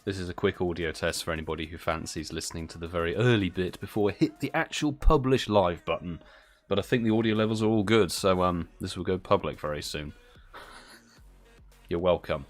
This is a quick audio test for anybody who fancies listening to the very early bit before we hit the actual publish live button. But I think the audio levels are all good, so this will go public very soon. You're welcome.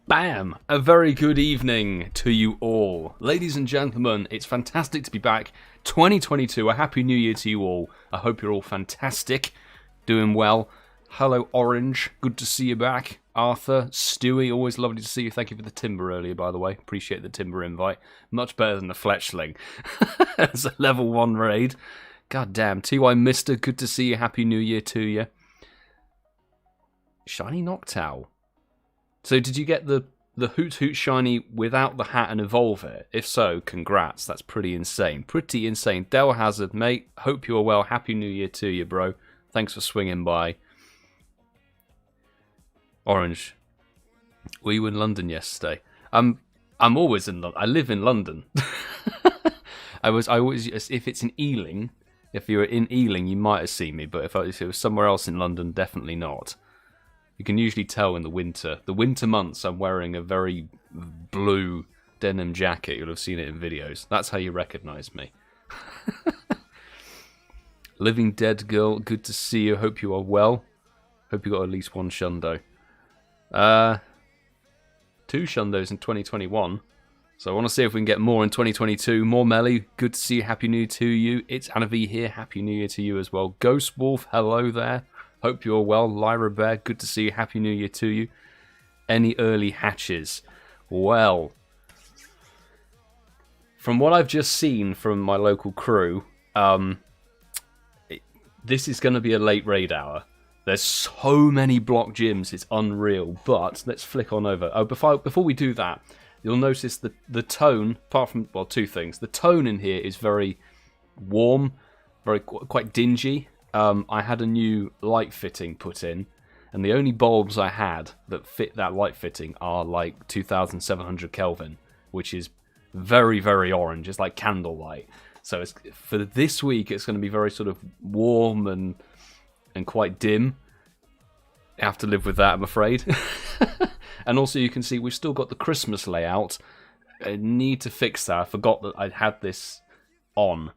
Bam! A very good evening to you all. Ladies and gentlemen, it's fantastic to be back. 2022, a happy new year to you all. I hope you're all fantastic, doing well. Hello Orange, good to see you back. Arthur, Stewie, always lovely to see you. Thank you for the timber earlier, by the way. Appreciate the timber invite. Much better than the Fletchling. It's a level 1 raid. God damn. TY Mister, good to see you. Happy new year to you. Shiny Noctowl. So did you get the Hoot Hoot Shiny without the hat and evolve it? If so, congrats. That's pretty insane. Pretty insane. DellHazard, mate. Hope you're well. Happy New Year to you, bro. Thanks for swinging by. Orange. Were you in London yesterday? I'm always in London. I live in London. I always, if it's in Ealing, if you were in Ealing, you might have seen me. But if it was somewhere else in London, definitely not. You can usually tell in the winter months, I'm wearing a very blue denim jacket. You'll have seen it in videos. That's how you recognise me. Living Dead Girl, good to see you. Hope you are well. Hope you got at least one shundo. 2 shundos in 2021. So I want to see if we can get more in 2022. More Melly, good to see you. Happy New Year to you. It's Anna V here. Happy New Year to you as well. Ghost Wolf, hello there. Hope you're well. Lyra Bear, good to see you. Happy New Year to you. Any early hatches? Well, from what I've just seen from my local crew, this is going to be a late raid hour. There's so many block gyms, it's unreal. But let's flick on over. Oh, before we do that, you'll notice the tone, apart from, well, 2 things. The tone in here is very warm, quite dingy. I had a new light fitting put in, and the only bulbs I had that fit that light fitting are like 2700 Kelvin, which is very, very orange. It's like candlelight. So for this week, it's going to be very sort of warm and quite dim. I have to live with that, I'm afraid. And also you can see we've still got the Christmas layout. I need to fix that. I forgot that I had this on.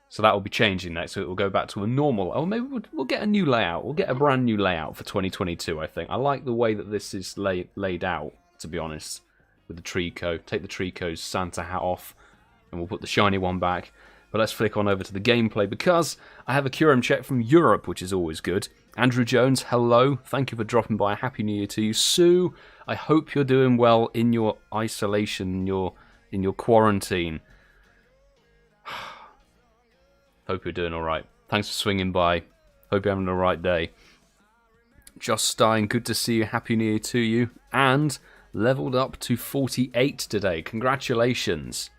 So that will be changing next, so it will go back to a normal. Oh, maybe we'll get a new layout. We'll get a brand new layout for 2022, I think. I like the way that this is laid out, to be honest, with the Trico. Take the Trico's Santa hat off, and we'll put the shiny one back. But let's flick on over to the gameplay, because I have a Kyurem check from Europe, which is always good. Andrew Jones, hello. Thank you for dropping by. Happy New Year to you. Sue, I hope you're doing well in your isolation, in your quarantine. Hope you're doing alright. Thanks for swinging by. Hope you're having a right day. Josh Stein, good to see you. Happy New Year to you. And leveled up to 48 today. Congratulations.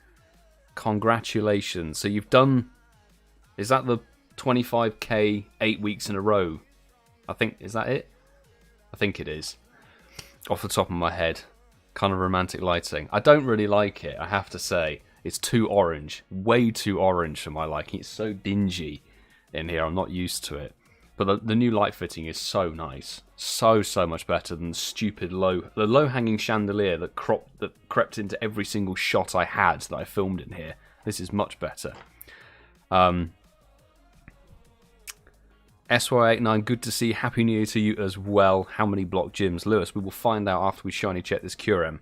Congratulations. So you've done... Is that the 25k 8 weeks in a row? I think... Is that it? I think it is. Off the top of my head. Kind of romantic lighting. I don't really like it, I have to say. It's too orange. Way too orange for my liking. It's so dingy in here. I'm not used to it. But the new light fitting is so nice. So much better than the stupid low-hanging chandelier that crept into every single shot I had that I filmed in here. This is much better. SY89, good to see. Happy New Year to you as well. How many block gyms? Lewis, we will find out after we shiny check this Kyurem.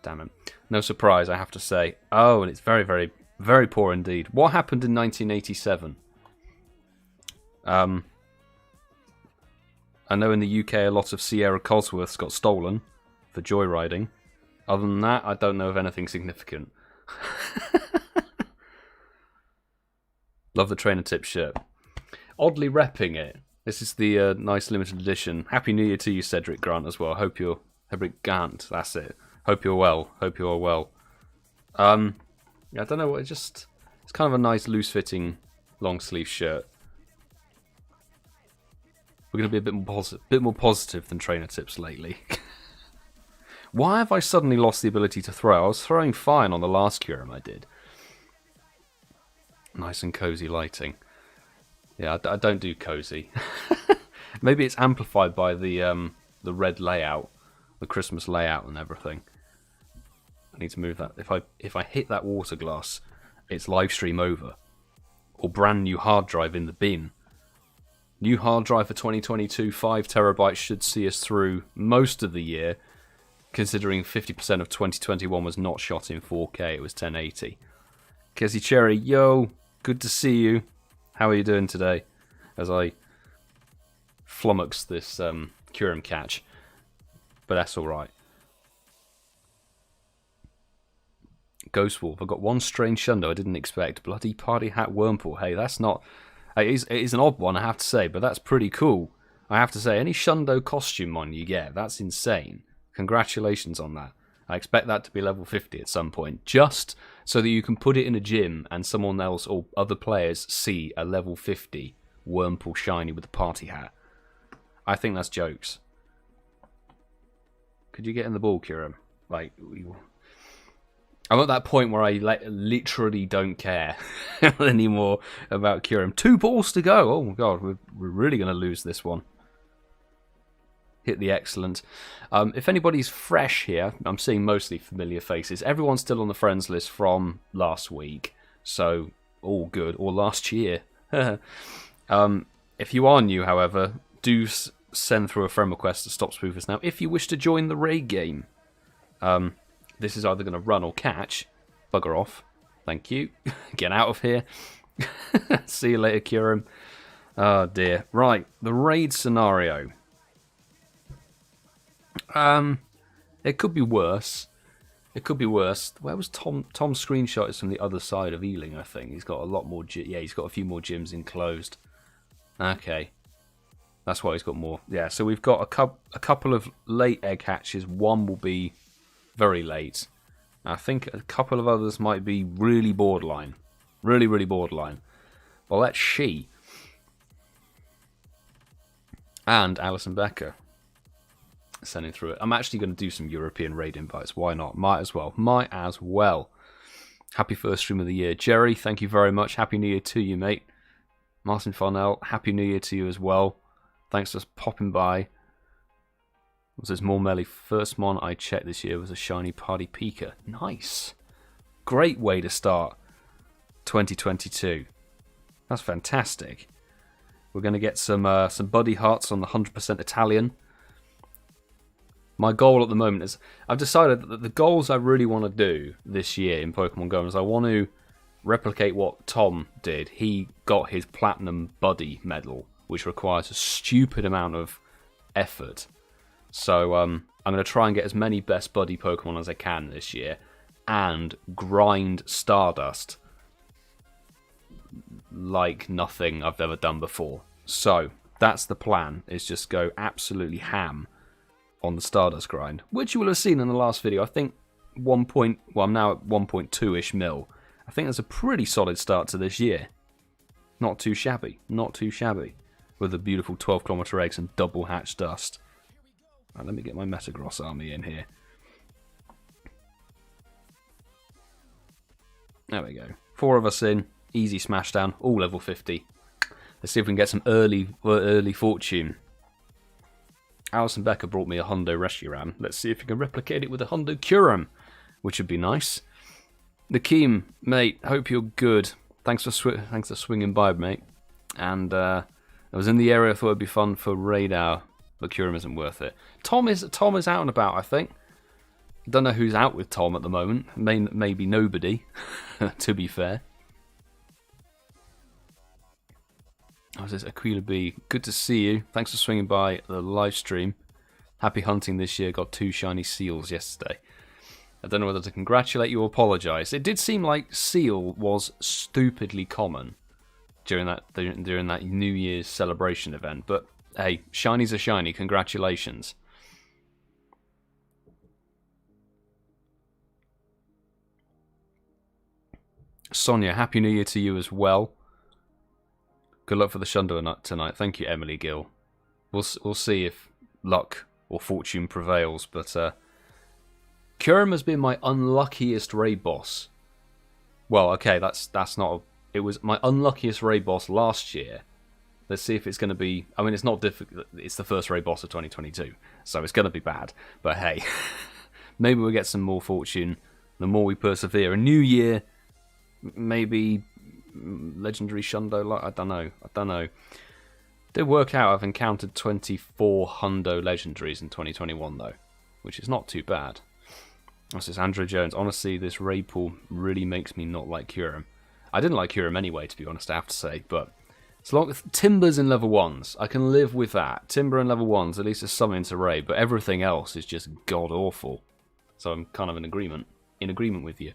Damn it. No surprise, I have to say. Oh, and it's very, very, very poor indeed. What happened in 1987? I know in the UK a lot of Sierra Cosworths got stolen for joyriding. Other than that, I don't know of anything significant. Love the trainer tip shirt. Oddly repping it. This is the nice limited edition. Happy New Year to you, Cedric Grant, as well. Hope you're... Cedric Gant, that's it. Hope you're well. Hope you are well. Yeah, I don't know, it's kind of a nice loose-fitting long sleeve shirt. We're going to be a bit more positive than trainer tips lately. Why have I suddenly lost the ability to throw? I was throwing fine on the last Kyurem I did. Nice and cozy lighting. Yeah, I don't do cozy. Maybe it's amplified by the red layout, the Christmas layout and everything. I need to move that. If I hit that water glass, it's live stream over. Or brand new hard drive in the bin. New hard drive for 2022, 5 terabytes should see us through most of the year, considering 50% of 2021 was not shot in 4K, it was 1080. Kessie Cherry, yo, good to see you. How are you doing today? As I flummox this Kyurem catch. But that's alright. Ghost Wolf, I got one strange shundo I didn't expect. Bloody party hat Wurmple. Hey, that's not... It is an odd one, I have to say, but that's pretty cool. I have to say, any shundo costume one you get, that's insane. Congratulations on that. I expect that to be level 50 at some point, just so that you can put it in a gym and someone else or other players see a level 50 Wurmple shiny with a party hat. I think that's jokes. Could you get in the ball, Kyurem? Like, I'm at that point where I literally don't care anymore about Kyurem. 2 balls to go. Oh my god, we're really going to lose this one. Hit the excellent. If anybody's fresh here, I'm seeing mostly familiar faces. Everyone's still on the friends list from last week, so all good. Or last year. If you are new, however, do send through a friend request to StopSpoofersNow if you wish to join the raid game. This is either going to run or catch. Bugger off. Thank you. Get out of here. See you later, Kyurem. Oh dear. Right, the raid scenario. It could be worse. It could be worse. Where was Tom? Tom's screenshot is from the other side of Ealing, I think. He's got a lot more... Yeah, he's got a few more gyms enclosed. Okay. That's why he's got more. Yeah, so we've got a couple of late egg hatches. One will be very late. I think a couple of others might be really borderline. Really, really borderline. Well, that's she. And Alison Becker. Sending through it. I'm actually going to do some European raid invites. Why not? Might as well. Might as well. Happy first stream of the year. Jerry, thank you very much. Happy New Year to you, mate. Martin Farnell, Happy New Year to you as well. Thanks for popping by. Was this more Melly? First one I checked this year was a shiny party Pika. Nice. Great way to start 2022. That's fantastic. We're going to get some buddy hearts on the 100% Italian. My goal at the moment is, I've decided that the goals I really want to do this year in Pokemon GO is I want to replicate what Tom did. He got his Platinum Buddy medal, which requires a stupid amount of effort. So I'm going to try and get as many best buddy Pokemon as I can this year and grind Stardust like nothing I've ever done before. So that's the plan, is just go absolutely ham on the Stardust grind, which you will have seen in the last video. I think well, I'm now at 1.2-ish mil. I think that's a pretty solid start to this year. Not too shabby. Not too shabby. With the beautiful 12-kilometer eggs and double hatch dust. Right, let me get my Metagross army in here. There we go. 4 of us in. Easy smashdown. All level 50. Let's see if we can get some early fortune. Alison Becker brought me a Hundo Reshiram. Let's see if we can replicate it with a Hundo Kyurem, which would be nice. Nakeem, mate, hope you're good. Thanks for swinging by, mate. And I was in the area. I thought it'd be fun for raid hour, but Kyurem isn't worth it. Tom is out and about, I think. Don't know who's out with Tom at the moment. Maybe nobody, to be fair. How's this? Aquila B, good to see you. Thanks for swinging by the live stream. Happy hunting this year. Got 2 shiny seals yesterday. I don't know whether to congratulate you or apologise. It did seem like seal was stupidly common during that New Year's celebration event. But hey, shinies are shiny. Congratulations. Sonia, Happy New Year to you as well. Good luck for the Shundo tonight. Thank you, Emily Gill. We'll see if luck or fortune prevails, but Kyurem has been my unluckiest raid boss. Well, okay, that's not. It was my unluckiest raid boss last year. Let's see if it's going to be. I mean, it's not difficult. It's the first raid boss of 2022, so it's going to be bad. But hey, maybe we'll get some more fortune the more we persevere. A new year, maybe. Legendary Shundo, I don't know. Did work out I've encountered 24 Hundo legendaries in 2021 though, which is not too bad. This is Andrew Jones. Honestly, this raid pool really makes me not like Kyurem. I didn't like Kyurem anyway, to be honest, I have to say, but as long as Timber's in level 1s, I can live with that. Timber in level 1s, at least there's something to raid, but everything else is just god awful. So I'm kind of in agreement with you.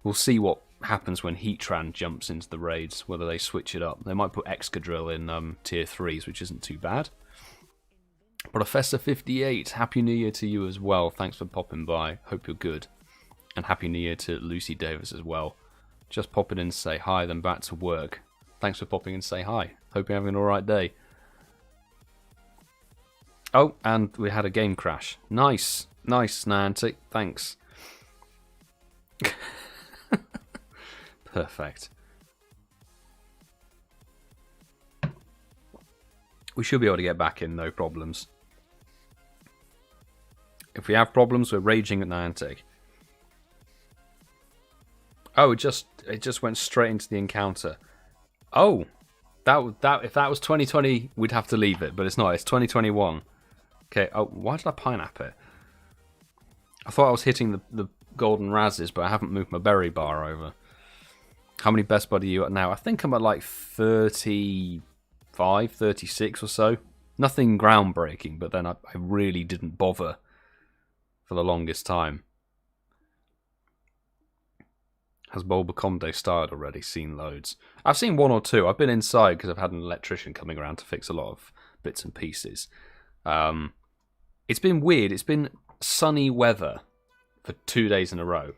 We'll see what happens when Heatran jumps into the raids, whether they switch it up. They might put Excadrill in tier 3s, which isn't too bad. Professor 58, Happy New Year to you as well. Thanks for popping by. Hope you're good. And Happy New Year to Lucy Davis as well. Just popping in to say hi, then back to work. Thanks for popping in to say hi. Hope you're having an alright day. Oh, and we had a game crash. Nice. Nice, Niantic. Thanks. Perfect. We should be able to get back in, no problems. If we have problems, we're raging at Niantic. Oh, it just went straight into the encounter. Oh, that if that was 2020, we'd have to leave it, but it's not. It's 2021. Okay. Oh, why did I pineapple it? I thought I was hitting the golden razzes, but I haven't moved my berry bar over. How many best buddy are you at now? I think I'm at like 35, 36 or so. Nothing groundbreaking, but then I really didn't bother for the longest time. Has Bulbaconde started already? Seen loads. I've seen 1 or 2. I've been inside because I've had an electrician coming around to fix a lot of bits and pieces. It's been weird. It's been sunny weather for 2 days in a row.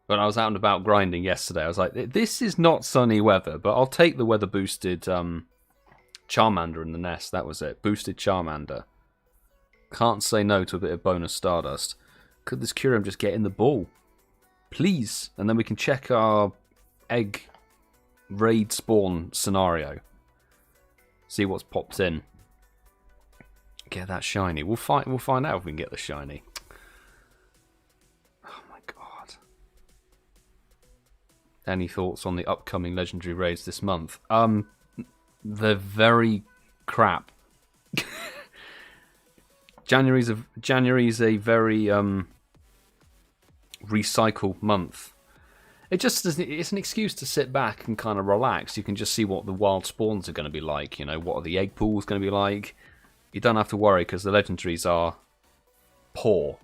When I was out and about grinding yesterday, I was like, this is not sunny weather, but I'll take the weather-boosted Charmander in the nest. That was it. Boosted Charmander. Can't say no to a bit of bonus Stardust. Could this Kyurem just get in the ball? Please. And then we can check our egg raid spawn scenario. See what's popped in. Get that shiny. We'll find out if we can get the shiny. Oh my god. Any thoughts on the upcoming legendary raids this month? They're very crap. January's a very recycle month. It's an excuse to sit back and kind of relax. You can just see what the wild spawns are going to be like. You know, what are the egg pools going to be like. You don't have to worry because the legendaries are poor.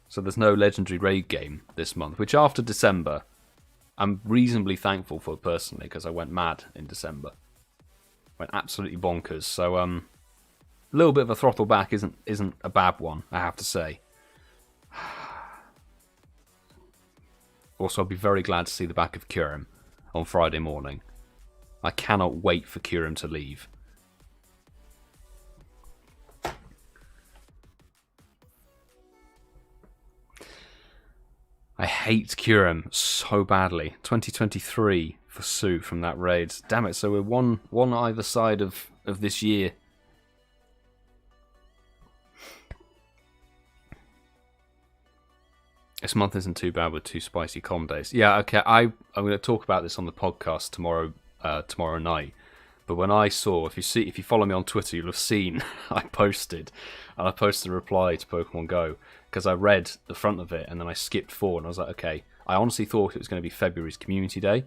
So there's no legendary raid game this month, which after December, I'm reasonably thankful for personally because I went mad in December. Went absolutely bonkers. So a little bit of a throttle back isn't a bad one, I have to say. Also, I'll be very glad to see the back of Kyurem on Friday morning. I cannot wait for Kyurem to leave. I hate Kyurem so badly. 2023 for Sue from that raid. Damn it, so we're one either side of this year. This month isn't too bad with 2 spicy com days. Yeah, okay, I'm going to talk about this on the podcast tomorrow night. But when I saw, if you follow me on Twitter, you'll have seen I posted a reply to Pokemon Go because I read the front of it and then I skipped forward and I was like, okay, I honestly thought it was going to be February's Community Day.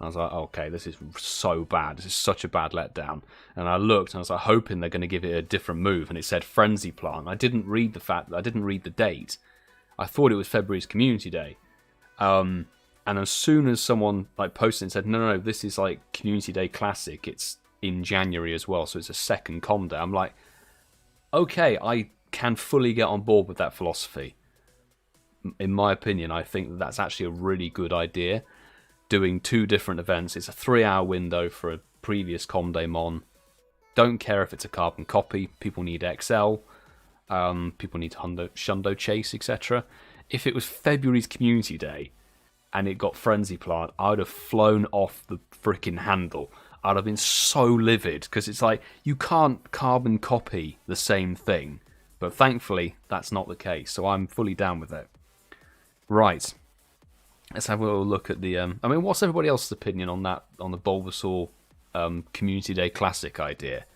I was like, okay, this is so bad. This is such a bad letdown. And I looked and I was like, hoping they're going to give it a different move, and it said Frenzy Plant. I didn't read the date. I thought it was February's Community Day. And as soon as someone posted and said, no, this is Community Day Classic, it's in January as well, so it's a second com day, I'm like, okay, I can fully get on board with that philosophy. In my opinion, I think that's actually a really good idea. Doing 2 different events. It's a 3-hour window for a previous com day mon. Don't care if it's a carbon copy. People need XL. People need Shundo Chase, etc. If it was February's Community Day and it got Frenzy Plant, I would have flown off the freaking handle. I'd have been so livid because it's like, you can't carbon copy the same thing. But thankfully, that's not the case, so I'm fully down with it. Right. Let's have a little look at the... I mean, what's everybody else's opinion on that, on the Bulbasaur Community Day Classic idea?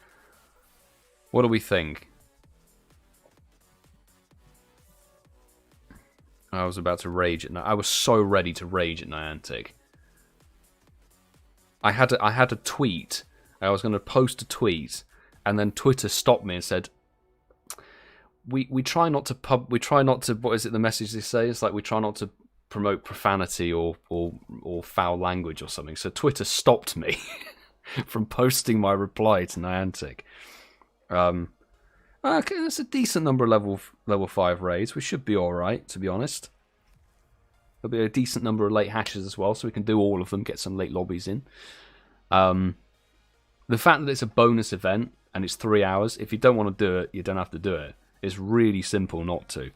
What do we think? I was about to rage at... I was so ready to rage at Niantic. I had a tweet. I was going to post a tweet, and then Twitter stopped me and said, "We try not to what is it? The message they say is we try not to promote profanity or foul language or something." So Twitter stopped me from posting my reply to Niantic. Okay, that's a decent number of level 5 raids. We should be all right, to be honest. There'll be a decent number of late hatches as well, so we can do all of them, get some late lobbies in. The fact that it's a bonus event and it's 3 hours, if you don't want to do it, you don't have to do it. It's really simple not to.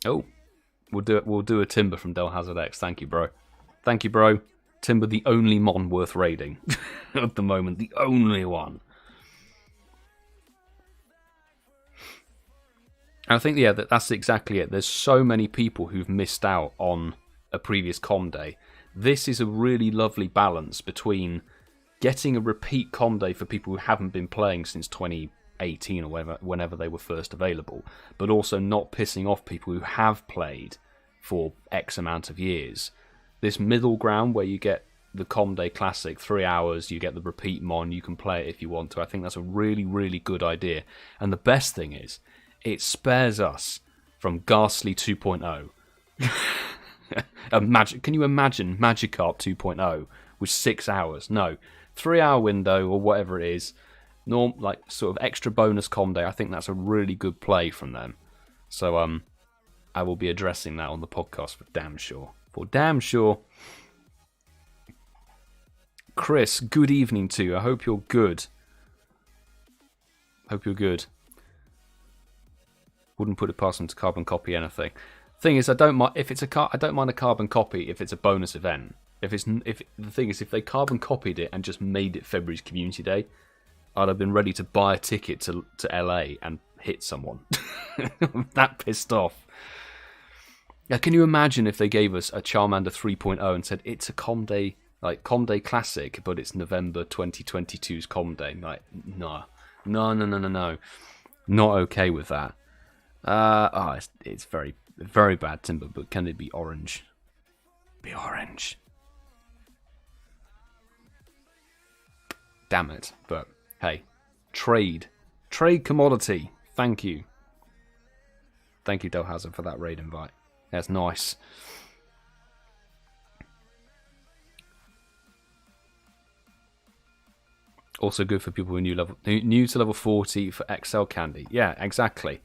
Oh, we'll do a Timber from DellHazardX. Thank you, bro. Thank you, bro. Timber, the only mon worth raiding at the moment. The only one. I think, yeah, that's exactly it. There's so many people who've missed out on a previous com day. This is a really lovely balance between getting a repeat com day for people who haven't been playing since 2018 or whenever they were first available, but also not pissing off people who have played for X amount of years. This middle ground where you get the com day classic, 3 hours, you get the repeat mon, you can play it if you want to. I think that's a really, really good idea. And the best thing is, it spares us from Ghastly 2.0. Can you imagine Magikarp 2.0 with 6 hours? No, 3 hour window or whatever it is. Sort of extra bonus com day. I think that's a really good play from them. So I will be addressing that on the podcast for damn sure. For damn sure. Chris, good evening to you. I hope you're good. Hope you're good. Wouldn't put it past them to carbon copy anything. Thing is, I don't mind if it's I don't mind a carbon copy if it's a bonus event. If the thing is, if they carbon copied it and just made it February's Community Day, I'd have been ready to buy a ticket to LA and hit someone. I'm that pissed off. Now, can you imagine if they gave us a Charmander 3.0 and said it's a com day classic, but it's November 2022's com day? No, not okay with that. It's very, very bad, Timber, but can it be orange? Be orange. Damn it. But, hey, trade. Trade commodity. Thank you. Thank you, DellHazard, for that raid invite. That's nice. Also good for people who are new to level 40 for XL candy. Yeah, exactly.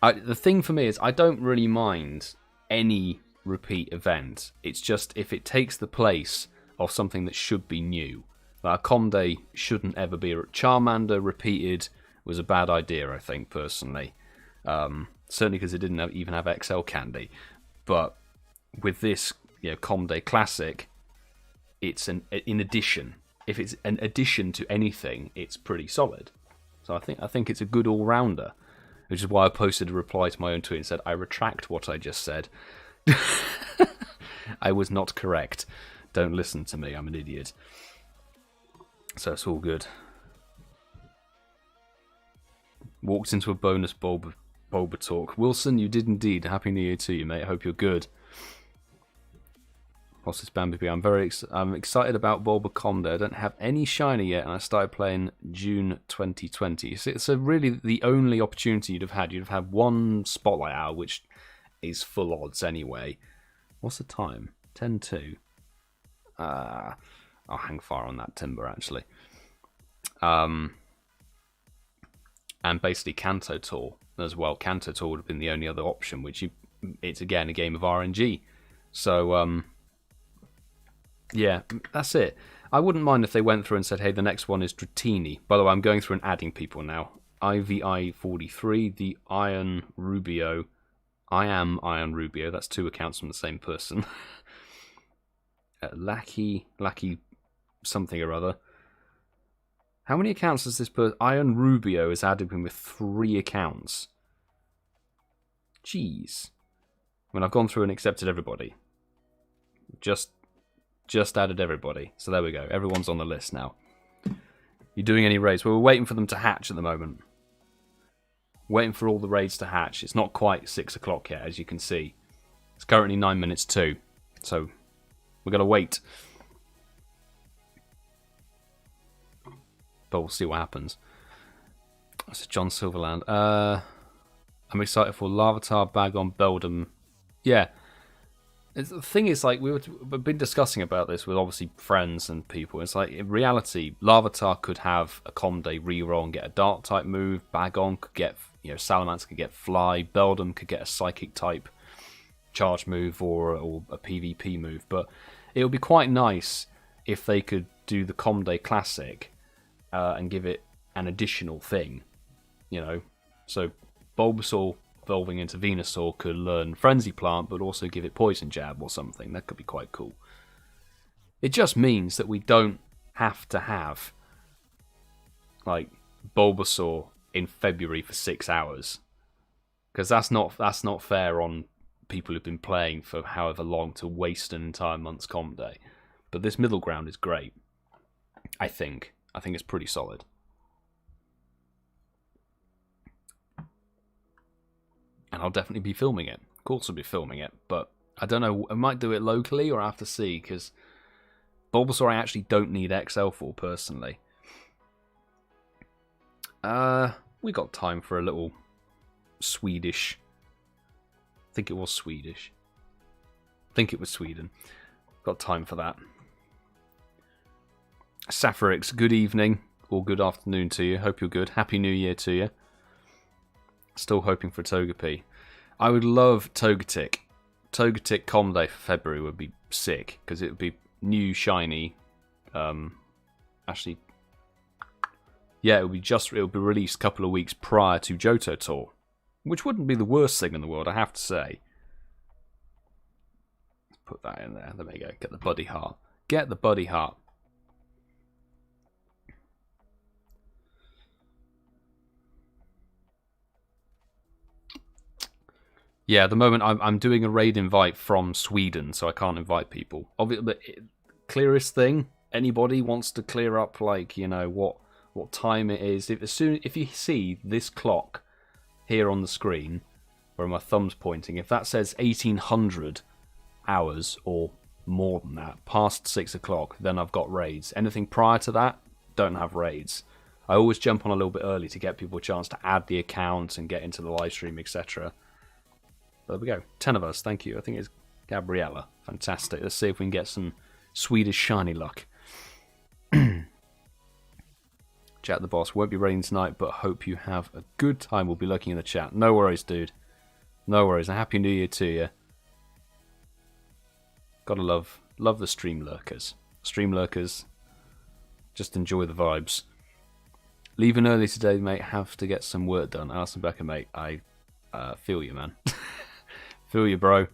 The thing for me is I don't really mind any repeat event. It's just if it takes the place of something that should be new. Like a Comday shouldn't ever be. Charmander repeated was a bad idea, I think, personally. Certainly because it didn't even have XL candy. But with this, Comday Classic, it's in addition. If it's an addition to anything, it's pretty solid. So I think it's a good all-rounder. Which is why I posted a reply to my own tweet and said, I retract what I just said. I was not correct. Don't listen to me, I'm an idiot. So it's all good. Walked into a bonus Bulba talk. Wilson, you did indeed. Happy New Year to you, mate. I hope you're good. What's this Bambi? I'm excited about Bulba Comday. I don't have any shiny yet, and I started playing June 2020. So really the only opportunity you'd have had one spotlight hour, which is full odds anyway. What's the time? 10:02. I'll hang fire on that timber actually. And basically Kanto Tour as well. Kanto Tour would have been the only other option, it's again a game of RNG. So yeah, that's it. I wouldn't mind if they went through and said, hey, the next one is Dratini. By the way, I'm going through and adding people now. IVI43, the Iron Rubio. I am Iron Rubio. That's 2 accounts from the same person. Lackey something or other. How many accounts does this person... Iron Rubio has added him with 3 accounts. Jeez. I mean, I've gone through and accepted everybody. Just added everybody. So there we go. Everyone's on the list now. You doing any raids? Well, we're waiting for them to hatch at the moment. Waiting for all the raids to hatch. It's not quite 6 o'clock yet, as you can see. It's currently 9 minutes to. So we're going to wait. But we'll see what happens. That's John Silverland. I'm excited for Larvitar, Bagon, Beldum. Yeah. The thing is, like, we've been discussing about this with obviously friends and people. It's like, in reality, Larvitar could have a Comday reroll and get a Dark type move. Bagon could get, Salamence could get Fly. Beldum could get a Psychic type charge move or a PvP move. But it would be quite nice if they could do the Comday Classic and give it an additional thing, So Bulbasaur evolving into Venusaur could learn Frenzy Plant, but also give it Poison Jab or something. That could be quite cool. It just means that we don't have to have, like, Bulbasaur in February for 6 hours, because that's not fair on people who've been playing for however long to waste an entire month's Comday. But this middle ground is great. I think it's pretty solid. And I'll definitely be filming it. Of course I'll be filming it, but I don't know. I might do it locally or I have to see, because Bulbasaur I actually don't need XL for, personally. We got time for a little Swedish. I think it was Swedish. I think it was Sweden. Got time for that. Safarix, good evening or good afternoon to you. Hope you're good. Happy New Year to you. Still hoping for Togepi. I would love Togetic. Togetic Comday for February would be sick, because it would be new shiny. Actually, yeah, it would be released a couple of weeks prior to Johto Tour, which wouldn't be the worst thing in the world, I have to say. Let's put that in there. There we go. Get the Buddy Heart. Get the Buddy Heart. Yeah, at the moment I'm doing a raid invite from Sweden, so I can't invite people. Obviously, the clearest thing, anybody wants to clear up, like, what time it is. If you see this clock here on the screen, where my thumb's pointing, if that says 1800 hours or more than that, past 6 o'clock, then I've got raids. Anything prior to that, don't have raids. I always jump on a little bit early to get people a chance to add the account and get into the live stream, etc. There we go. 10 of us, thank you. I think it's Gabriella. Fantastic. Let's see if we can get some Swedish shiny luck. Jack the Boss, won't be raiding tonight, but hope you have a good time. We'll be looking in the chat. No worries, dude. No worries. A happy new year to you. Gotta love the stream lurkers. Stream lurkers, just enjoy the vibes. Leaving early today, mate. Have to get some work done. Alison Becker, mate. I feel you, man. Feel you, bro.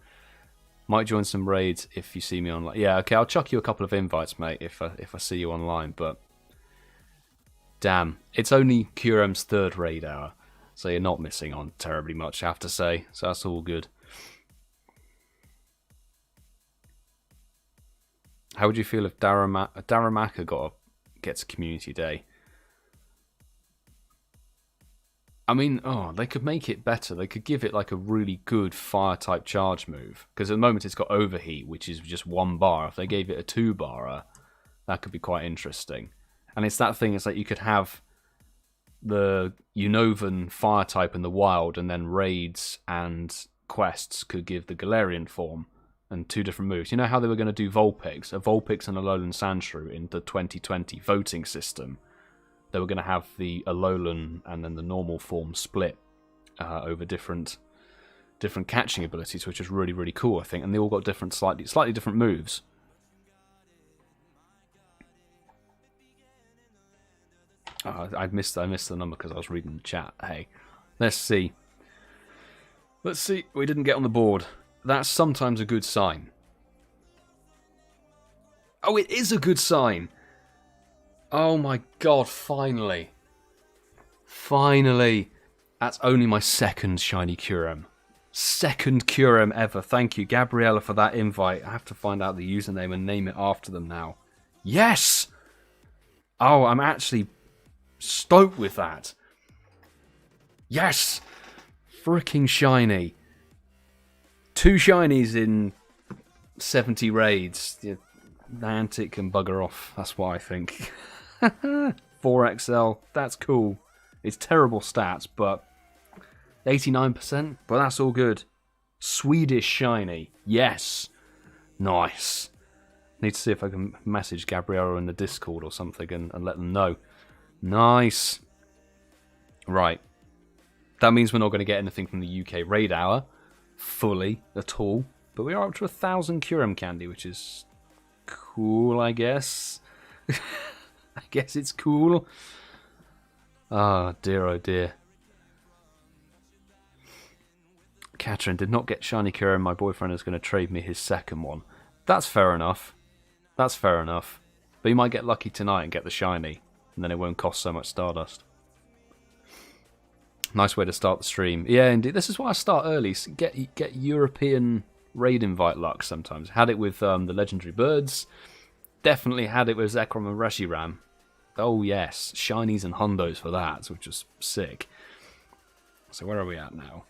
Might join some raids if you see me online. Yeah, okay. I'll chuck you a couple of invites, mate, if I see you online. But damn, it's only Kyurem's 3rd raid hour, so you're not missing on terribly much, I have to say. So that's all good. How would you feel if Darumaka gets a community day? I mean, they could make it better. They could give it like a really good fire-type charge move. Because at the moment it's got overheat, which is just 1 bar. If they gave it a 2-barer, that could be quite interesting. And it's that thing, it's like you could have the Unovan fire-type in the wild, and then raids and quests could give the Galarian form and 2 different moves. You know how they were going to do Vulpix? A Vulpix and a Alolan Sandshrew in the 2020 voting system. They were going to have the Alolan and then the normal form split over different catching abilities, which is really, really cool, I think. And they all got different, slightly different moves. I missed the number because I was reading the chat. Hey, let's see. Let's see. We didn't get on the board. That's sometimes a good sign. Oh, it is a good sign. Oh my god, finally. Finally. That's only my 2nd Shiny Kyurem. 2nd Kyurem ever. Thank you, Gabriella, for that invite. I have to find out the username and name it after them now. Yes! Oh, I'm actually stoked with that. Yes! Freaking shiny. 2 shinies in 70 raids. Yeah, Niantic can bugger off. That's what I think. 4XL, that's cool. It's terrible stats, but 89%, but that's all good. Swedish shiny, yes. Nice. Need to see if I can message Gabriella in the Discord or something and let them know. Nice. Right. That means we're not going to get anything from the UK raid hour fully at all, but we are up to 1,000 Kyurem candy, which is cool, I guess. I guess it's cool. Oh dear. Catherine did not get Shiny Kyurem. My boyfriend is going to trade me his 2nd one. That's fair enough. That's fair enough. But you might get lucky tonight and get the shiny, and then it won't cost so much Stardust. Nice way to start the stream. Yeah, indeed. This is why I start early. Get European raid invite luck sometimes. Had it with the legendary birds. Definitely had it with Zekrom and Reshiram. Oh yes, shinies and hundos for that, which is sick. So where are we at now?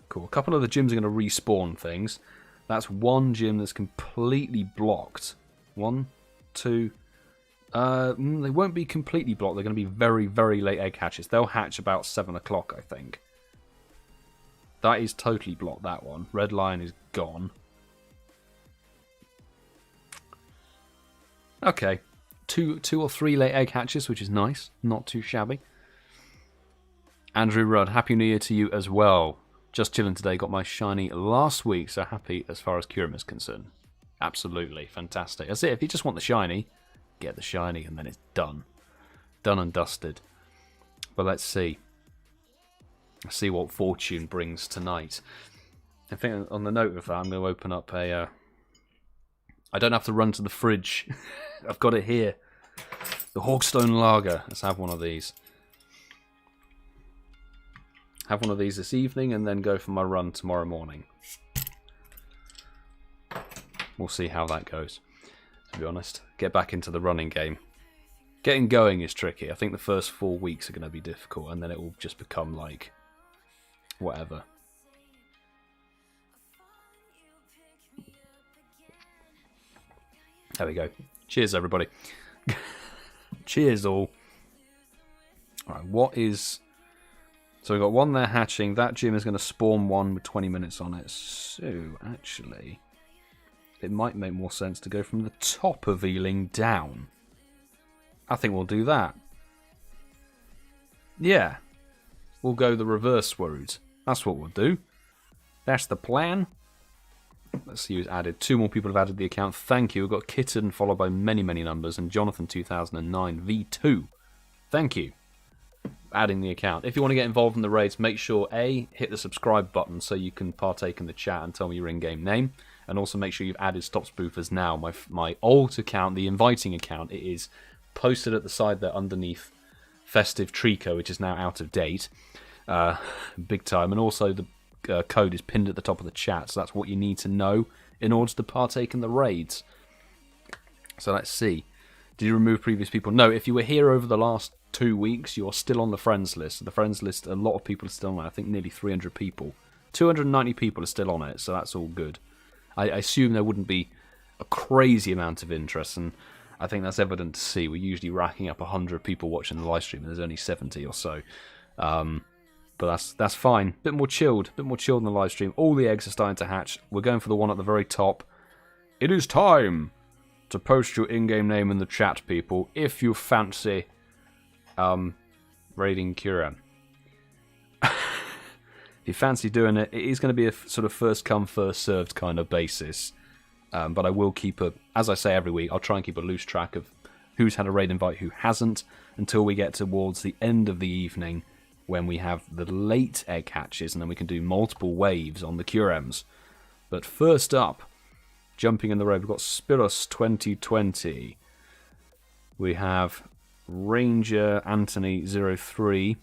Cool. A couple of the gyms are going to respawn things. That's 1 gym that's completely blocked. 1, 2. They won't be completely blocked. They're going to be very, very late egg hatches. They'll hatch about 7 o'clock, I think. That is totally blocked, that one. Red Lion is gone. Okay. 2 or 3 late egg hatches, which is nice. Not too shabby. Andrew Rudd, Happy New Year to you as well. Just chilling today. Got my shiny last week, so happy as far as Kyurem is concerned. Absolutely. Fantastic. That's it. If you just want the shiny, get the shiny, and then it's done. Done and dusted. But let's see. Let's see what fortune brings tonight. I think on the note of that, I'm going to open up a... I don't have to run to the fridge. I've got it here. The Hawkstone Lager. Let's have one of these. Have one of these this evening and then go for my run tomorrow morning. We'll see how that goes, to be honest. Get back into the running game. Getting going is tricky. I think the first 4 weeks are going to be difficult, and then it will just become like whatever. There we go. Cheers, everybody. Cheers, all. Alright, what is... So we've got 1 there hatching. That gym is going to spawn 1 with 20 minutes on it. So, actually, it might make more sense to go from the top of Ealing down. I think we'll do that. yeah, we'll go the reverse route. That's what we'll do. That's the plan. Let's see who's added. 2 more people have added the account. Thank you. We've got Kitten, followed by many, many numbers, and Jonathan2009 V2. Thank you for adding the account. If you want to get involved in the raids, make sure A, hit the subscribe button so you can partake in the chat and tell me your in-game name. And also make sure you've added StopSpoofersNow, my old account, the inviting account. It is posted at the side there underneath Festive Trico, which is now out of date. Big time. And also the code is pinned at the top of the chat, so that's what you need to know in order to partake in the raids. So let's see. Did you remove previous people? No, if you were here over the last 2 weeks, you're still on the friends list. The friends list, a lot of people are still on it. I think nearly 300 people. 290 people are still on it, so that's all good. I assume there wouldn't be a crazy amount of interest, and I think that's evident to see. We're usually racking up 100 people watching the live stream, and there's only 70 or so. But that's fine. Bit more chilled in the live stream. All the eggs are starting to hatch. We're going for the one at the very top. It is time to post your in-game name in the chat, people, if you fancy raiding Kyurem. If you fancy doing it, it is going to be a sort of first come, first served kind of basis. But I will keep as I say every week, I'll try and keep a loose track of who's had a raid invite, who hasn't, until we get towards the end of the evening when we have the late egg hatches, and then we can do multiple waves on the Kyurems. But first up, jumping in the road, we've got Spiros 2020. We have Ranger Anthony 03.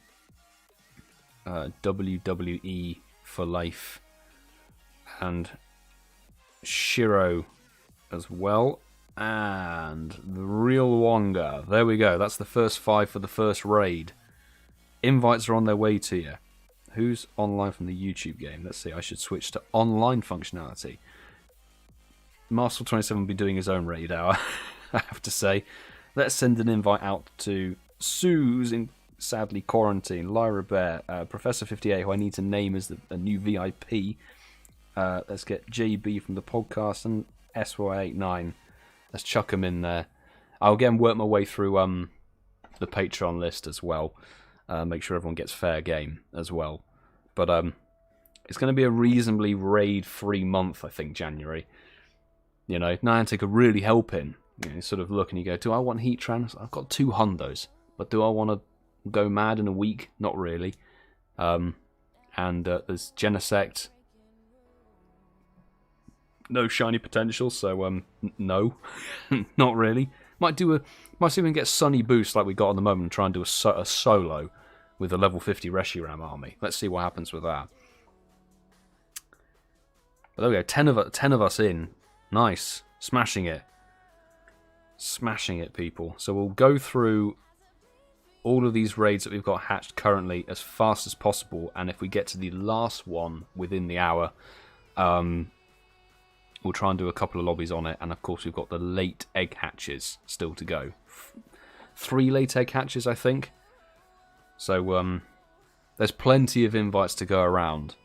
WWE for life, and Shiro as well, and the real Wonga. There we go. That's the first 5 for the first raid. Invites are on their way to you. Who's online from the YouTube game? Let's see. I should switch to online functionality. Marstal27 will be doing his own raid hour, I have to say. Let's send an invite out to Sue's in sadly quarantine, Lyra Bear, Professor 58, who I need to name as a new VIP. Let's get JB from the podcast and SY89. Let's chuck them in there. I'll again work my way through the Patreon list as well. Make sure everyone gets fair game as well. But it's going to be a reasonably raid-free month, I think, January. You know, Niantic are really helping. You sort of look and you go, do I want Heatran? I've got 2 hundos, but do I want to go mad in a week? Not really. And there's Genesect. No shiny potential, so no, not really. Might see if we can get Sunny Boost like we got at the moment and try and do a solo with a level 50 Reshiram army. Let's see what happens with that. But there we go, 10 of us in. Nice. Smashing it. Smashing it, people. So we'll go through all of these raids that we've got hatched currently as fast as possible, and if we get to the last one within the hour, we'll try and do a couple of lobbies on it. And of course we've got the late egg hatches still to go. 3 late egg hatches, I think. So there's plenty of invites to go around.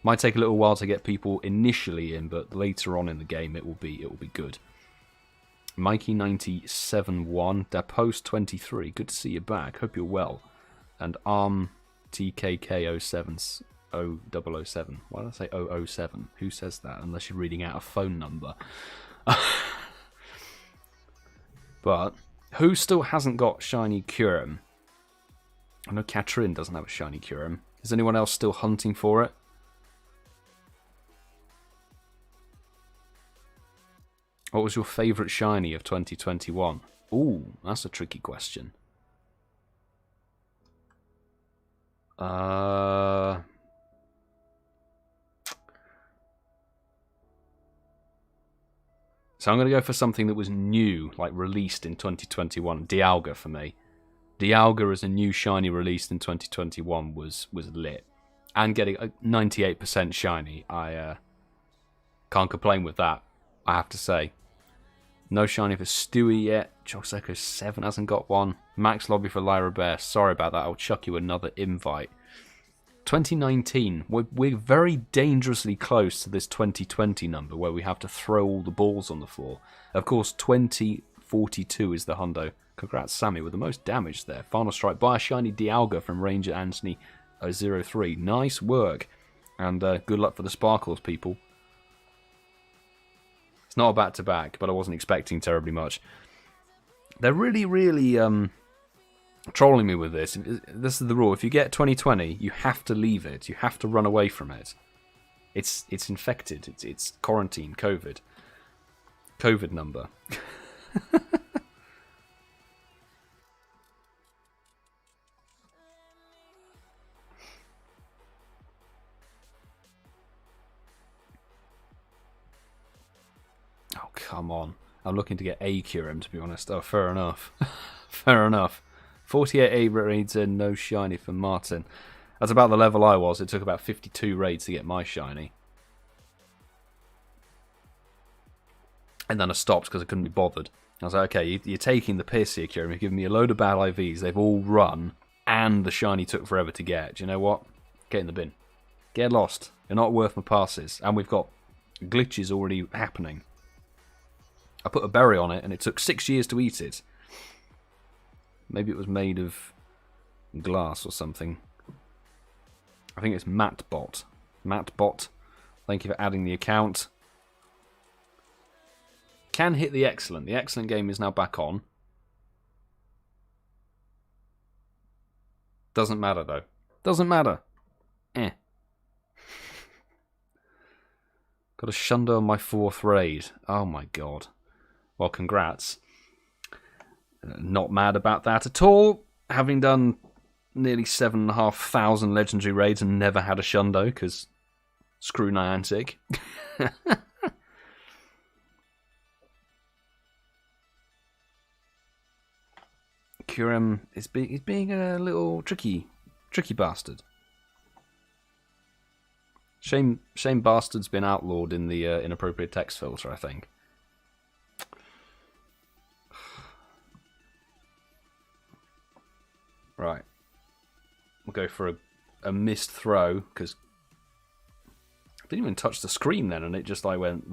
Might take a little while to get people initially in, but later on in the game it will be good. Mikey971, Dapost23, good to see you back. Hope you're well. And ArmTKK07, 007. Why did I say 007? Who says that? Unless you're reading out a phone number. But who still hasn't got Shiny Kyurem? I know Katrin doesn't have a Shiny Kyurem. Is anyone else still hunting for it? What was your favourite shiny of 2021? Ooh, that's a tricky question. So I'm going to go for something that was new, like released in 2021. Dialga for me. Dialga as a new shiny released in 2021 was lit. And getting a 98% shiny. I can't complain with that, I have to say. No shiny for Stewie yet. Joxeco 7 hasn't got one. Max Lobby for Lyra Bear. Sorry about that. I'll chuck you another invite. 2019. We're very dangerously close to this 2020 number where we have to throw all the balls on the floor. Of course, 20 42 is the hundo. Congrats, Sammy, with the most damage there. Final strike by a shiny Dialga from Ranger Anthony 03. Nice work. And good luck for the sparkles, people. It's not a back-to-back, but I wasn't expecting terribly much. They're really, really trolling me with this. This is the rule. If you get 2020, you have to leave it. You have to run away from it. It's infected. It's quarantine, COVID. COVID number. Oh, come on. I'm looking to get a Kyurem, to be honest. Oh, fair enough. Fair enough. 48 A raids and no shiny for Martin. That's about the level I was. It took about 52 raids to get my shiny. And then I stopped because I couldn't be bothered. I was like, okay, you're taking the piss here, Kyurem. You're giving me a load of bad IVs. They've all run, and the shiny took forever to get. Do you know what? Get in the bin. Get lost. You're not worth my passes. And we've got glitches already happening. I put a berry on it, and it took 6 years to eat it. Maybe it was made of glass or something. I think it's MattBot. MattBot, thank you for adding the account. Can hit the excellent. The excellent game is now back on. Doesn't matter, though. Doesn't matter. Eh. Got a shundo on my 4th raid. Oh my god. Well, congrats. Not mad about that at all. Having done nearly 7,500 legendary raids and never had a shundo, because screw Niantic. Kyurem is being a little tricky bastard. Shame bastard's been outlawed in the inappropriate text filter, I think. Right. We'll go for a missed throw, because I didn't even touch the screen then, and it just went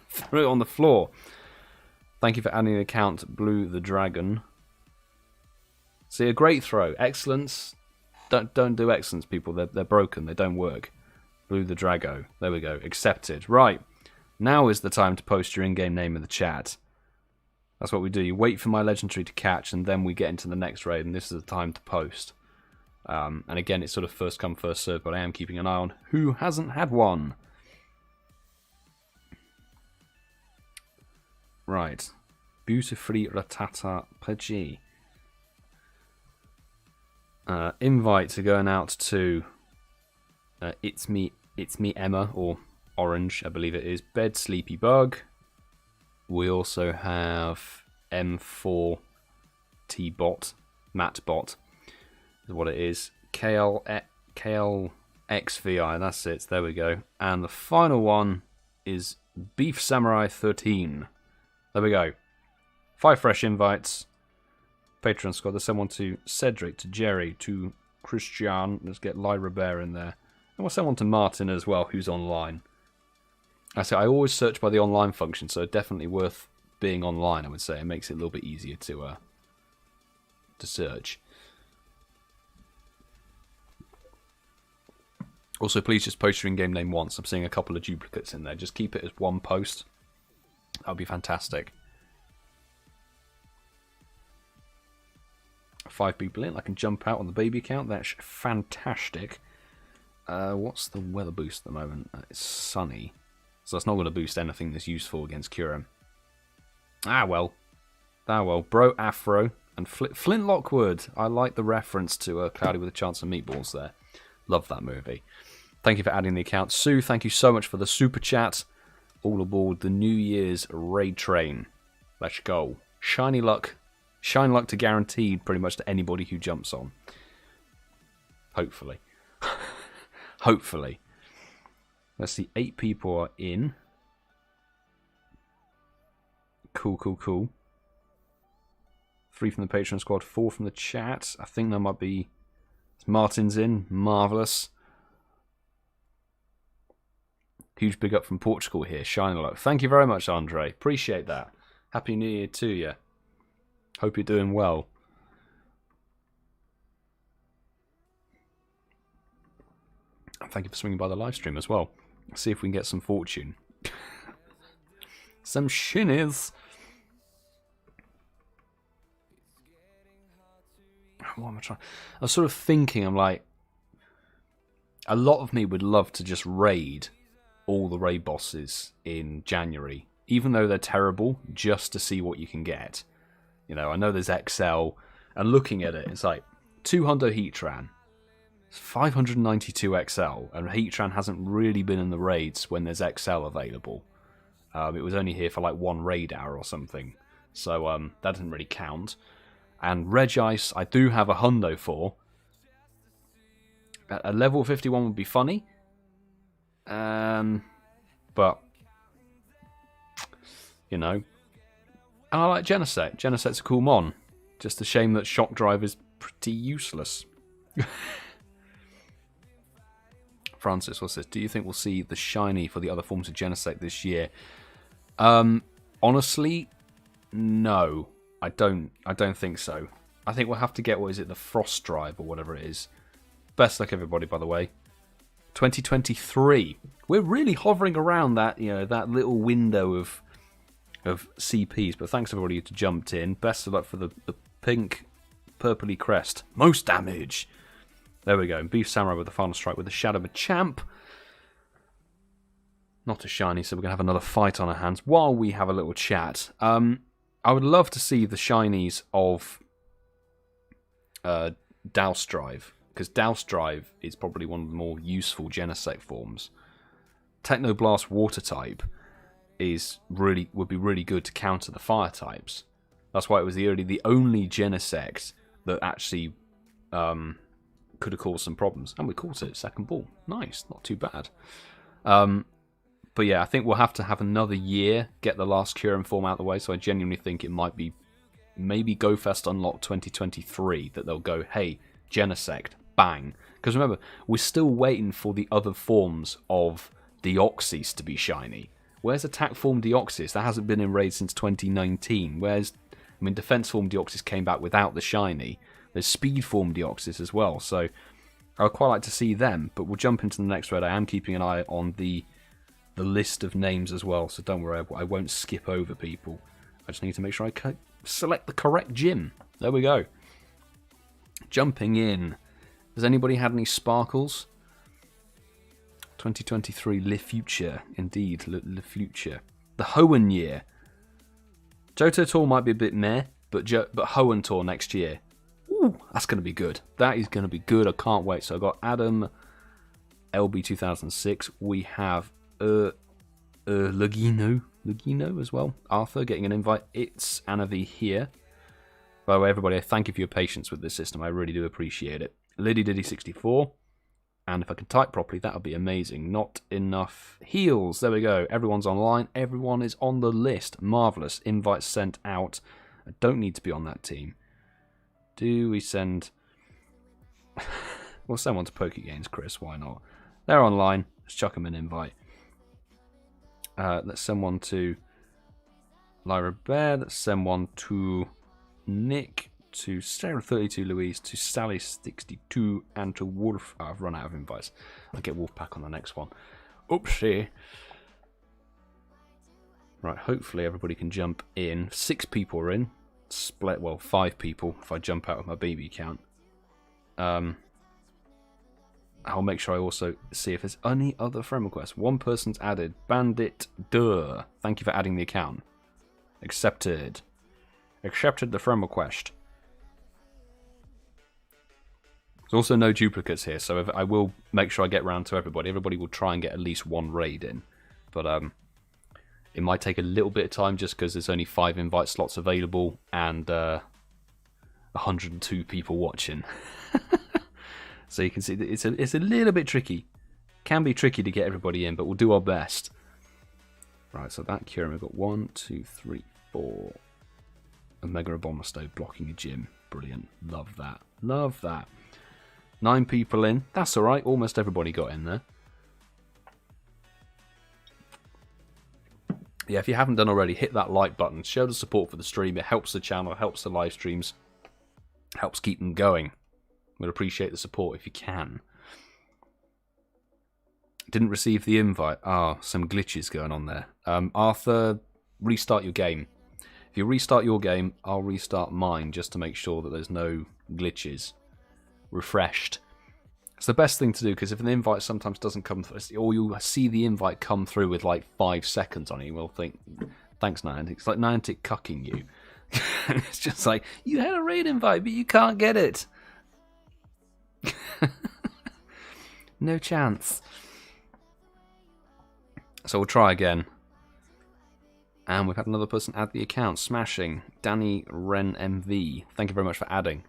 threw it on the floor. Thank you for adding an account, Blue the Dragon. See, a great throw. Excellence. Don't do excellence, people. They're broken. They don't work. Blue the Drago. There we go. Accepted. Right. Now is the time to post your in-game name in the chat. That's what we do. You wait for my legendary to catch, and then we get into the next raid, and this is the time to post. And again, it's sort of first come, first served, but I am keeping an eye on who hasn't had one. Right. Beautifully Ratata Pudgy. Invites are going out to It's Me Emma, or Orange, I believe it is. Bed Sleepy Bug. We also have M4 T-Bot, MattBot is what it is. KLXVI, that's it, there we go. And the final one is Beef Samurai 13. There we go. 5 fresh invites. Patreon squad, there's someone to Cedric, to Jerry, to ChrisJahn. Let's get Lyra Bear in there. And we'll send one to Martin as well, who's online. I say I always search by the online function, so definitely worth being online, I would say. It makes it a little bit easier to search. Also, please just post your in-game name once. I'm seeing a couple of duplicates in there. Just keep it as one post. That would be fantastic. 5 people in. I can jump out on the baby account. That's fantastic. What's the weather boost at the moment? It's sunny. So that's not going to boost anything that's useful against Kyurem. Ah, well. Bro Afro and Flint Lockwood. I like the reference to Cloudy with a Chance of Meatballs there. Love that movie. Thank you for adding the account. Sue, thank you so much for the super chat. All aboard the New Year's raid train. Let's go. Shiny luck. Shiny luck to guaranteed pretty much to anybody who jumps on. Hopefully. Hopefully. Let's see, 8 people are in. Cool. 3 from the Patreon squad, 4 from the chat. I think that might be... Martin's in. Marvellous. Huge big up from Portugal here. Shiny luck. Thank you very much, Andre. Appreciate that. Happy New Year to you. Hope you're doing well. Thank you for swinging by the live stream as well. Let's see if we can get some fortune. Some shinies. What am I trying? I was sort of thinking, I'm like, a lot of me would love to just raid all the raid bosses in January, even though they're terrible, just to see what you can get. You know, I know there's XL, and looking at it, it's like 200 Heatran, 592 XL, and Heatran hasn't really been in the raids when there's XL available. It was only here for like one raid hour or something, so that doesn't really count. And Regice, I do have a hundo for. A level 51 would be funny, but you know, and I like Genesect. Genesect's a cool mon. Just a shame that Shock Drive is pretty useless. Francis, what's this? Do you think we'll see the shiny for the other forms of Genesect this year? Honestly, no. I don't think so. I think we'll have to get, what is it, the Frost Drive or whatever it is. Best luck, everybody, by the way. 2023. We're really hovering around that, you know, that little window of CPs. But thanks everybody who jumped in. Best of luck for the pink purpley crest. Most damage. There we go. Beef Samurai with the final strike with the Shadow of a Champ. Not a shiny, so we're going to have another fight on our hands while we have a little chat. I would love to see the shinies of Douse Drive, because Douse Drive is probably one of the more useful Genesect forms. Technoblast Water type would be really good to counter the Fire types. That's why it was the only Genesect that actually could have caused some problems, and we caught it. Second ball, nice, not too bad. But yeah, I think we'll have to have another year, get the last Kyurem form out of the way, so I genuinely think it might be maybe GoFest Unlock 2023 that they'll go, hey, Genesect, bang. Because remember, we're still waiting for the other forms of Deoxys to be shiny. Where's Attack Form Deoxys? That hasn't been in raid since 2019. Defense Form Deoxys came back without the shiny. There's Speed Form Deoxys as well, so I would quite like to see them, but we'll jump into the next raid. I am keeping an eye on the list of names as well, so don't worry, I won't skip over people. I just need to make sure I select the correct gym. There we go. Jumping in. Has anybody had any sparkles? 2023 Le Future, indeed, Le Future. The Hoenn year. Johto Tour might be a bit meh, but Hoenn Tour next year. Ooh, that's going to be good. That is going to be good. I can't wait. So I've got Adam, LB 2006. We have Lugino as well. Arthur getting an invite. It's Anavi here. By the way, everybody, thank you for your patience with this system. I really do appreciate it. Liddy Diddy 64. And if I can type properly, that would be amazing. Not enough heals. There we go. Everyone's online. Everyone is on the list. Marvellous. Invites sent out. I don't need to be on that team. Do we send... We'll send one to PokeGames, Chris. Why not? They're online. Let's chuck them an invite. Let's send one to Lyra Bear. Let's send one to Nick, to Sarah32 Louise, to Sally62, and to Wolf. Oh, I've run out of invites. I'll get Wolfpack on the next one. Oopsie. Right, hopefully everybody can jump in. 6 people are in. Split, well, 5 people if I jump out of my baby account. I'll make sure I also see if there's any other friend requests. One person's added. Bandit Durr. Thank you for adding the account. Accepted. Accepted the friend request. There's also no duplicates here, so I will make sure I get round to everybody. Everybody will try and get at least one raid in. But it might take a little bit of time just because there's only 5 invite slots available and 102 people watching. So you can see that it's a little bit tricky. Can be tricky to get everybody in, but we'll do our best. Right, so that Kyurem, we've got 1, 2, 3, 4. A Mega Abomasto blocking a gym. Brilliant. Love that. Love that. 9 people in. That's alright. Almost everybody got in there. Yeah, if you haven't done already, hit that like button. Show the support for the stream. It helps the channel, helps the live streams, helps keep them going. We'd appreciate the support if you can. Didn't receive the invite. Ah, some glitches going on there. Arthur, restart your game. If you restart your game, I'll restart mine just to make sure that there's no glitches. Refreshed. It's the best thing to do, because if an invite sometimes doesn't come through, or you'll see the invite come through with like 5 seconds on it, you will think, thanks Niantic. It's like Niantic cucking you. It's just like, you had a raid invite, but you can't get it. No chance. So we'll try again. And we've had another person add the account. Smashing. Danny Ren MV. Thank you very much for adding.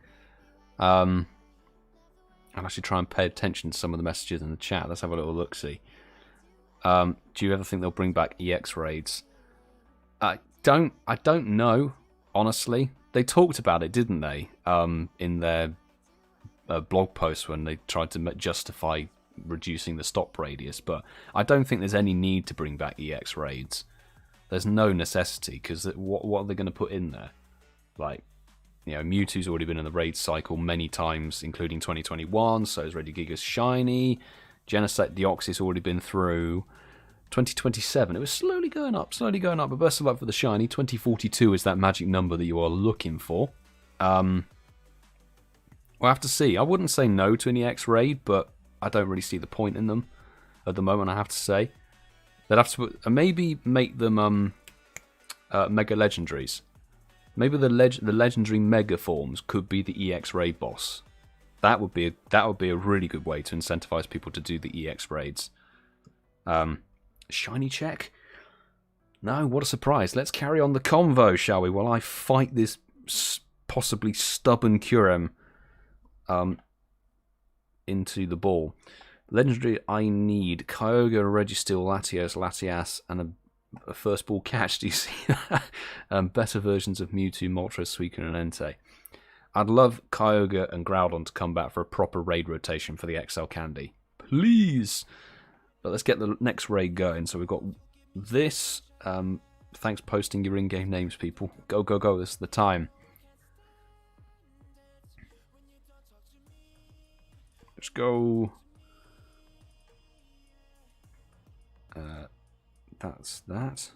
I'll actually try and pay attention to some of the messages in the chat. Let's have a little look-see. Do you ever think they'll bring back EX raids? I don't know, honestly. They talked about it, didn't they? In their blog post when they tried to justify reducing the stop radius, but I don't think there's any need to bring back EX raids. There's no necessity, because what are they going to put in there? Like, you know, Mewtwo's already been in the raid cycle many times, including 2021, so is Regigiga's Shiny. Genesect Deoxys already been through. 2027, it was slowly going up, but best of luck for the Shiny. 2042 is that magic number that you are looking for. We'll have to see. I wouldn't say no to an EX raid, but I don't really see the point in them at the moment, I have to say. They'd have to maybe make them Mega Legendaries. Maybe the legendary Mega forms could be the EX raid boss. That would be a really good way to incentivize people to do the EX raids. Shiny check? No, what a surprise. Let's carry on the convo, shall we? While I fight this possibly stubborn Kyurem into the ball. Legendary, I need Kyogre, Registeel, Latios, Latias, and a first ball catch. Do you see that? Better versions of Mewtwo, Moltres, Suicune, and Entei. I'd love Kyogre and Groudon to come back for a proper raid rotation for the XL Candy. Please! But let's get the next raid going. So we've got this. Thanks for posting your in-game names, people. Go, go, go. This is the time. Let's go. That's that.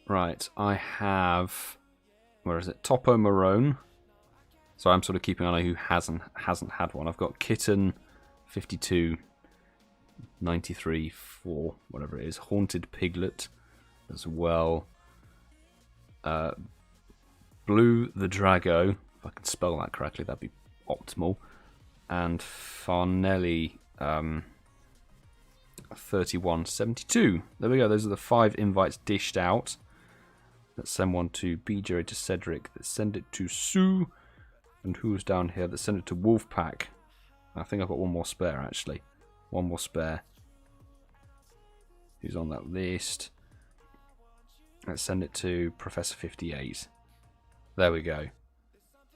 Right, I have, where is it? Topo Marone. So I'm sort of keeping an eye who hasn't had one. I've got Kitten 52 93 4, whatever it is. Haunted Piglet as well. Blue the Drago, if I can spell that correctly, that'd be optimal. And Farnelli 3172. There we go. Those are the 5 invites dished out. Let's send one to BGerry, to Cedric. Let's send it to Sue. And who's down here? Let's send it to Wolfpack. I think I've got one more spare, actually. One more spare. Who's on that list? Let's send it to Professor 58. There we go.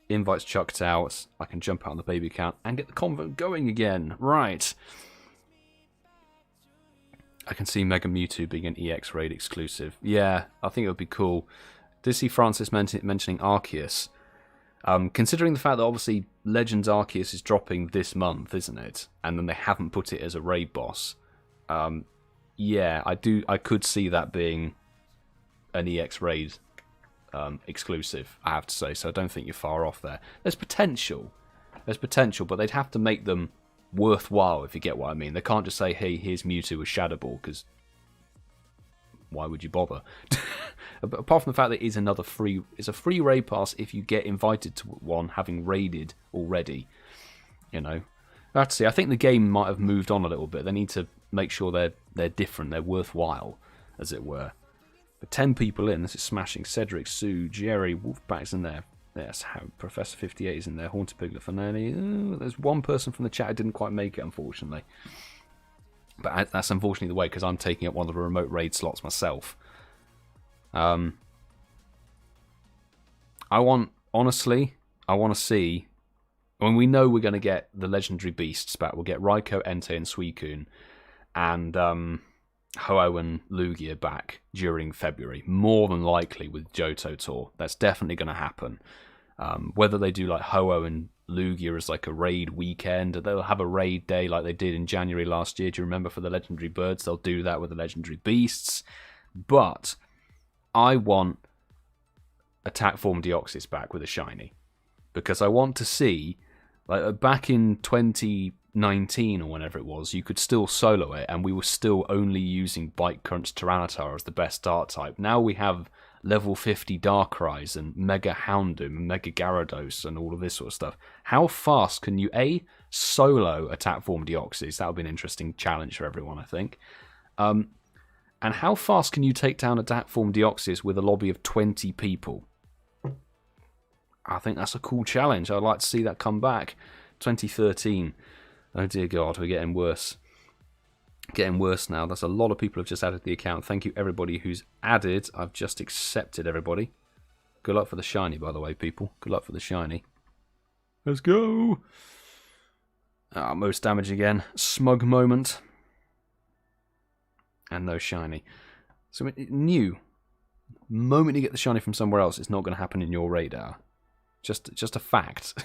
Invites chucked out. I can jump out on the baby account and get the convo going again. Right. I can see Mega Mewtwo being an EX raid exclusive. Yeah, I think it would be cool. Did see Francis mentioning Arceus. Considering the fact that obviously Legends Arceus is dropping this month, isn't it? And then they haven't put it as a raid boss. Yeah, I could see that being an EX raid exclusive, I have to say. So I don't think you're far off there. There's potential, but they'd have to make them worthwhile, if you get what I mean. They can't just say, hey, here's Mewtwo with Shadow Ball, because why would you bother? But apart from the fact that it's a free raid pass if you get invited to one having raided already. You know, I have to see. I think the game might have moved on a little bit. They need to make sure they're different, they're worthwhile, as it were. But 10 people in. This is smashing. Cedric, Sue, Jerry, Wolfpack's in there. Yes, Professor 58 is in there. Haunted Piglet, Fanelli. There's one person from the chat who didn't quite make it, unfortunately. But that's unfortunately the way, because I'm taking up one of the remote raid slots myself. Honestly, I want to see When we know we're going to get the legendary beasts back, we'll get Raikou, Entei, and Suicune, and Ho-Oh and Lugia back during February. More than likely with Johto Tour. That's definitely going to happen. Whether they do like Ho-Oh and Lugia as like a raid weekend, or they'll have a raid day like they did in January last year. Do you remember for the legendary birds? They'll do that with the legendary beasts. But I want Attack Form Deoxys back with a shiny. Because I want to see, like back in 2019 or whenever it was, you could still solo it, and we were still only using Bite Crunch Tyranitar as the best Dart type. Now we have level 50 Darkrai's and Mega Houndoom and Mega Gyarados and all of this sort of stuff. How fast can you, A, solo Attack Form Deoxys? That would be an interesting challenge for everyone, I think. And how fast can you take down Attack Form Deoxys with a lobby of 20 people? I think that's a cool challenge. I'd like to see that come back. 2013. Oh dear God, we're getting worse. Getting worse now. That's a lot of people have just added the account. Thank you everybody who's added. I've just accepted everybody. Good luck for the shiny, by the way, people. Good luck for the shiny. Let's go. Most damage again. Smug moment. And no shiny. So new. The moment you get the shiny from somewhere else, it's not going to happen in your radar. Just a fact.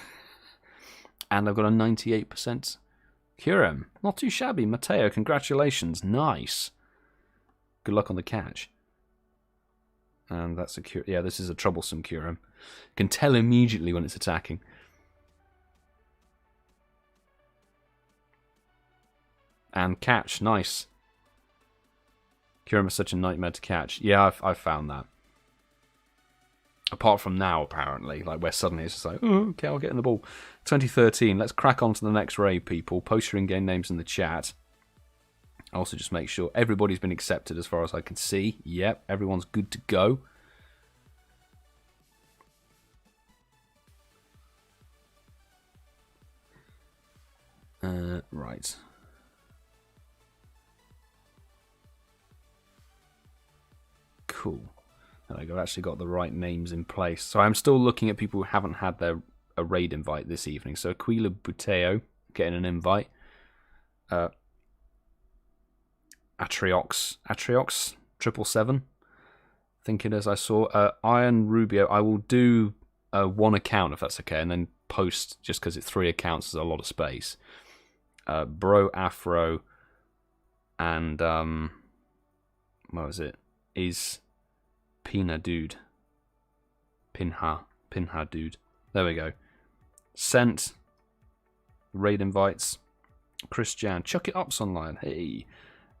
And I've got a 98% Kyurem. Not too shabby. Mateo, congratulations. Nice. Good luck on the catch. And that's a Kyurem. Yeah, this is a troublesome Kyurem. Can tell immediately when it's attacking. And catch. Nice. Kyurem is such a nightmare to catch. Yeah, I've found that. Apart from now, apparently, like where suddenly it's just like, oh, okay, I'll get in the ball. 2013, let's crack on to the next raid, people. Post your in-game names in the chat. Also, just make sure everybody's been accepted as far as I can see. Yep, everyone's good to go. Right. Cool. I've actually got the right names in place. So I'm still looking at people who haven't had a raid invite this evening. So Aquila Buteo getting an invite. Atriox 777. Thinking as I saw. Iron Rubio. I will do one account if that's okay, and then post just because it's 3 accounts. There's a lot of space. Bro Afro and what was it? Is Pinha Dude. Pinha Dude. There we go. Sent. Raid invites. ChrisJahn. ChuckItUp's online. Hey.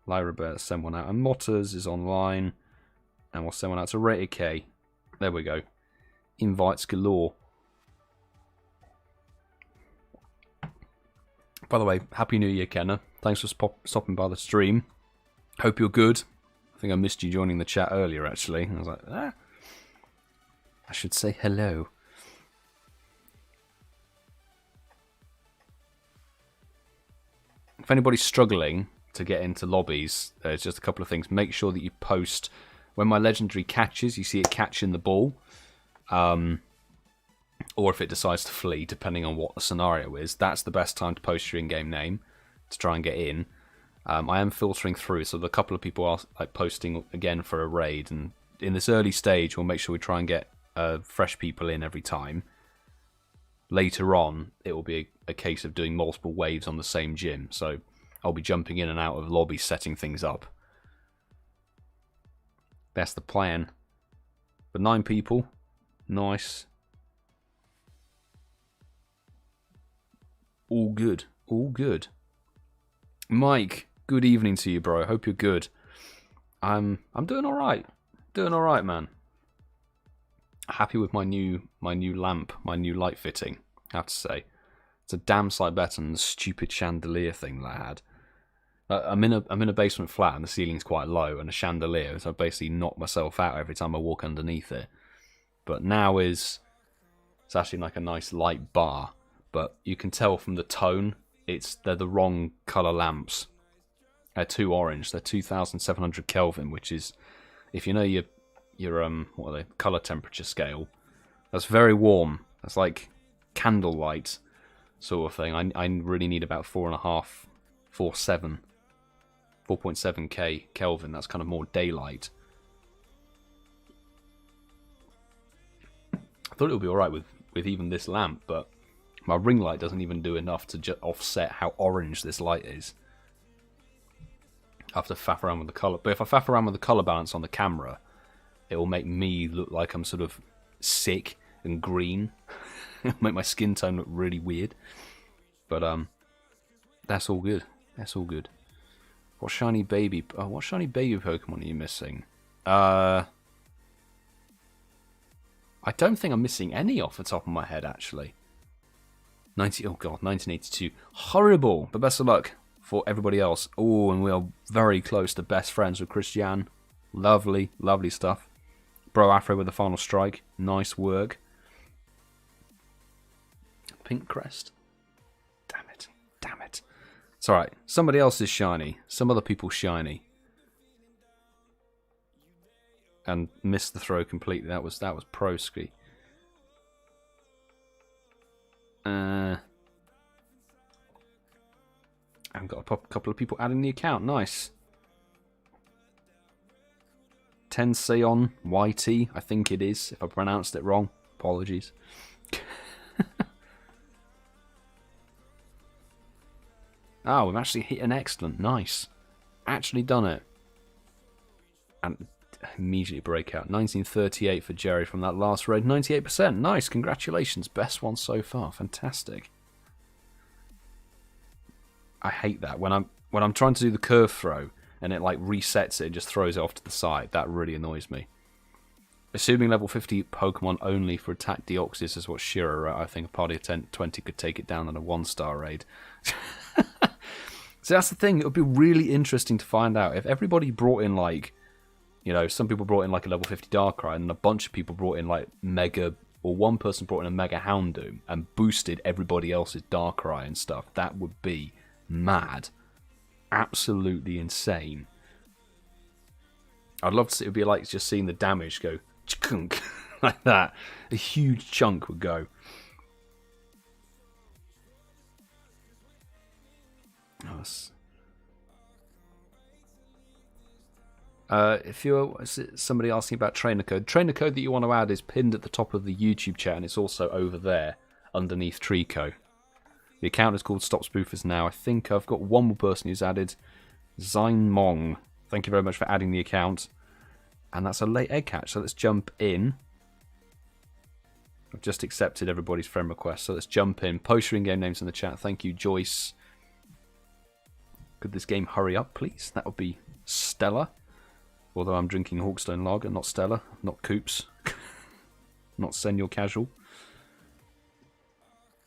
Lyra Bear, send one out. And Motters is online. And we'll send one out to RatedK. There we go. Invites galore. By the way, Happy New Year, Kenna. Thanks for stopping by the stream. Hope you're good. I think I missed you joining the chat earlier, actually. I was like, I should say hello. If anybody's struggling to get into lobbies, there's just a couple of things. Make sure that you post when my legendary catches, you see it catching the ball. Or if it decides to flee, depending on what the scenario is. That's the best time to post your in-game name to try and get in. I am filtering through, so a couple of people are like posting again for a raid, and in this early stage, we'll make sure we try and get fresh people in every time. Later on, it will be a case of doing multiple waves on the same gym, so I'll be jumping in and out of lobbies, setting things up. That's the plan. But 9 people, nice. All good, all good. Mike, good evening to you, bro. I hope you're good. I'm doing all right. Doing all right, man. Happy with my new lamp, my new light fitting. I have to say, it's a damn sight better than the stupid chandelier thing that I had. I'm in a basement flat and the ceiling's quite low, and a chandelier, so I basically knock myself out every time I walk underneath it. But now it's actually like a nice light bar, but you can tell from the tone they're the wrong color lamps. They're too orange. They're 2,700 Kelvin, which is, if you know your what are they, color temperature scale, that's very warm. That's like candlelight. sort of thing. I really need about 4.7K Kelvin. That's kind of more daylight. I thought it would be alright with even this lamp, but my ring light doesn't even do enough to just offset how orange this light is. I have to faff around with the colour. But if I faff around with the colour balance on the camera, it will make me look like I'm sort of sick and green. It'll make my skin tone look really weird. But that's all good. That's all good. What shiny baby Pokemon are you missing? I don't think I'm missing any off the top of my head, actually. Oh god, 1982. Horrible, but best of luck for everybody else. Oh, and we are very close to best friends with ChrisJahn. Lovely, lovely stuff. Bro Afro with the final strike. Nice work. Pink crest. Damn it. Damn it. It's alright. Somebody else is shiny. Some other people's shiny. And missed the throw completely. That was pro-ski. I've got a couple of people adding the account. Nice. Tenseon YT, I think it is. If I pronounced it wrong, apologies. Oh, we've actually hit an excellent. Nice. Actually done it. And immediately break out. 1938 for Jerry from that last raid. 98%. Nice. Congratulations. Best one so far. Fantastic. I hate that when I'm trying to do the curve throw and it like resets it and just throws it off to the side. That really annoys me. Assuming level 50 Pokemon only for attack Deoxys is what Shira wrote. I think a party of 20 could take it down on a 1-star raid. So that's the thing. It would be really interesting to find out if everybody brought in like, you know, some people brought in like a level 50 Darkrai and a bunch of people brought in like Mega, or one person brought in a Mega Houndoom and boosted everybody else's Darkrai and stuff. That would be mad. Absolutely insane. I'd love to see it would be like just seeing the damage go chunk like that. A huge chunk would go. If you're somebody asking about trainer code that you want to add is pinned at the top of the YouTube chat, and it's also over there underneath Trico. The account is called StopSpoofersNow. I think I've got one more person who's added, Zynmong. Thank you very much for adding the account. And that's a late egg catch, so let's jump in. I've just accepted everybody's friend request, so let's jump in. Post your in-game names in the chat. Thank you, Joyce. Could this game hurry up, please? That would be stellar. Although I'm drinking Hawkstone Lager, not Stella, not Coops. Not Senior Casual.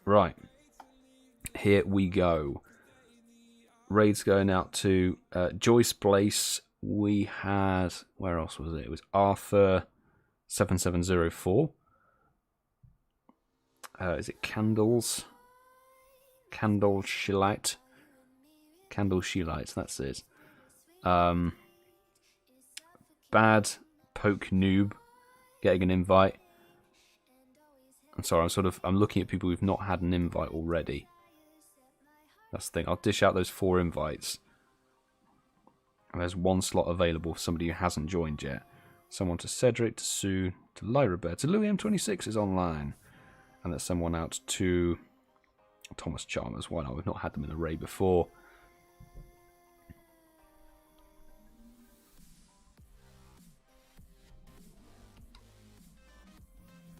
Right. Here we go. Raids going out to Joyce Blaze. We had... Where else was it? It was Arthur7704. Is it Candles? Candle Shillite. Candle Shillite, that's it. Bad Poke Noob getting an invite. I'm sorry, I'm looking at people who've not had an invite already. That's the thing. I'll dish out those 4 invites. And there's 1 slot available for somebody who hasn't joined yet. Someone to Cedric, to Sue, to Lyra Bear, to Louis M26 is online. And there's someone out to ThomasChalmers. Why not? We've not had them in the raid before.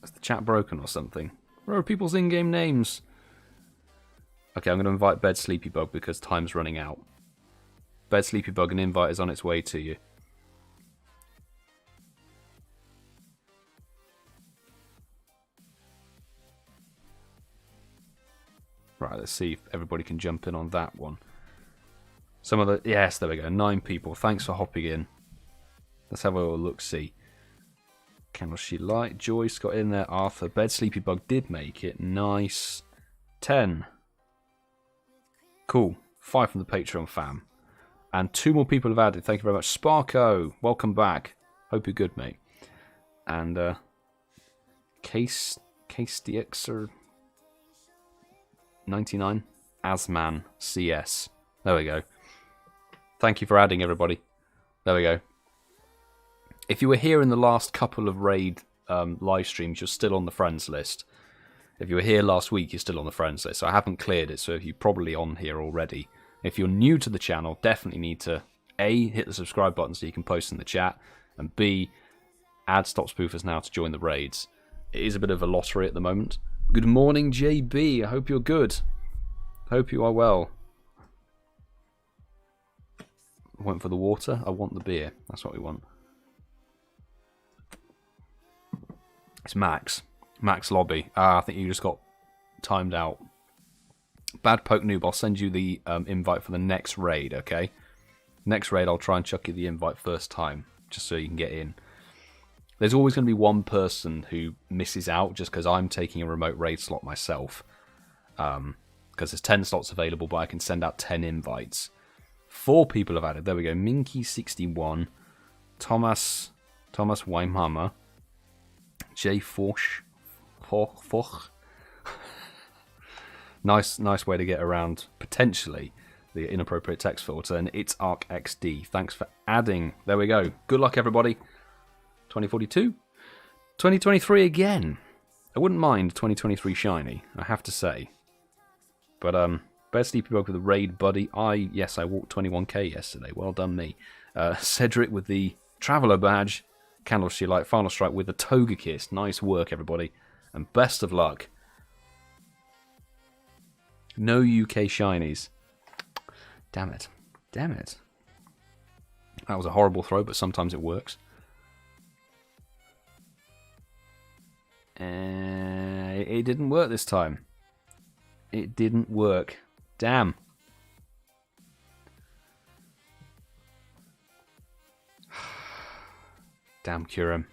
Is the chat broken or something? Where are people's in-game names? Okay, I'm going to invite Bed Sleepybug because time's running out. Bed Sleepybug, an invite is on its way to you. Right, let's see if everybody can jump in on that one. Some of the... Yes, there we go. 9 people. Thanks for hopping in. Let's have a little look-see. Candle She Light. Joyce got in there. Arthur. Bed Sleepybug did make it. Nice. 10. Cool. 5 from the Patreon fam. And 2 more people have added. Thank you very much. Sparko, welcome back. Hope you're good, mate. And Case DX or 99. Asman CS. There we go. Thank you for adding, everybody. There we go. If you were here in the last couple of raid live streams, you're still on the friends list. If you were here last week, you're still on the friends list. So I haven't cleared it, so you're probably on here already. If you're new to the channel, definitely need to A, hit the subscribe button so you can post in the chat, and B, add StopSpoofersNow to join the raids. It is a bit of a lottery at the moment. Good morning, JB. I hope you're good. Hope you are well. I went for the water. I want the beer. That's what we want. It's Max. Max Lobby. I think you just got timed out. Bad Poke Noob, I'll send you the invite for the next raid, okay? Next raid, I'll try and chuck you the invite first time, just so you can get in. There's always going to be one person who misses out just because I'm taking a remote raid slot myself. Because there's 10 slots available, but I can send out 10 invites. 4 people have added. There we go. Minky61, Thomas Waimama, J Forsh. Nice way to get around, potentially, the inappropriate text filter. And it's ArcXD. Thanks for adding. There we go. Good luck, everybody. 2042. 2023 again. I wouldn't mind 2023 shiny, I have to say. But, best sleepy bug with a raid buddy. Yes, I walked 21k yesterday. Well done, me. Cedric with the Traveller badge. Candlestick Light, Final Strike with the Toga Kiss. Nice work, everybody. And best of luck. No UK shinies. Damn it. Damn it. That was a horrible throw, but sometimes it works. It didn't work this time. It didn't work. Damn. Damn Kyurem.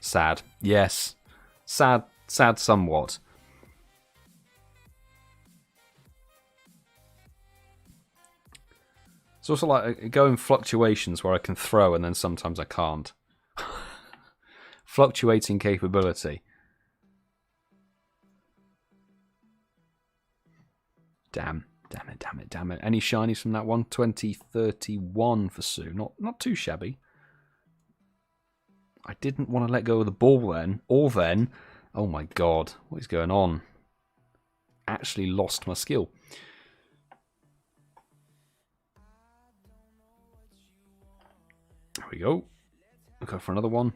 Sad. Yes. Sad somewhat. It's also like I go in fluctuations where I can throw and then sometimes I can't. Fluctuating capability. Damn it. Any shinies from that one? 2031 for Sue. Not too shabby. I didn't want to let go of the ball then. Or then. Oh my god. What is going on? Actually lost my skill. There we go. I'll go for another one.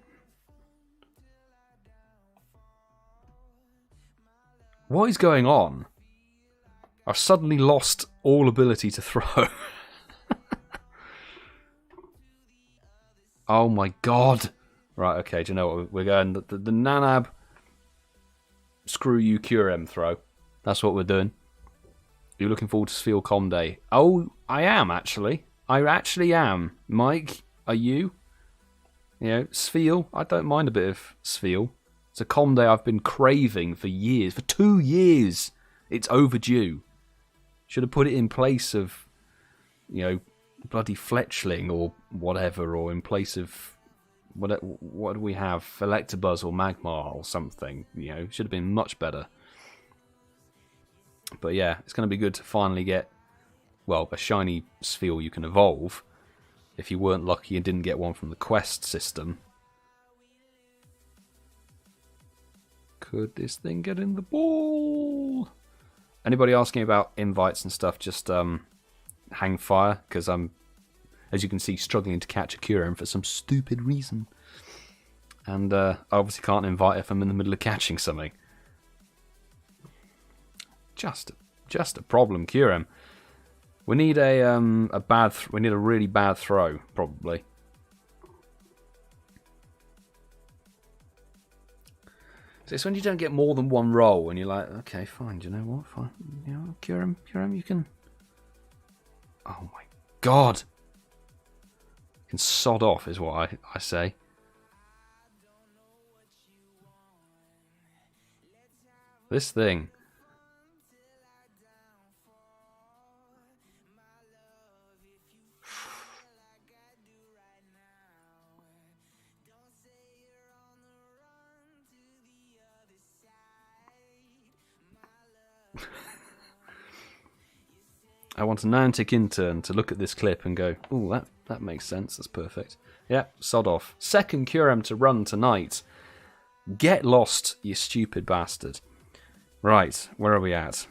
What is going on? I've suddenly lost all ability to throw. Oh my god. Right, okay, do you know what? We're going the Nanab screw you Kyurem throw. That's what we're doing. You're looking forward to Spheal Com Day. Oh, I am actually. I actually am. Mike, are you? You know, Spheal. I don't mind a bit of Spheal. It's a Com Day I've been craving for years. For 2 years. It's overdue. Should have put it in place of, you know, bloody Fletchling or whatever, or in place of what do we have? Electabuzz or Magmar or something. You know, should have been much better. But yeah, it's going to be good to finally get, well, a shiny Spheal you can evolve. If you weren't lucky and didn't get one from the quest system. Could this thing get in the ball? Anybody asking about invites and stuff, just hang fire, because I'm, as you can see, struggling to catch a Kyurem for some stupid reason. And I obviously can't invite if I'm in the middle of catching something. Just a problem, Kyurem. We need we need a really bad throw, probably. So it's when you don't get more than one roll and you're like, okay, fine, do you know what? Fine. You know, Kyurem, you can. Oh my god. You can sod off, is what I say. This thing. I want a Niantic intern to look at this clip and go, ooh, that makes sense. That's perfect. Yeah, sod off. Second Kyurem to run tonight. Get lost, you stupid bastard. Right, where are we at?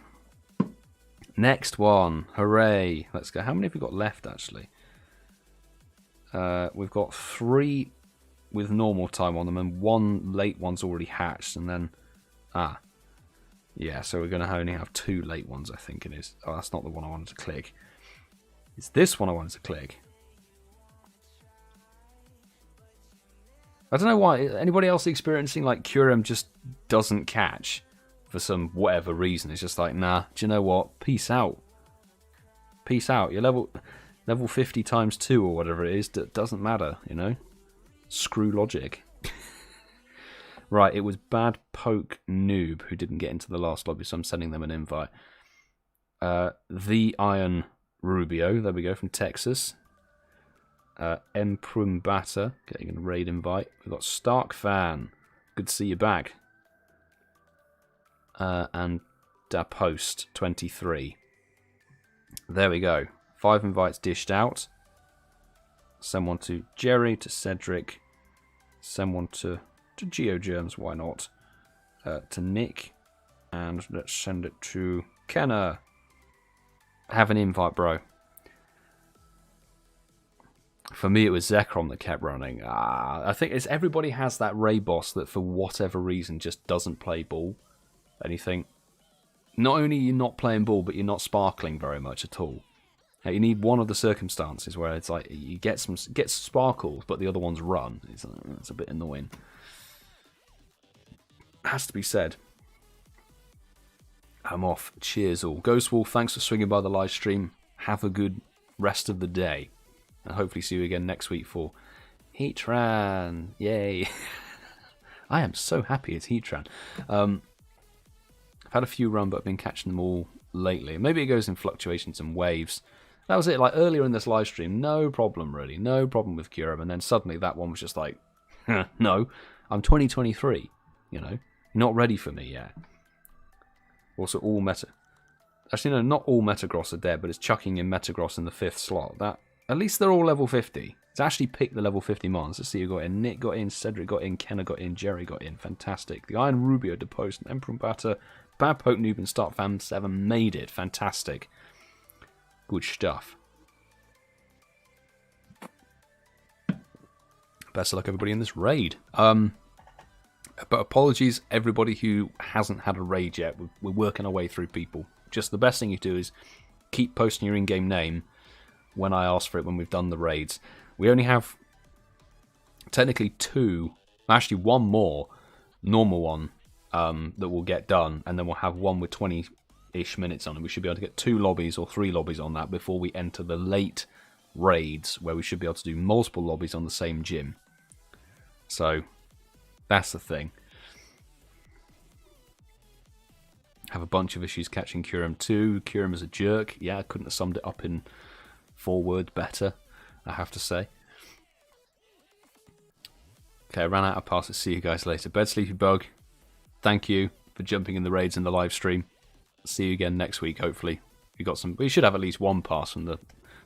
Next one. Hooray. Let's go. How many have we got left, actually? We've got 3 with normal time on them, and 1 late one's already hatched, and then... yeah, so we're going to only have 2 late ones, I think it is. Oh, that's not the one I wanted to click. It's this one I wanted to click. I don't know why. Anybody else experiencing like Kyurem just doesn't catch for some whatever reason? It's just like, nah, do you know what? Peace out. Peace out. You're level 50 times 2 or whatever it is. That doesn't matter, you know? Screw logic. Right, it was Bad Poke Noob who didn't get into the last lobby, so I'm sending them an invite. The Iron Rubio, there we go, from Texas. Emprumbata, getting a raid invite. We've got Stark Fan, good to see you back. And Da Post 23. There we go. 5 invites dished out. Send one to Jerry, to Cedric. Send one to GeoGerms, why not? To Nick. And let's send it to Kenna. Have an invite, bro. For me, it was Zekrom that kept running. I think it's everybody has that Ray boss that for whatever reason just doesn't play ball. And you think, not only are you not playing ball, but you're not sparkling very much at all. You need one of the circumstances where it's like you get sparkles, but the other ones run. It's a bit annoying. Has to be said. I'm off. Cheers all. Ghost Wolf, thanks for swinging by the live stream. Have a good rest of the day. And hopefully see you again next week for Heatran. Yay. I am so happy it's Heatran. I've had a few run, but I've been catching them all lately. Maybe it goes in fluctuations and waves. That was it. Like earlier in this live stream, no problem really. No problem with Kyurem. And then suddenly that one was just like, no, I'm 2023. You know, you're not ready for me yet. Also, all meta. Actually, no, not all Metagross are dead, but it's chucking in Metagross in the 5th slot. That. At least they're all level 50. It's actually picked the level 50 mons. Let's see who got in. Nick got in, Cedric got in, Kenna got in, Jerry got in. Fantastic. The Iron Rubio deposed, and Emperor Batter, Bad Poke Noob, and Start Fam 7 made it. Fantastic. Good stuff. Best of luck, everybody, in this raid. But apologies, everybody who hasn't had a raid yet. We're working our way through people. Just the best thing you do is keep posting your in-game name when I ask for it when we've done the raids. We only have technically 2, actually 1 more normal one that will get done, and then we'll have one with 20-ish minutes on it. We should be able to get 2 lobbies or 3 lobbies on that before we enter the late raids, where we should be able to do multiple lobbies on the same gym. So that's the thing. Have a bunch of issues catching Kyurem too. Kyurem is a jerk. Yeah, I couldn't have summed it up in 4 words better, I have to say. Okay, I ran out of passes. See you guys later. Bed Sleepy Bug, thank you for jumping in the raids in the live stream. See you again next week, hopefully. We should have at least 1 pass from the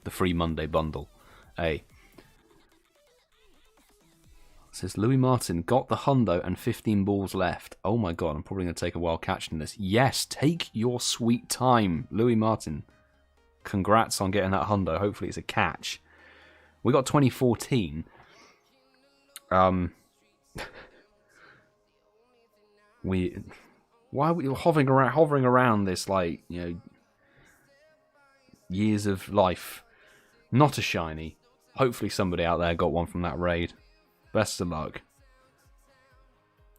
free Monday bundle. Hey. Says Louis Martin, got the hundo and 15 balls left. Oh my god, I'm probably going to take a while catching this. Yes, take your sweet time, Louis Martin. Congrats on getting that hundo. Hopefully it's a catch. We got 2014. Why are we hovering around this, like, you know, years of life? Not a shiny. Hopefully somebody out there got one from that raid. Best of luck.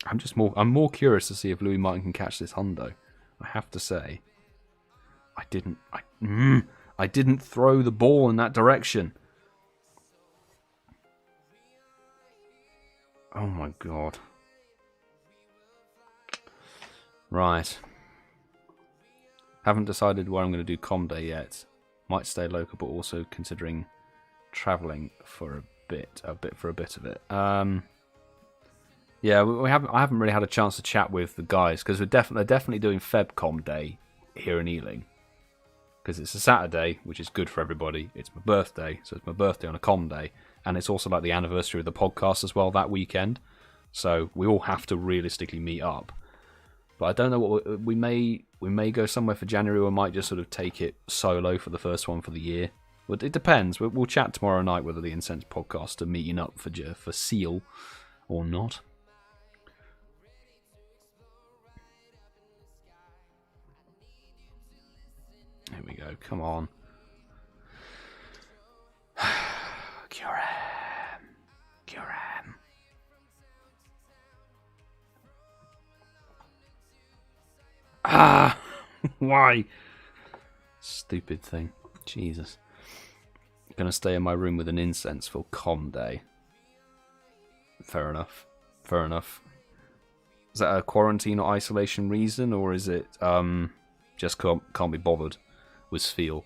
I'm more curious to see if Louis Martin can catch this hundo. I have to say, I didn't throw the ball in that direction. Oh my god. Right. Haven't decided where I'm going to do Com Day yet. Might stay local, but also considering travelling for a bit of it. Yeah, I haven't really had a chance to chat with the guys because they're definitely doing FebCom Day here in Ealing. because it's a Saturday, which is good for everybody. It's my birthday, so it's my birthday on a comm day, and it's also like the anniversary of the podcast as well that weekend. So we all have to realistically meet up. But I don't know what we may go somewhere for January, or might just sort of take it solo for the first one for the year. But it depends. We'll chat tomorrow night whether the Incensed podcast are meeting up for Seal or not. Here we go. Come on. Kyurem. Ah! Why? Stupid thing. Jesus. Gonna stay in my room with an incense for comm day. Fair enough. Fair enough. Is that a quarantine or isolation reason, or is it just can't be bothered with Sfeel?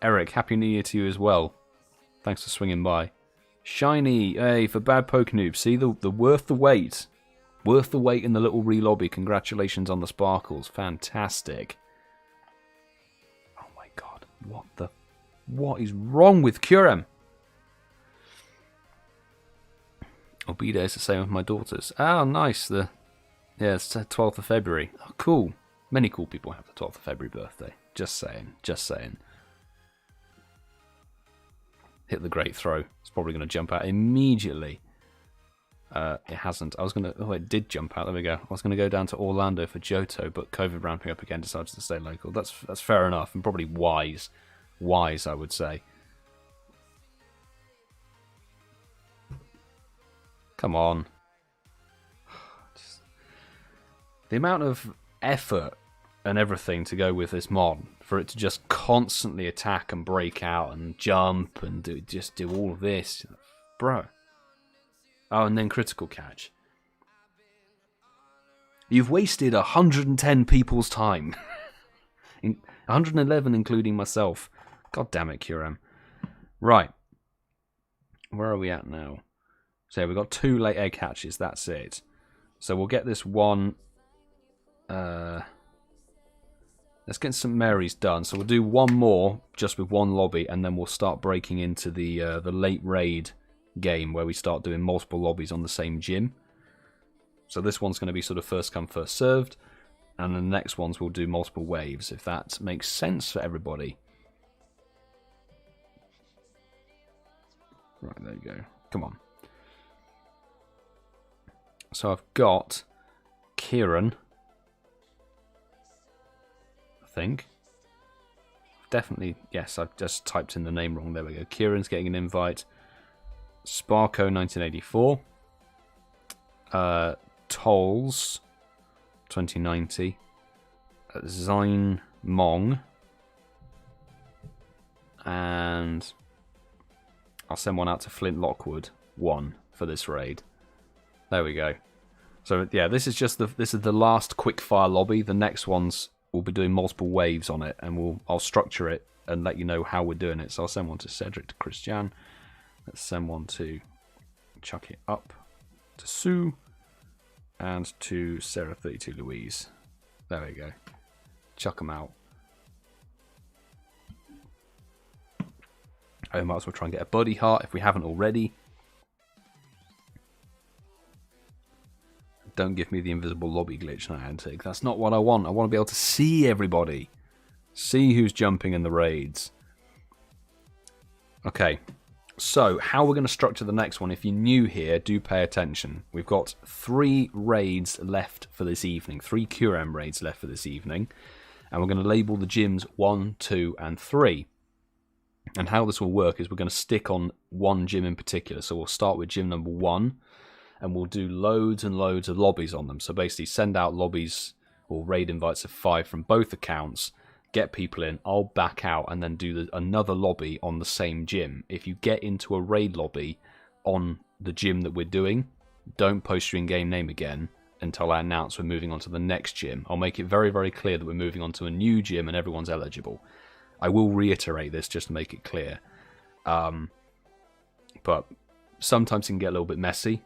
Eric, Happy New Year to you as well. Thanks for swinging by. Shiny, hey, for bad poke noob. See, the worth the wait. Worth the wait in the little re-lobby. Congratulations on the sparkles. Fantastic. Oh my god. What is wrong with Kyurem? I'll be there. It's the same with my daughters. Oh, nice. Yeah, it's the 12th of February. Oh, cool. Many cool people have the 12th of February birthday. Just saying. Just saying. Hit the great throw. It's probably going to jump out immediately. It hasn't. I was going to... Oh, it did jump out. There we go. I was going to go down to Orlando for Johto, but COVID ramping up again, decided to stay local. That's fair enough, and probably wise. Wise, I would say. Come on. The amount of effort and everything to go with this mod, for it to just constantly attack and break out and jump and do all of this. Bro. Oh, and then critical catch. You've wasted 110 people's time. 111 including myself. God damn it, Kyurem. Right. Where are we at now? So we've got 2 late egg hatches, that's it. So we'll get this one... let's get St. Mary's done. So we'll do one more, just with one lobby, and then we'll start breaking into the late raid game, where we start doing multiple lobbies on the same gym. So this one's going to be sort of first come, first served, and the next ones we'll do multiple waves, if that makes sense for everybody. Right, there you go. Come on. So I've got Kieran, I think. Definitely, yes, I've just typed in the name wrong. There we go. Kieran's getting an invite. Sparko 1984. Tolls 2090. Zine Mong. And I'll send one out to Flint Lockwood 1 for this raid. There we go. So yeah, this is just the last quickfire lobby. The next ones we'll be doing multiple waves on it, and I'll structure it and let you know how we're doing it. So I'll send one to Cedric, to ChrisJahn. Let's send one to ChuckItUp, to Sue, and to Sarah32 Louise. There we go. Chuck them out. I might as well try and get a buddy heart if we haven't already. Don't give me the invisible lobby glitch, Niantic. That's not what I want. I want to be able to see everybody. See who's jumping in the raids. Okay. So, how we're going to structure the next one, if you're new here, do pay attention. We've got 3 raids left for this evening. 3 Kyurem raids left for this evening. And we're going to label the gyms 1, 2, and 3. And how this will work is we're going to stick on one gym in particular. So we'll start with gym number 1. And we'll do loads and loads of lobbies on them. So basically send out lobbies or raid invites of 5 from both accounts, get people in, I'll back out and then do another lobby on the same gym. If you get into a raid lobby on the gym that we're doing, don't post your in-game name again until I announce we're moving on to the next gym. I'll make it very, very clear that we're moving on to a new gym and everyone's eligible. I will reiterate this just to make it clear. But sometimes it can get a little bit messy.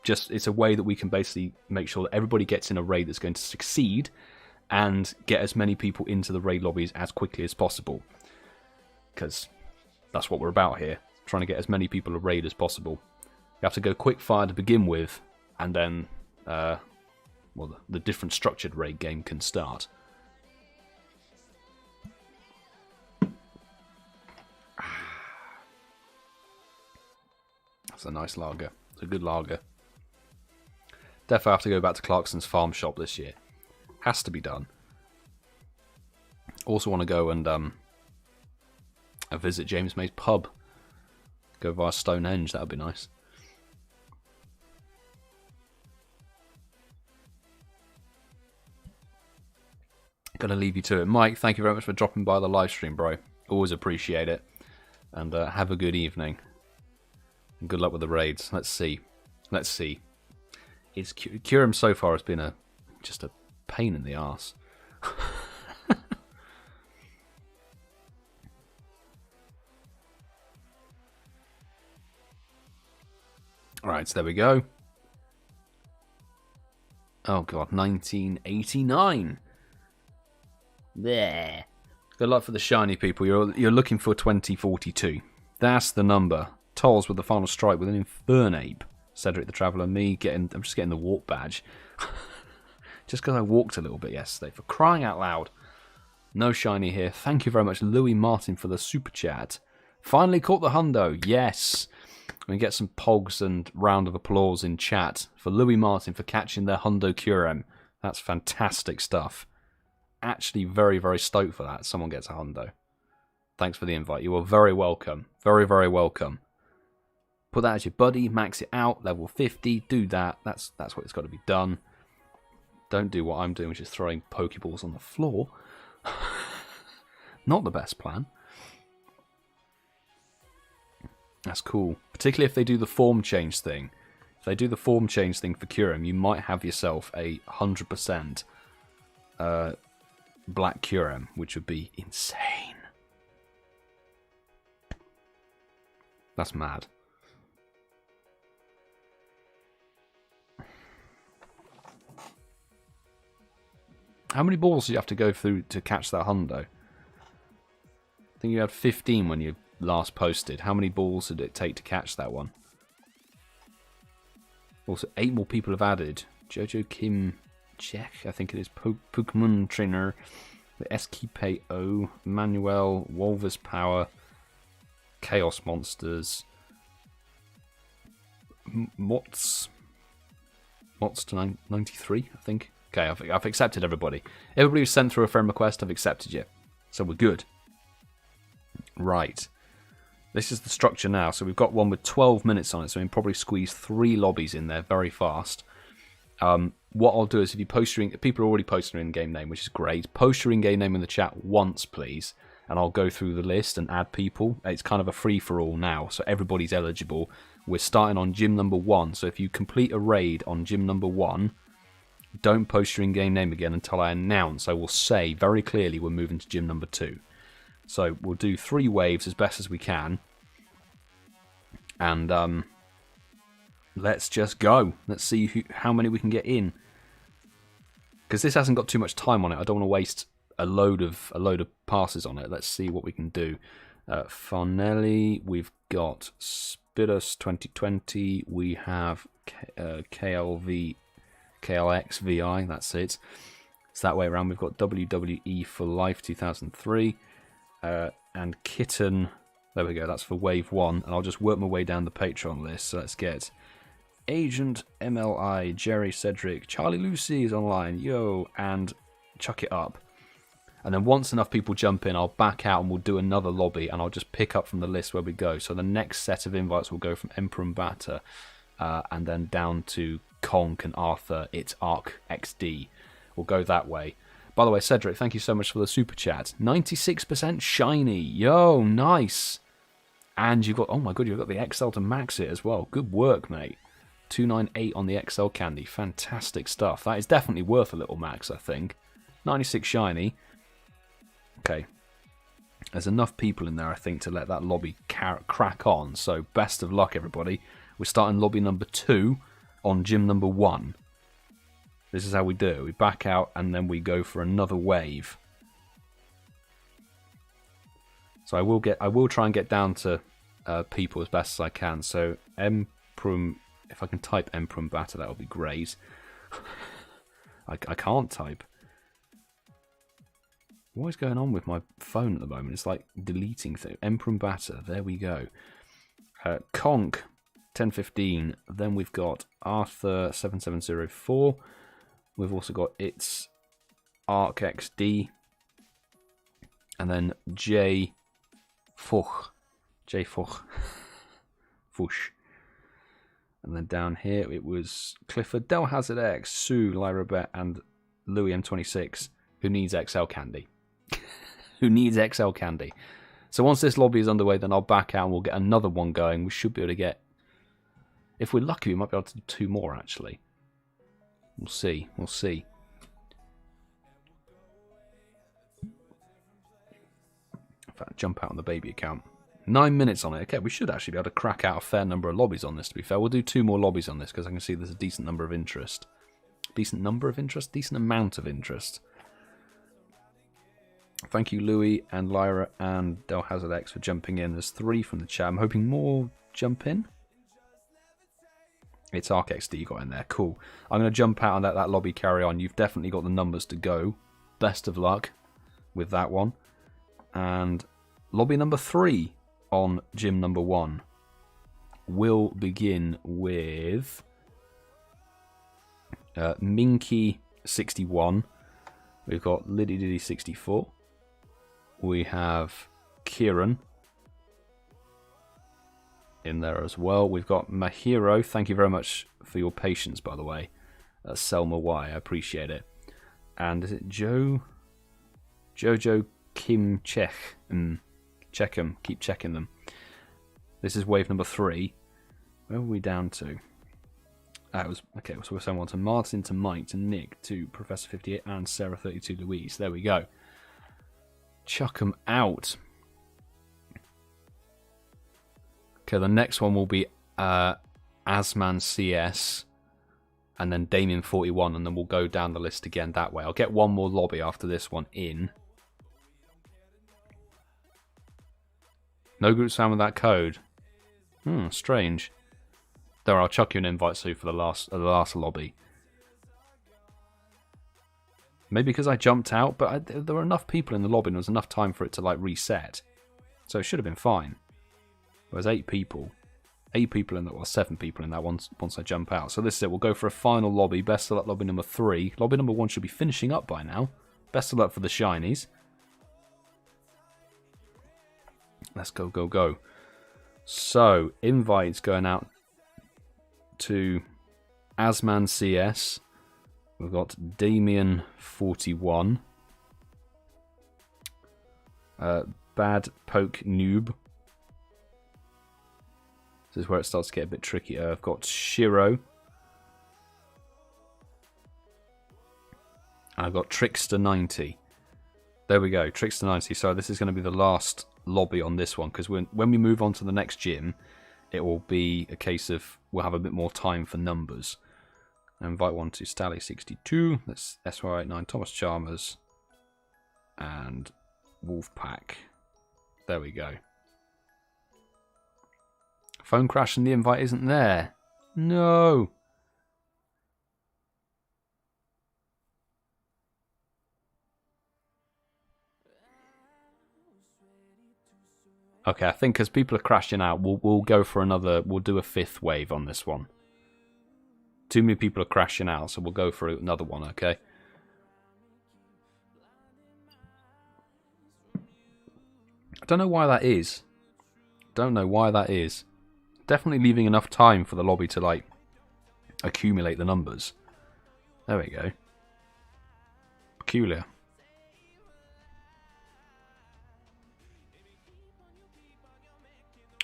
it's a way that we can basically make sure that everybody gets in a raid that's going to succeed and get as many people into the raid lobbies as quickly as possible. Because that's what we're about here, trying to get as many people a raid as possible. You have to go quick fire to begin with, and then well, the different structured raid game can start. That's a nice lager. It's a good lager. Definitely have to go back to Clarkson's farm shop this year. Has to be done. Also want to go and visit James May's pub. Go via Stonehenge, that would be nice. Gonna leave you to it. Mike, thank you very much for dropping by the live stream, bro. Always appreciate it. And have a good evening. And good luck with the raids. Let's see. Let's see. Kyurem so far has been just a pain in the arse. Alright, so there we go. Oh god, 1989. There. Good luck for the shiny people. You're looking for 2042. That's the number. Tolls with the final strike with an Infernape. Cedric the Traveller, I'm just getting the walk badge. Just because I walked a little bit yesterday, for crying out loud. No shiny here. Thank you very much, Louis Martin, for the super chat. Finally caught the hundo. Yes. We get some pogs and round of applause in chat for Louis Martin for catching their hundo Kyurem. That's fantastic stuff. Actually very, very stoked for that. Someone gets a hundo. Thanks for the invite. You are very welcome. Very, very welcome. Put that as your buddy, max it out, level 50, do that. That's what it's got to be done. Don't do what I'm doing, which is throwing Pokeballs on the floor. Not the best plan. That's cool. Particularly if they do the form change thing. If they do the form change thing for Kyurem, you might have yourself a 100% black Kyurem, which would be insane. That's mad. How many balls do you have to go through to catch that hundo? I think you had 15 when you last posted. How many balls did it take to catch that one? Also, 8 more people have added. Jojo Kim Jack, I think it is. Pokémon Trainer. The SKPO. Manuel. Wolvers Power. Chaos Monsters. Mots to 93, I think. Okay, I've accepted everybody. Everybody who's sent through a friend request, I've accepted you. So we're good. Right. This is the structure now. So we've got one with 12 minutes on it, so we can probably squeeze 3 lobbies in there very fast. What I'll do is if you post your... People are already posting your in-game name, which is great. Post your in-game name in the chat once, please. And I'll go through the list and add people. It's kind of a free-for-all now, so everybody's eligible. We're starting on gym number 1. So if you complete a raid on gym number 1... Don't post your in-game name again until I announce. I will say very clearly we're moving to gym number 2. So we'll do 3 waves as best as we can. And let's just go. Let's see how many we can get in. Because this hasn't got too much time on it. I don't want to waste a load of passes on it. Let's see what we can do. Farnelli, we've got Spidus 2020. We have KLX VI, that's it. It's that way around. We've got WWE for Life 2003. And Kitten, there we go, that's for Wave 1. And I'll just work my way down the Patreon list. So let's get Agent MLI, Jerry Cedric, Charlie Lucy is online, yo, and ChuckItUp. And then once enough people jump in, I'll back out and we'll do another lobby. And I'll just pick up from the list where we go. So the next set of invites will go from Emperor and Batter. And then down to Conk and Arthur, it's Arc XD. We'll go that way. By the way, Cedric, thank you so much for the super chat. 96% shiny. Yo, nice. And you've got, oh my god, you've got the XL to max it as well. Good work, mate. 298 on the XL candy. Fantastic stuff. That is definitely worth a little max, I think. 96 shiny. Okay. There's enough people in there, I think, to let that lobby crack on. So best of luck, everybody. We're starting lobby number 2. on gym number 1. This is how we do it. We back out and then we go for another wave. So I will try and get down to people as best as I can. So Emprum, if I can type Emprum Batter, that would be great. I can't type. What is going on with my phone at the moment? It's like deleting things. Emprum Batter, there we go. Conk 1015. Then we've got Arthur 7704. We've also got It's ArcXD. And then J Fuch. Fush. And then down here it was Clifford, DellHazardX, Sue, Lyra Bet, and Louis M26, who needs XL candy. Who needs XL candy. So once this lobby is underway, then I'll back out and we'll get another one going. We should be able to get... If we're lucky, we might be able to do 2 more, actually. We'll see. We'll see. In fact, jump out on the baby account. 9 minutes on it. Okay, we should actually be able to crack out a fair number of lobbies on this, to be fair. We'll do 2 more lobbies on this because I can see there's a decent number of interest. Decent number of interest? Decent amount of interest. Thank you, Louis and Lyra and DellHazardX for jumping in. There's 3 from the chat. I'm hoping more jump in. It's ArcXD got in there. Cool. I'm going to jump out and let that lobby carry on. You've definitely got the numbers to go. Best of luck with that one. And lobby number 3 on gym number 1 will begin with Minky 61. We've got Liddy Diddy 64. We have Kieran in there as well. We've got Mahiro. Thank you very much for your patience, by the way. Selma Y. I appreciate it. And is it Jojo Kim Chech? Check them. Keep checking them. This is wave number 3. Where were we down to? It was okay. So we're someone to Martin, to Mike, to Nick, to Professor 58, and Sarah 32 Louise. There we go. Chuck them out. Okay, the next one will be Asman CS, and then Damien 41, and then we'll go down the list again that way. I'll get one more lobby after this one in. No groups found with that code. Strange. There, I'll chuck you an invite, Sue, for the last lobby. Maybe because I jumped out, but there were enough people in the lobby and there was enough time for it to like reset. So it should have been fine. There was 8 people. 8 people in that, well, 7 people in that once I jump out. So this is it. We'll go for a final lobby. Best of luck, lobby number 3. Lobby number 1 should be finishing up by now. Best of luck for the shinies. Let's go, go, go. So, invites going out to Asman CS. We've got Damien 41. Bad Poke Noob. This is where it starts to get a bit trickier. I've got Shiro. And I've got Trickster 90. There we go, Trickster 90. So this is going to be the last lobby on this one, because when we move on to the next gym, it will be a case of we'll have a bit more time for numbers. I invite one to Stally62. That's SY89, ThomasChalmers, and Wolfpack. There we go. Phone crash and the invite isn't there. No. Okay, I think as people are crashing out, we'll go for another. We'll do a 5th wave on this one. Too many people are crashing out, so we'll go for another one. Okay. I don't know why that is. Don't know why that is. Definitely leaving enough time for the lobby to like accumulate the numbers. There we go. Peculiar.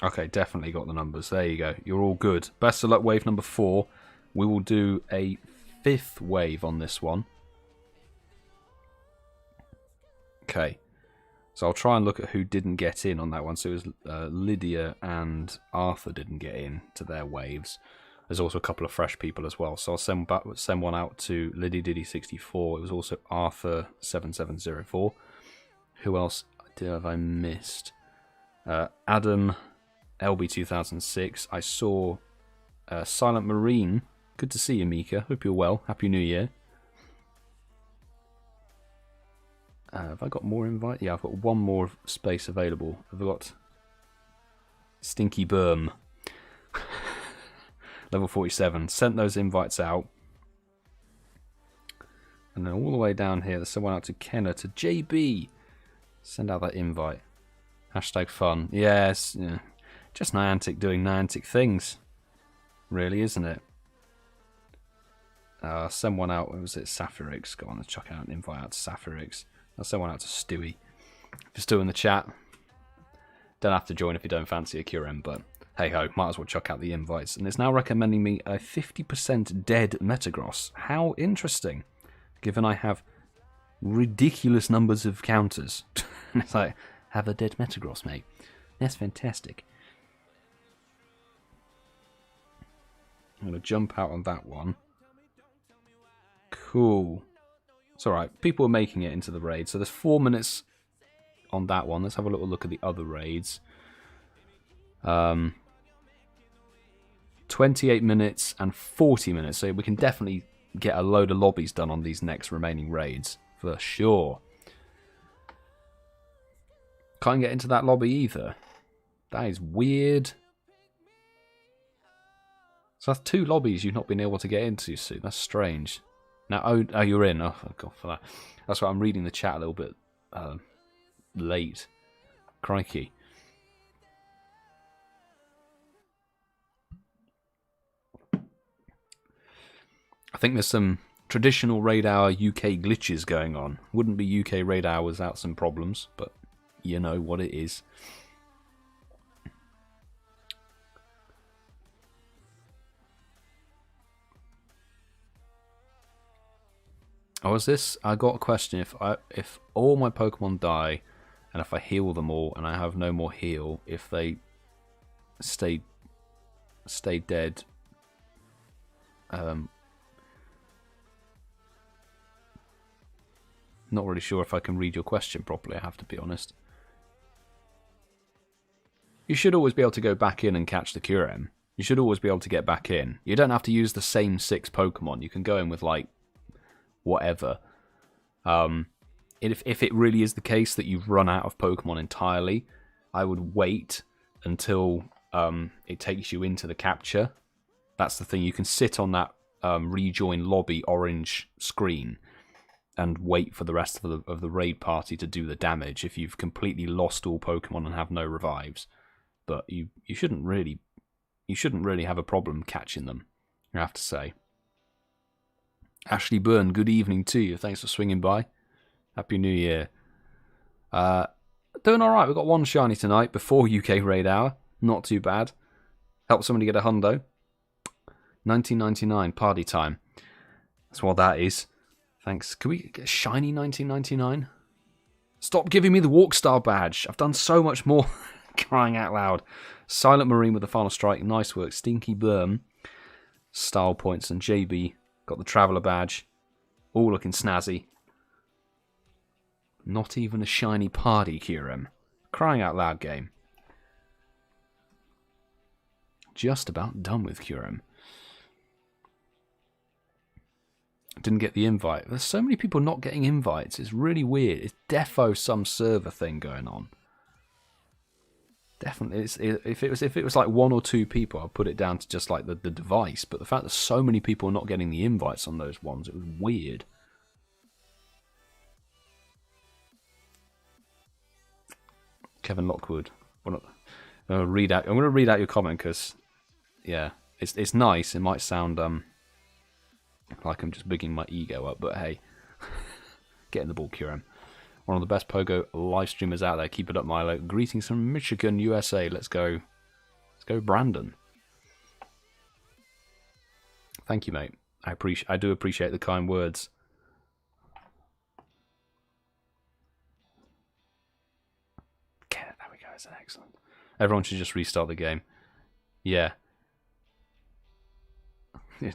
Okay, definitely got the numbers. There you go. You're all good. Best of luck, wave number 4. We will do a 5th wave on this one. Okay. So I'll try and look at who didn't get in on that one. So it was Lydia and Arthur didn't get in to their waves. There's also a couple of fresh people as well. So I'll send one out to LiddyDiddy64. It was also Arthur7704. Who else have I missed? Adam LB2006. I saw Silent Marine. Good to see you, Mika. Hope you're well. Happy New Year. Have I got more invite? Yeah, I've got one more space available. I've got Stinky Berm. Level 47. Sent those invites out. And then all the way down here, there's someone out to Kenner, to JB. Send out that invite. Hashtag fun. Yes. Yeah. Just Niantic doing Niantic things. Really, isn't it? Send one out. What was it? Saphirix. Go on, let's chuck out an invite out to Saphirix. I'll send one out to Stewie. If you're still in the chat, don't have to join if you don't fancy a Kyurem, but hey ho, might as well chuck out the invites. And it's now recommending me a 50% dead Metagross. How interesting, given I have ridiculous numbers of counters. And it's like, have a dead Metagross, mate. That's fantastic. I'm going to jump out on that one. Cool. It's alright. People are making it into the raid. So there's 4 minutes on that one. Let's have a little look at the other raids. 28 minutes and 40 minutes. So we can definitely get a load of lobbies done on these next remaining raids. For sure. Can't get into that lobby either. That is weird. So that's 2 lobbies you've not been able to get into, Sue. That's strange. Now, oh, you're in. Oh, God, for that. That's why I'm reading the chat a little bit late. Crikey. I think there's some traditional Raid Hour UK glitches going on. Wouldn't be UK Raid Hour without some problems, but you know what it is. Oh, is this? I got a question. If all my Pokemon die, and if I heal them all, and I have no more heal, if they stay dead, not really sure if I can read your question properly. I have to be honest. You should always be able to go back in and catch the Kyurem. You should always be able to get back in. You don't have to use the same 6 Pokemon. You can go in with like whatever. If it really is the case that you've run out of Pokemon entirely, I would wait until it takes you into the capture. That's the thing. You can sit on that rejoin lobby orange screen and wait for the rest of the raid party to do the damage if you've completely lost all Pokemon and have no revives. But you shouldn't really have a problem catching them, I have to say. Ashley Byrne, good evening to you. Thanks for swinging by. Happy New Year. Doing alright. We've got 1 shiny tonight before UK Raid Hour. Not too bad. Help somebody get a hundo. 1999, party time. That's what that is. Thanks. Can we get a shiny 1999? Stop giving me the Walkstar badge. I've done so much more. Crying out loud. Silent Marine with the final strike. Nice work. Stinky Berm. Style points and JB. Got the Traveller badge. All looking snazzy. Not even a shiny party Kyurem. Crying out loud game. Just about done with Kyurem. Didn't get the invite. There's so many people not getting invites. It's really weird. It's defo some server thing going on. Definitely. If it was like 1 or 2 people, I'd put it down to just like the device. But the fact that so many people are not getting the invites on those ones, it was weird. Kevin Lockwood. I'm going to read out your comment because, yeah, it's nice. It might sound like I'm just bigging my ego up, but hey, get in the ball, Kyurem. One of the best Pogo live streamers out there. Keep it up, Milo. Greetings from Michigan, USA. Let's go. Let's go, Brandon. Thank you, mate. I do appreciate the kind words. Okay, there we go. It's excellent. Everyone should just restart the game. Yeah.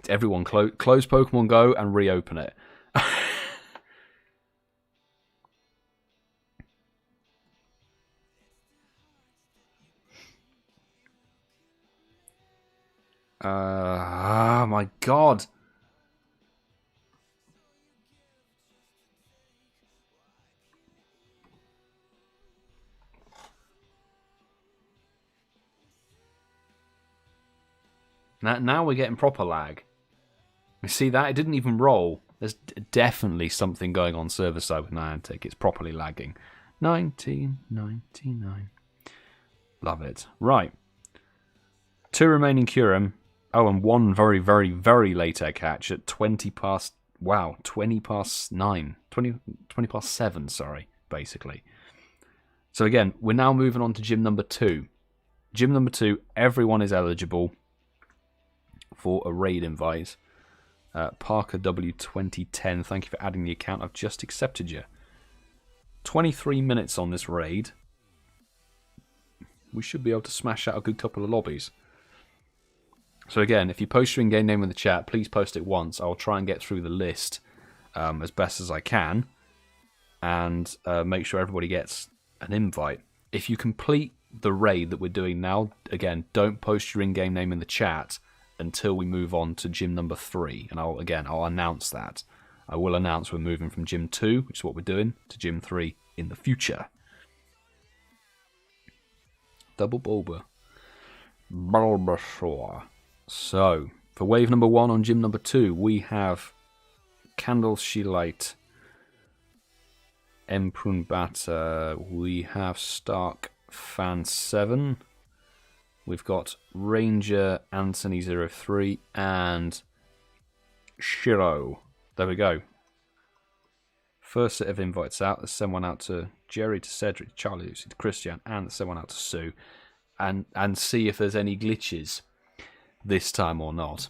Everyone close Pokemon Go and reopen it. Oh my god. Now we're getting proper lag. You see that? It didn't even roll. There's definitely something going on server side with Niantic. It's properly lagging. 1999. Love it. Right. 2 remaining Kyurem. Oh, and 1 very, very, very late egg hatch at 20 past... Wow, 20 past 9. 20 past 7, sorry, basically. So again, we're now moving on to gym number 2. Gym number 2, everyone is eligible for a raid invite. Parker W2010, thank you for adding the account. I've just accepted you. 23 minutes on this raid. We should be able to smash out a good couple of lobbies. So again, if you post your in-game name in the chat, please post it once. I'll try and get through the list as best as I can. And make sure everybody gets an invite. If you complete the raid that we're doing now, again, don't post your in-game name in the chat until we move on to gym number 3. And I'll announce that. I will announce we're moving from gym 2, which is what we're doing, to gym 3 in the future. Double Bulba. Bulbasaur. So, for wave number 1 on gym number 2, we have Candleshelight, Emprunbata, we have Stark Fan 7, we've got Ranger Anthony 03, and Shiro. There we go. First set of invites out. Let's send one out to Jerry, to Cedric, to Charlie, to Christian, and let's send one out to Sue. And see if there's any glitches this time or not.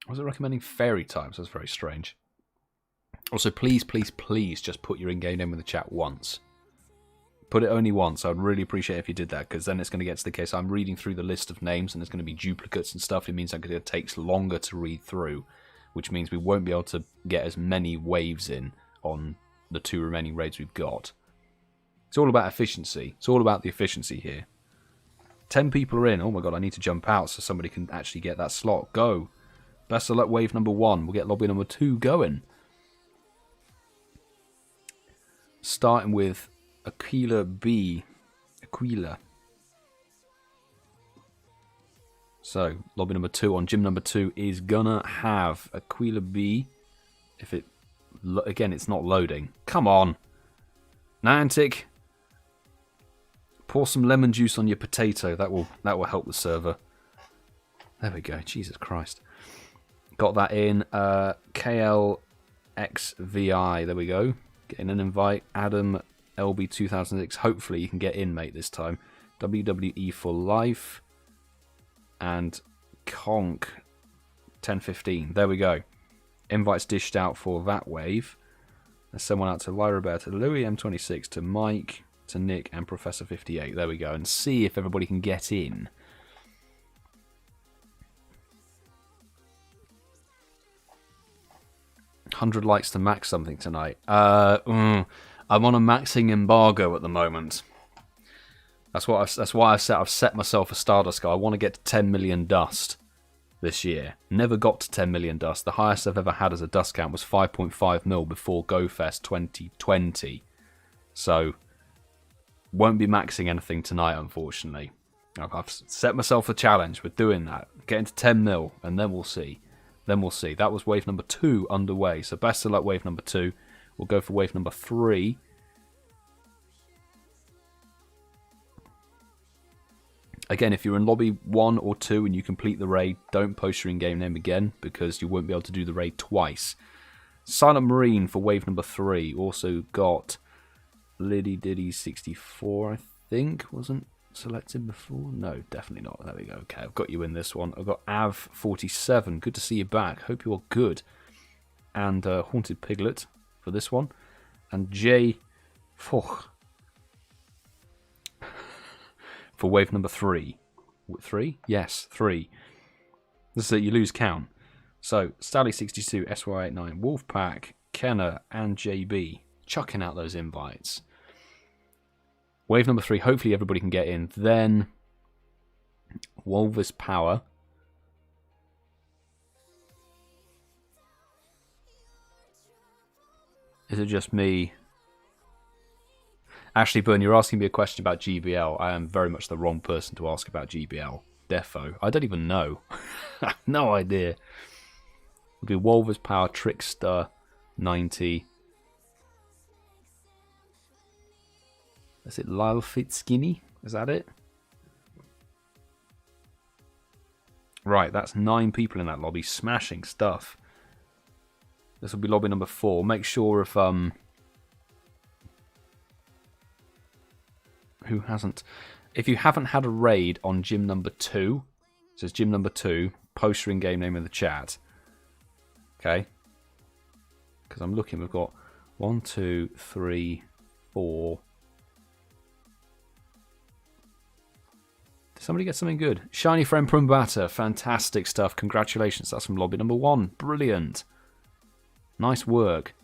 Was it recommending fairy types? That's very strange. Also, please, please, please just put your in-game name in the chat once. Put it only once. I'd really appreciate it if you did that, because then it's going to get to the case I'm reading through the list of names and there's going to be duplicates and stuff. It means that it takes longer to read through, which means we won't be able to get as many waves in on the 2 remaining raids we've got. It's all about efficiency. It's all about the efficiency here. 10 people are in. Oh my god, I need to jump out so somebody can actually get that slot. Go. Best of luck, wave number 1. We'll get lobby number 2 going. Starting with Aquila B. Aquila. So, lobby number 2 on gym number 2 is gonna have Aquila B. If it... Again, it's not loading. Come on. Niantic. Pour some lemon juice on your potato. That will help the server. There we go. Jesus Christ. Got that in. KLXVI. There we go. Getting an invite. Adam LB2006. Hopefully you can get in, mate, this time. WWE for life. And Conk 1015. There we go. Invites dished out for that wave. Let's send one out to Lyra Bear, to Louis M26, to Mike, to Nick, and Professor 58. There we go. And see if everybody can get in. $100 likes to max something tonight. I'm on a maxing embargo at the moment. That's why I've set myself a Stardust goal. I want to get to 10 million dust this year. Never got to 10 million dust. The highest I've ever had as a dust count was 5.5 mil before GoFest 2020. So, won't be maxing anything tonight, unfortunately. I've set myself a challenge with doing that. Getting to 10 mil, and then we'll see. Then we'll see. That was wave number 2 underway. So best of luck, wave number 2. We'll go for wave number 3. Again, if you're in lobby 1 or 2 and you complete the raid, don't post your in-game name again, because you won't be able to do the raid twice. Silent Marine for wave number 3. Also got Liddy Diddy 64, I think. Wasn't selected before? No, definitely not. There we go. Okay, I've got you in this one. I've got Av 47. Good to see you back. Hope you're good. and Haunted Piglet for this one. And J for wave number 3. 3? Yes, 3. This is it, you lose count. So, Stally62, SY89, Wolfpack, Kenner, and JB. Chucking out those invites. Wave number 3, hopefully everybody can get in. Then, Walrus Power. Is it just me? Ashley Byrne, you're asking me a question about GBL. I am very much the wrong person to ask about GBL. Defo. I don't even know. I have no idea. It'll be Walrus Power, Trickster, 90. Is it Lyle Fit Skinny? Is that it? Right, that's 9 people in that lobby. Smashing stuff. This will be lobby number 4. Make sure if who hasn't, if you haven't had a raid on gym number 2, it says gym number 2, post your in-game name in the chat. Okay, because I'm looking, we've got 1, 2, 3, 4. Did somebody get something good? Shiny Friend Prumbata, fantastic stuff. Congratulations, that's from lobby number 1. Brilliant. Nice work.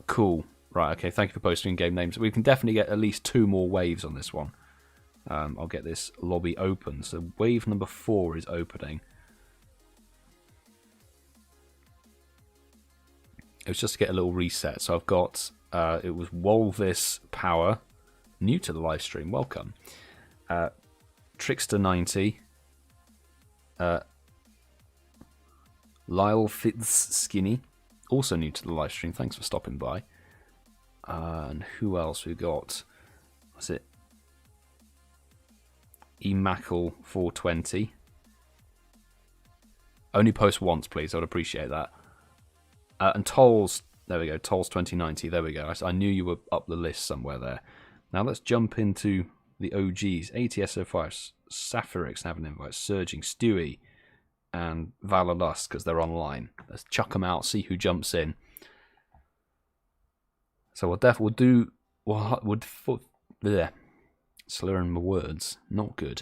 Cool. Right, okay, thank you for posting in-game names. We can definitely get at least 2 more waves on this one. I'll get this lobby open. So wave number 4 is opening. It was just to get a little reset. So I've got, it was Walvis Power, new to the live stream, welcome. Trickster 90. Lyle Fitz Skinny, also new to the live stream, thanks for stopping by. And who else we got? Was it Emackle 420? Only post once, please. I would appreciate that. And Tolls, there we go. Tolls 2090. There we go. I knew you were up the list somewhere there. Now let's jump into the OGs. ATSO5, Saphirix have an invite. Surging, Stewie, and Valor Lust because they're online. Let's chuck them out. See who jumps in. So we'll do. Slurring my words, not good.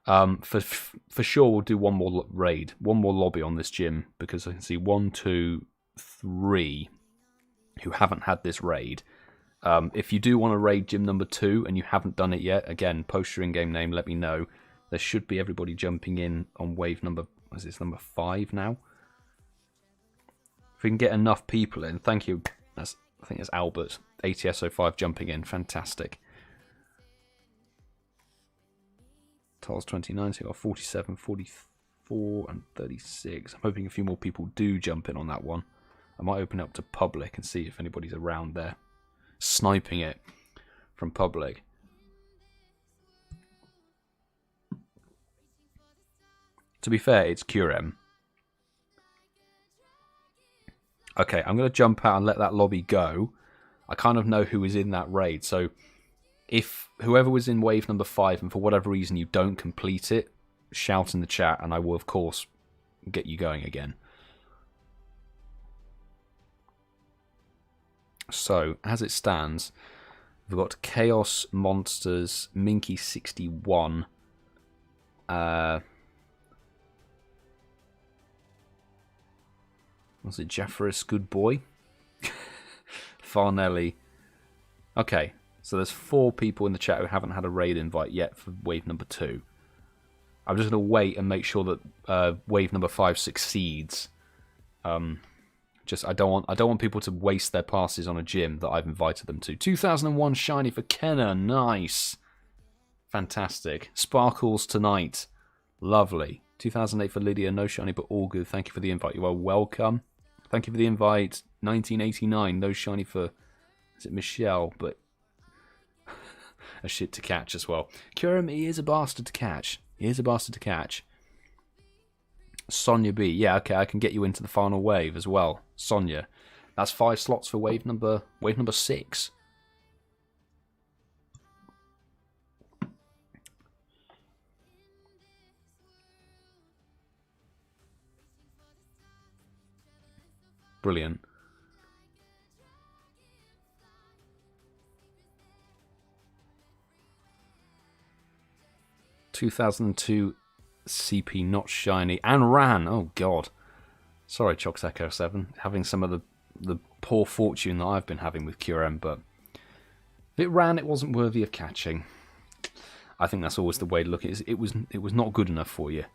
For sure, we'll do one more raid, one more lobby on this gym because I can see 1, 2, 3 who haven't had this raid. If you do want to raid gym number 2 and you haven't done it yet, again, post your in-game name. Let me know. There should be everybody jumping in on wave number. Is this number 5 now? If we can get enough people in, thank you. I think it's Albert, ATSO5 jumping in. Fantastic. Tiles 2090 are 47, 44, and 36. I'm hoping a few more people do jump in on that one. I might open it up to public and see if anybody's around there. Sniping it from public. To be fair, it's Kyurem. Okay, I'm going to jump out and let that lobby go. I kind of know who is in that raid. So if whoever was in wave number 5 and for whatever reason you don't complete it, shout in the chat and I will, of course, get you going again. So, as it stands, we've got Chaos Monsters, Minky61, was it Jeffress Good Boy? Farnelli. Okay, so there's 4 people in the chat who haven't had a raid invite yet for wave number 2. I'm just going to wait and make sure that wave number 5 succeeds. I don't want people to waste their passes on a gym that I've invited them to. 2001 Shiny for Kenner, nice. Fantastic. Sparkles tonight, lovely. 2008 for Lydia, no shiny but all good. Thank you for the invite, you are welcome. Thank you for the invite. 1989, no shiny for, is it Michelle, but a shit to catch as well. Kyurem, he is a bastard to catch. He is a bastard to catch. Sonia B, yeah, okay, I can get you into the final wave as well. Sonia, that's 5 slots for wave number 6. Brilliant. ...2002 CP not shiny and ran. Oh god. Sorry, ChoxEcho7, having some of the poor fortune that I've been having with Kyurem, but if it ran, it wasn't worthy of catching. I think that's always the way to look at it. It was not good enough for you.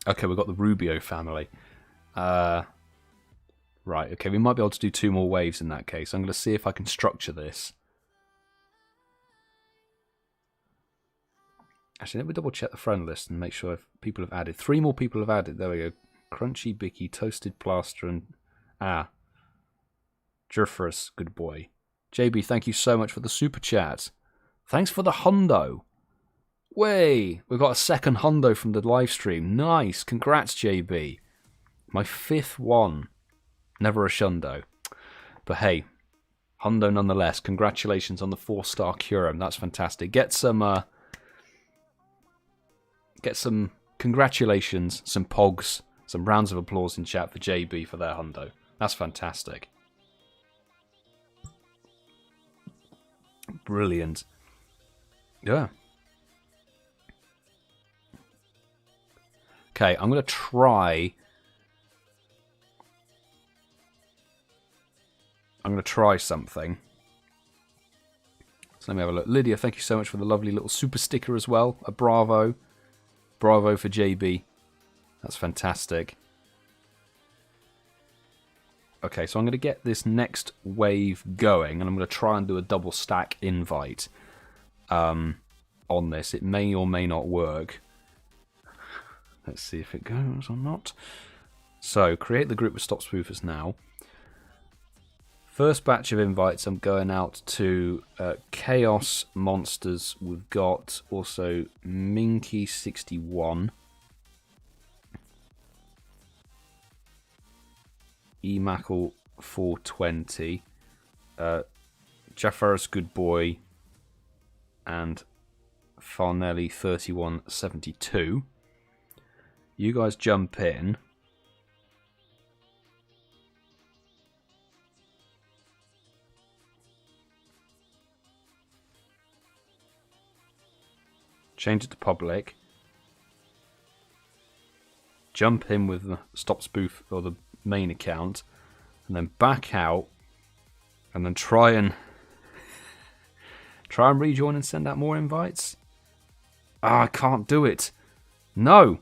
Okay, we've got the Rubio family. Right, okay, we might be able to do 2 more waves in that case. I'm going to see if I can structure this. Actually, let me double check the friend list and make sure if people have added. 3 more people have added. There we go. Crunchy, Bicky, Toasted Plaster, and... Jerfrus, good boy. JB, thank you so much for the super chat. Thanks for the hundo. Way! We've got a second hundo from the live stream. Nice. Congrats, JB. My 5th one. Never a shundo. But hey, hundo nonetheless. Congratulations on the 4-star Kyurem. That's fantastic. Get some congratulations, some pogs, some rounds of applause in chat for JB for their hundo. That's fantastic. Brilliant. Yeah. Okay, I'm going to try... something. So let me have a look. Lydia, thank you so much for the lovely little super sticker as well. A bravo. Bravo for JB. That's fantastic. Okay, so I'm going to get this next wave going, and I'm going to try and do a double stack invite on this. It may or may not work. Let's see if it goes or not. So, create the group with StopSpoofersNow. First batch of invites, I'm going out to Chaos Monsters. We've got also Minky61. Emackle 420. Jaffar's Good Boy. And Farnelli 3172. You guys jump in. Change it to public. Jump in with the stop spoof or the main account, and then back out, and then try and rejoin and send out more invites. Ah, I can't do it. No.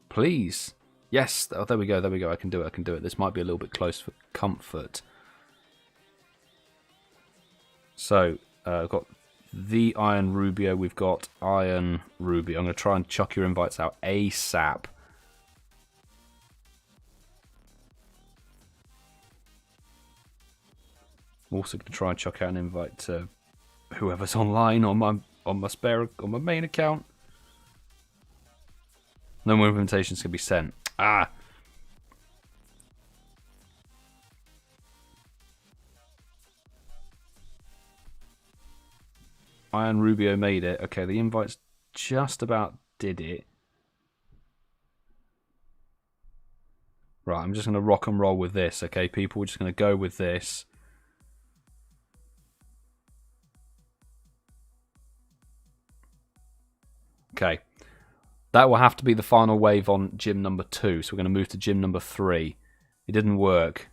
Please. Yes. Oh, there we go. There we go. I can do it. I can do it. This might be a little bit close for comfort. So, I've got the Iron Rubio. We've got Iron Rubio. I'm going to try and chuck your invites out ASAP. I'm also going to try and chuck out an invite to whoever's online on my main account. No more invitations can be sent. Ah. Iron Rubio made it. Okay, the invites just about did it. Right, I'm just going to rock and roll with this, okay, people? We're just going to go with this. Okay. That will have to be the final wave on gym number 2, so we're going to move to gym number 3. It didn't work.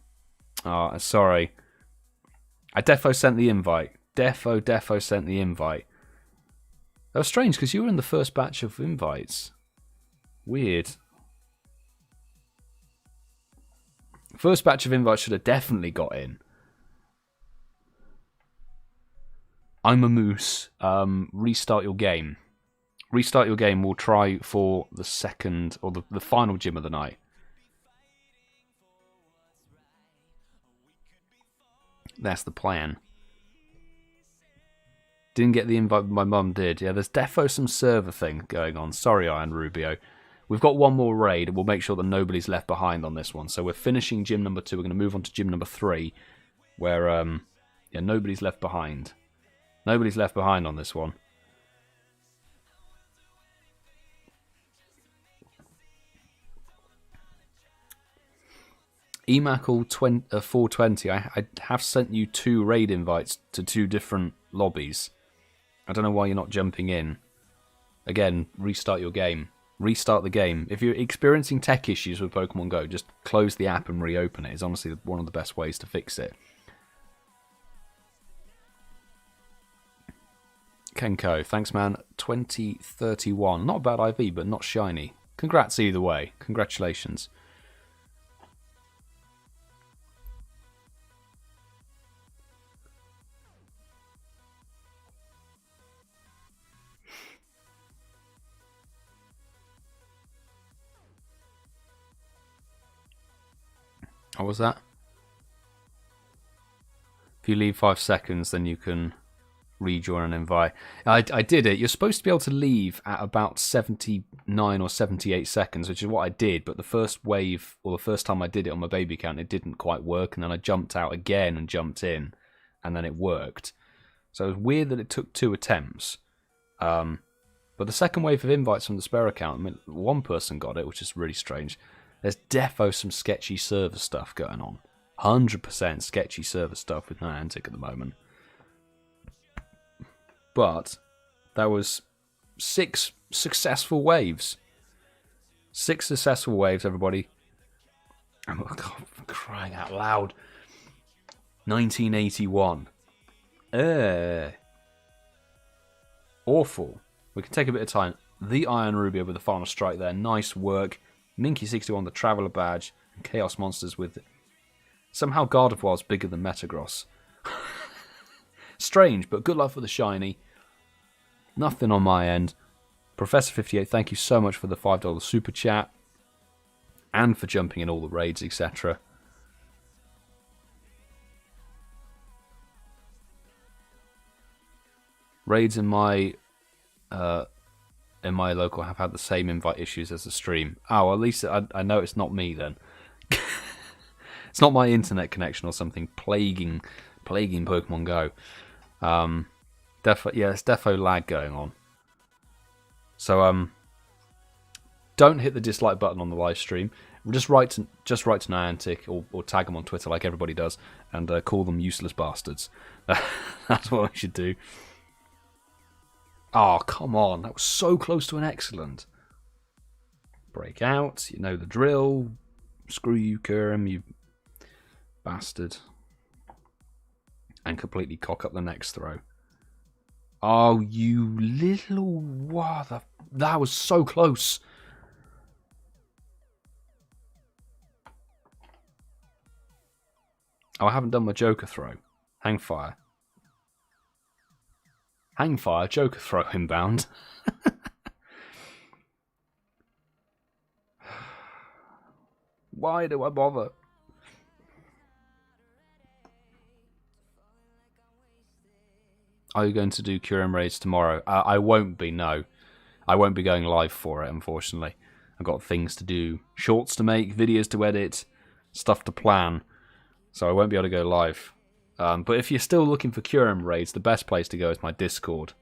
Oh, sorry. I defo sent the invite. Defo sent the invite. That was strange because you were in the first batch of invites. Weird. First batch of invites should have definitely got in. I'm a moose. Restart your game. Restart your game. We'll try for the second or the final gym of the night. That's the plan. Didn't get the invite, but my mum did. Yeah, there's defo some server thing going on. Sorry, Iron Rubio. We've got one more raid, and we'll make sure that nobody's left behind on this one. So we're finishing gym number 2. We're going to move on to gym number 3, where yeah, nobody's left behind. Nobody's left behind on this one. Emackle420, I have sent you 2 raid invites to 2 different lobbies. I don't know why you're not jumping in. Again, restart your game. Restart the game. If you're experiencing tech issues with Pokemon Go, just close the app and reopen it. It's honestly one of the best ways to fix it. Kenko, thanks man. 2031. Not a bad IV, but not shiny. Congrats either way. Congratulations. What was that? If you leave 5 seconds, then you can rejoin and invite. I did it. You're supposed to be able to leave at about 79 or 78 seconds, which is what I did. But the first wave, or the first time I did it on my baby account, it didn't quite work. And then I jumped out again and jumped in, and then it worked. So it was weird that it took 2 attempts. But the second wave of invites from the spare account, I mean, one person got it, which is really strange. There's defo some sketchy server stuff going on. 100% sketchy server stuff with Niantic at the moment. But that was 6 successful waves. 6 successful waves, everybody. Oh, God, I'm crying out loud. 1981. Awful. We can take a bit of time. The Iron Ruby with the final strike there. Nice work. Minky61, the Traveller badge. And Chaos Monsters with... Somehow Gardevoir's bigger than Metagross. Strange, but good luck for the shiny. Nothing on my end. Professor58, thank you so much for the $5 super chat. And for jumping in all the raids, etc. Raids in my local have had the same invite issues as the stream. Oh, at least I know it's not me then. It's not my internet connection or something plaguing Pokemon Go. It's defo lag going on. So don't hit the dislike button on the live stream. Just write to Niantic or tag them on Twitter like everybody does, and call them useless bastards. That's what I should do. Oh, come on. That was so close to an excellent. Break out. You know the drill. Screw you, Kyurem, you bastard. And completely cock up the next throw. Oh, you little... What? That was so close. Oh, I haven't done my Joker throw. Hangfire. Hangfire, Joker throw inbound. Why do I bother? Are you going to do Kyurem raids tomorrow? I won't be, no. I won't be going live for it, unfortunately. I've got things to do. Shorts to make, videos to edit, stuff to plan. So I won't be able to go live. But if you're still looking for Kyurem raids, the best place to go is my Discord.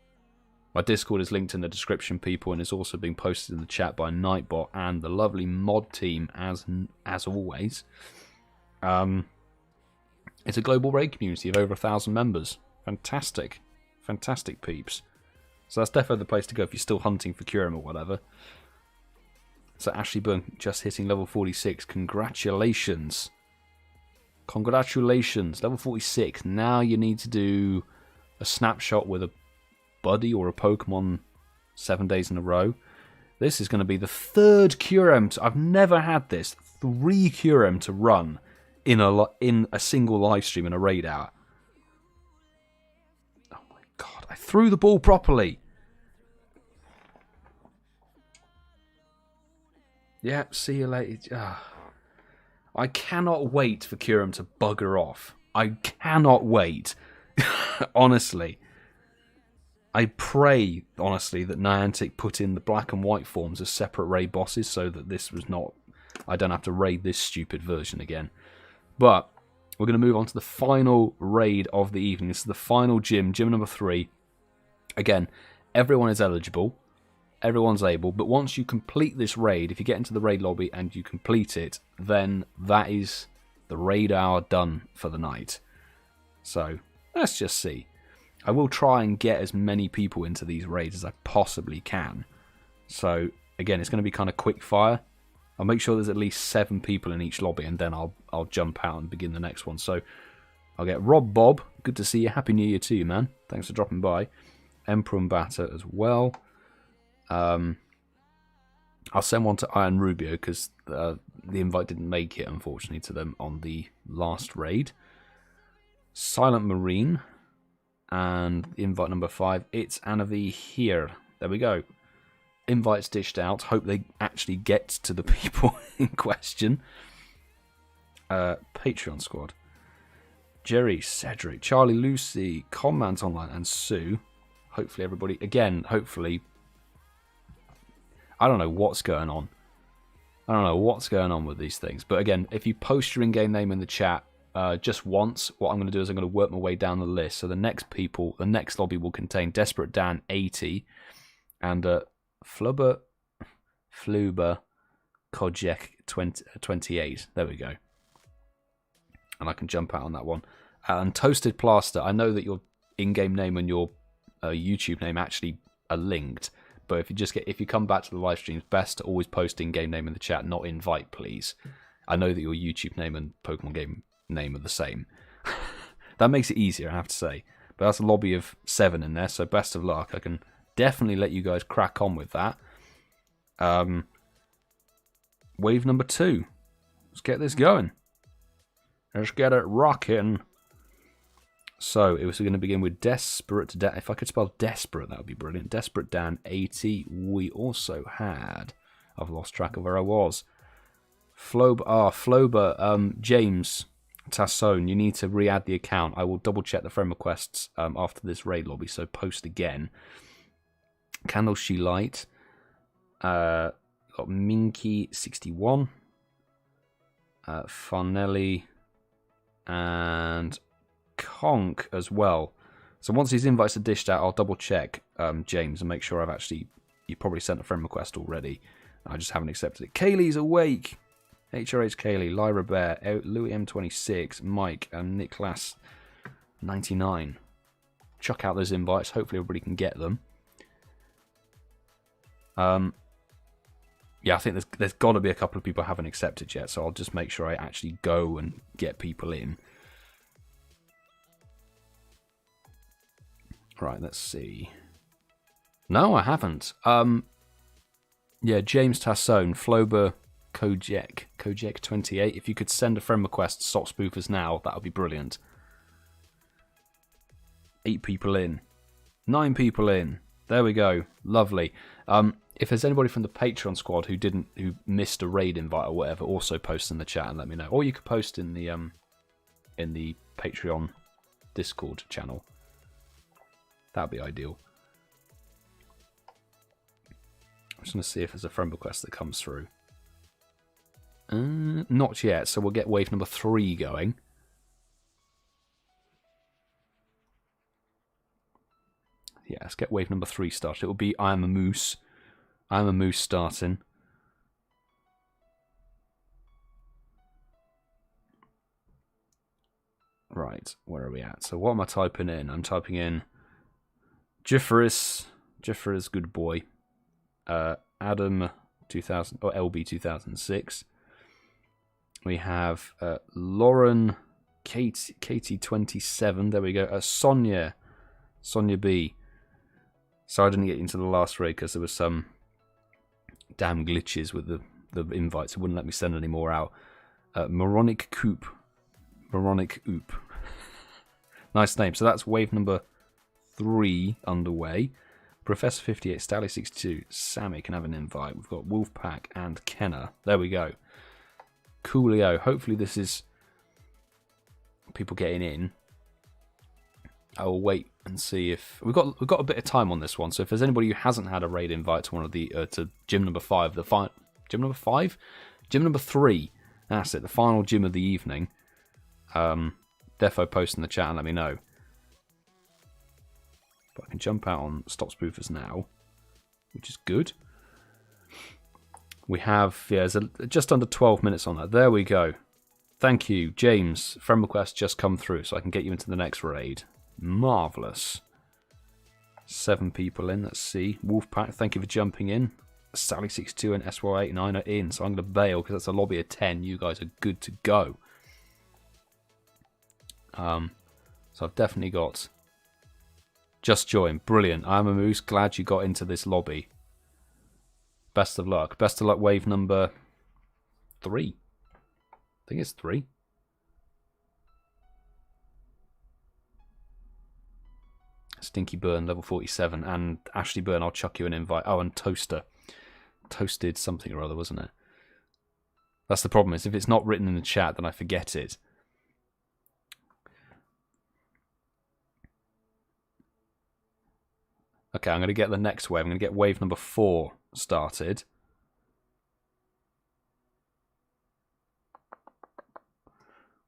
My Discord is linked in the description, people, and it's also being posted in the chat by Nightbot and the lovely mod team, as always. It's a global raid community of over 1,000 members. Fantastic. Fantastic peeps. So that's definitely the place to go if you're still hunting for Kyurem or whatever. So Ashley Burn just hitting level 46. Congratulations. Congratulations. Level 46. Now you need to do a snapshot with a buddy or a Pokemon 7 days in a row. This is going to be the 3rd Kyurem. I've never had this. 3 Kyurem to run in a single live stream in a raid hour. Oh my god. I threw the ball properly. Yeah, see you later. I cannot wait for Kyurem to bugger off. I cannot wait. Honestly. I pray, honestly, that Niantic put in the black and white forms as separate raid bosses so that this was not... I don't have to raid this stupid version again. But we're going to move on to the final raid of the evening. This is the final gym, gym number 3. Again, everyone is eligible. Everyone's able. But once you complete this raid, if you get into the raid lobby and you complete it, then that is the raid hour done for the night. So, let's just see. I will try and get as many people into these raids as I possibly can. So, again, it's going to be kind of quick fire. I'll make sure there's at least 7 people in each lobby, and then I'll jump out and begin the next one. So, I'll get Rob Bob. Good to see you. Happy New Year to you, man. Thanks for dropping by. Emperor and Batter as well. I'll send one to Iron Rubio because the invite didn't make it, unfortunately, to them on the last raid. Silent Marine. And invite number 5, it's Anavi here. There we go. Invites dished out. Hope they actually get to the people in question. Patreon squad. Jerry, Cedric, Charlie, Lucy, Command Online, and Sue. Hopefully everybody, again, hopefully. I don't know what's going on. I don't know what's going on with these things. But again, if you post your in-game name in the chat, just once, what I'm going to do is I'm going to work my way down the list. So the next lobby will contain Desperate Dan 80 and Flubber Kojek 28. There we go. And I can jump out on that one. And Toasted Plaster, I know that your in-game name and your YouTube name actually are linked. But if you come back to the live streams, best to always post in-game name in the chat, not invite, please. I know that your YouTube name and Pokemon game name are the same. That makes it easier, I have to say. But that's a lobby of 7 in there, so best of luck. I can definitely let you guys crack on with that. Wave number 2. Let's get this going. Let's get it rocking. So it was going to begin with Desperate Dan. If I could spell Desperate, that would be brilliant. Desperate Dan 80. We also had, I've lost track of where I was. Flober, James Tassone, you need to re-add the account. I will double check the friend requests after this raid lobby, so post again. Candle She Light, got Minky61, Farnelli, and Conk as well. So once these invites are dished out, I'll double check James and make sure you probably sent a friend request already. I just haven't accepted it. Kayleigh's awake. HRHKayleigh, Lyra Bear, Louis M26, Mike, and Niklas 99. Chuck out those invites. Hopefully everybody can get them. Yeah, I think there's got to be a couple of people I haven't accepted yet, so I'll just make sure I actually go and get people in. Right, let's see. No, I haven't. Yeah, James Tassone, Flober Kojek 28. If you could send a friend request to StopSpoofersNow, that would be brilliant. 8 people in. 9 people in. There we go. Lovely. If there's anybody from the Patreon squad who missed a raid invite or whatever, also post in the chat and let me know. Or you could post in the Patreon Discord channel. That'd be ideal. I'm just going to see if there's a friend request that comes through. Not yet, so we'll get wave number 3 going. Yeah, let's get wave number 3 started. It will be I Am a Moose. I Am a Moose starting. Right, where are we at? So what am I typing in? I'm typing in Jeffress, good boy. Adam 2000 or LB 2006. We have Lauren, Katie 27. There we go. Sonia B. So I didn't get into the last raid because there was some damn glitches with the invites. It wouldn't let me send any more out. Moronic Oop. Nice name. So that's wave number 3 underway. Professor 58, Stally 62, Sammy can have an invite. We've got Wolfpack and Kenner. There we go. Coolio. Hopefully this is people getting in. I will wait and see if we've got a bit of time on this one. So if there's anybody who hasn't had a raid invite to one of the to gym number 5, gym number 3. That's it. The final gym of the evening. defo post in the chat and let me know. But I can jump out on StopSpoofersNow, which is good. We have, yeah, there's just under 12 minutes on that. There we go. Thank you, James. Friend request just come through, so I can get you into the next raid. Marvellous. 7 people in, let's see. Wolfpack, thank you for jumping in. Sally62 and SY89 are in, so I'm going to bail because that's a lobby of 10. You guys are good to go. So I've definitely got... Just joined. Brilliant. I'm a moose. Glad you got into this lobby. Best of luck. Best of luck, wave number 3. I think it's 3. Stinky Burn, level 47. And Ashley Burn, I'll chuck you an invite. Oh, and Toaster. Toasted something or other, wasn't it? That's the problem, is if it's not written in the chat, then I forget it. Okay, I'm going to get the next wave. I'm going to get wave number 4 started.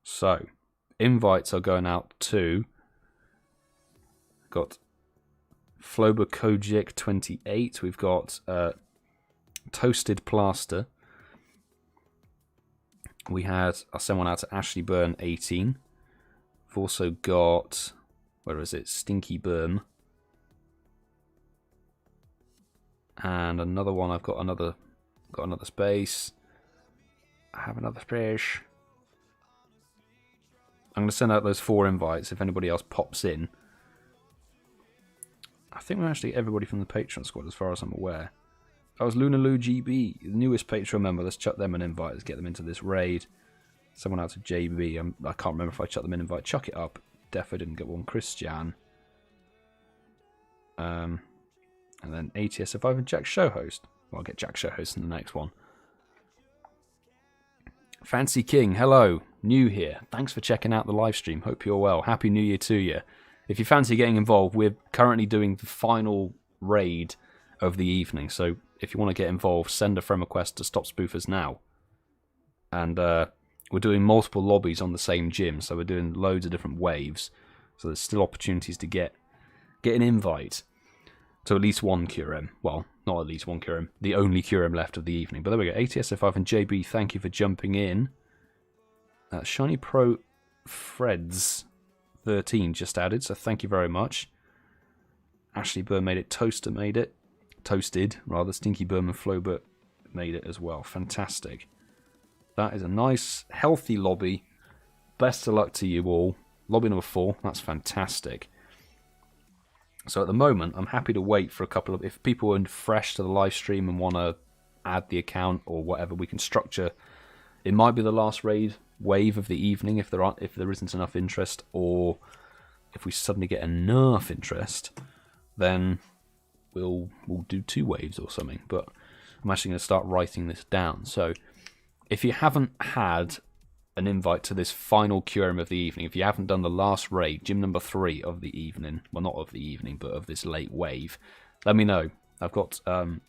So, invites are going out to... Got Flober Kojic 28. We've got Toasted Plaster. I'll send one out to Ashley Burn 18. We've also got, where is it? Stinky Burn. And another one, I've got another space. I have another space. I'm going to send out those 4 invites if anybody else pops in. I think we're actually everybody from the Patreon squad as far as I'm aware. That was Lunaloo GB, the newest Patreon member. Let's chuck them an invite. Let's get them into this raid. Someone out to JB. I can't remember if I chucked them an invite. ChuckItUp. Defo didn't get one. ChrisJahn. And then ATSF5 and Jack Showhost. Well, I'll get Jack Showhost in the next one. Fancy King, hello. New here. Thanks for checking out the live stream. Hope you're well. Happy New Year to you. If you fancy getting involved, we're currently doing the final raid of the evening. So if you want to get involved, send a friend request to StopSpoofersNow. And we're doing multiple lobbies on the same gym. So we're doing loads of different waves. So there's still opportunities to get an invite to at least one Kyurem. Well, not at least one Kyurem. The only Kyurem left of the evening. But there we go. ATSF5 and JB, thank you for jumping in. Shiny Pro Freds 13 just added, so thank you very much. Ashley Burn made it. Toaster made it. Toasted, rather. Stinky Burman Flowbert made it as well. Fantastic. That is a nice, healthy lobby. Best of luck to you all. Lobby number 4. That's fantastic. So at the moment, I'm happy to wait for a couple of... If people are fresh to the live stream and want to add the account or whatever, we can structure... It might be the last raid wave of the evening if there isn't enough interest, or if we suddenly get enough interest, then we'll do 2 waves or something. But I'm actually going to start writing this down. So if you haven't had an invite to this final Kyurem of the evening, if you haven't done the last raid, gym number 3 of the evening, well, not of the evening, but of this late wave, let me know. I've got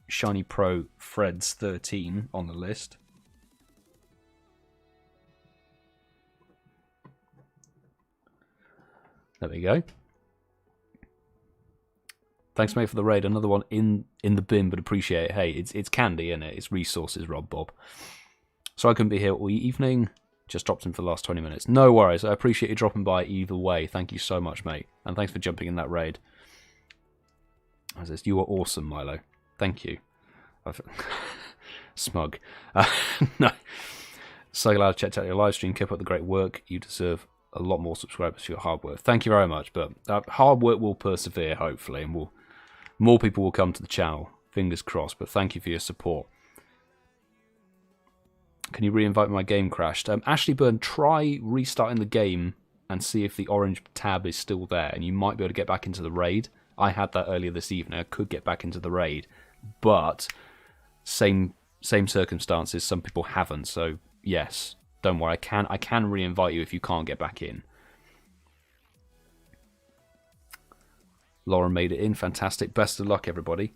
Shiny Pro Freds 13 on the list. There we go. Thanks, mate, for the raid. Another one in the bin, but appreciate it. Hey, it's candy, isn't it? It's resources, Rob Bob. So I couldn't be here all evening. Just dropped in for the last 20 minutes. No worries. I appreciate you dropping by either way. Thank you so much, mate. And thanks for jumping in that raid. I says, you were awesome, Milo. Thank you. Smug. No. So glad I checked out your live stream. Keep up the great work. You deserve a lot more subscribers for your hard work. Thank you very much. But hard work will persevere, hopefully, and more people will come to the channel. Fingers crossed. But thank you for your support. Can you re-invite my game crashed? Ashley Burn, try restarting the game and see if the orange tab is still there, and you might be able to get back into the raid. I had that earlier this evening. I could get back into the raid, but same circumstances. Some people haven't. So yes, don't worry. I can re-invite you if you can't get back in. Lauren made it in. Fantastic. Best of luck, everybody.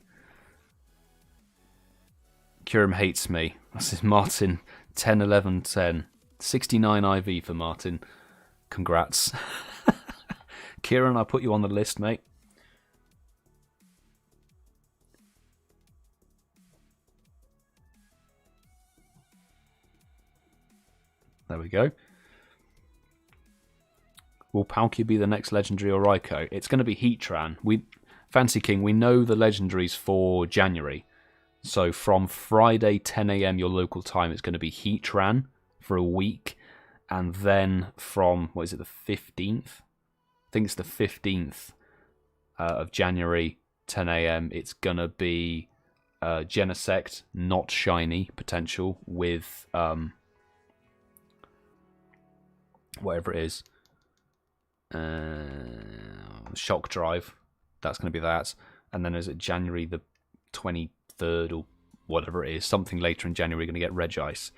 Kyurem hates me. This is Martin. 10, 11, 10. 69 IV for Martin. Congrats. Kieran, I put you on the list, mate. There we go. Will Palkia be the next legendary or Raikou? It's going to be Heatran. Fancy King, we know the legendaries for January. So from Friday 10 AM your local time, it's going to be Heatran for a week. And then from, what is it, the 15th? I think it's the 15th of January, 10 AM. It's going to be Genesect, not shiny, potential, with whatever it is. Shock Drive. That's going to be that. And then is it January the 23rd or whatever it is, something later in January, going to get Regice.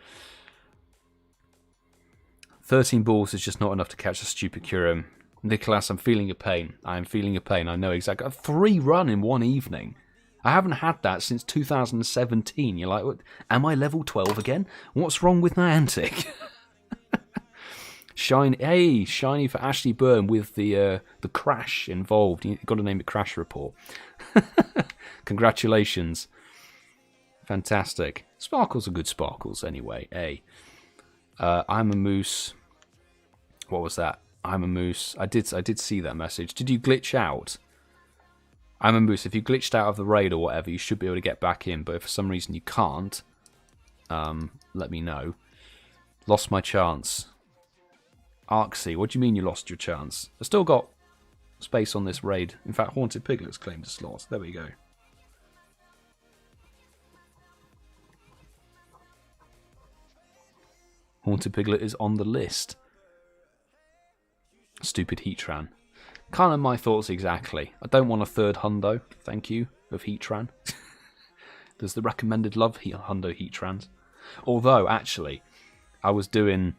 13 balls is just not enough to catch a stupid Kyurem. Nicholas, I'm feeling your pain. I am feeling your pain. I know exactly. A 3-run in one evening. I haven't had that since 2017. You're like, what? Am I level 12 again? What's wrong with Niantic? Shiny for Ashley Byrne with the crash involved. You've got to name it Crash Report. Congratulations. Fantastic. Sparkles are good sparkles anyway. I'm a moose. What was that? I'm a moose. I did see that message. Did you glitch out? I'm a moose. If you glitched out of the raid or whatever, you should be able to get back in. But if for some reason you can't, let me know. Lost my chance. Arksy, what do you mean you lost your chance? I've still got space on this raid. In fact, Haunted Piglet's claimed a slot. There we go. Haunted Piglet is on the list. Stupid Heatran. Kind of my thoughts exactly. I don't want a third hundo, thank you, of Heatran. There's the recommended love hundo Heatrans. Although, actually, I was doing...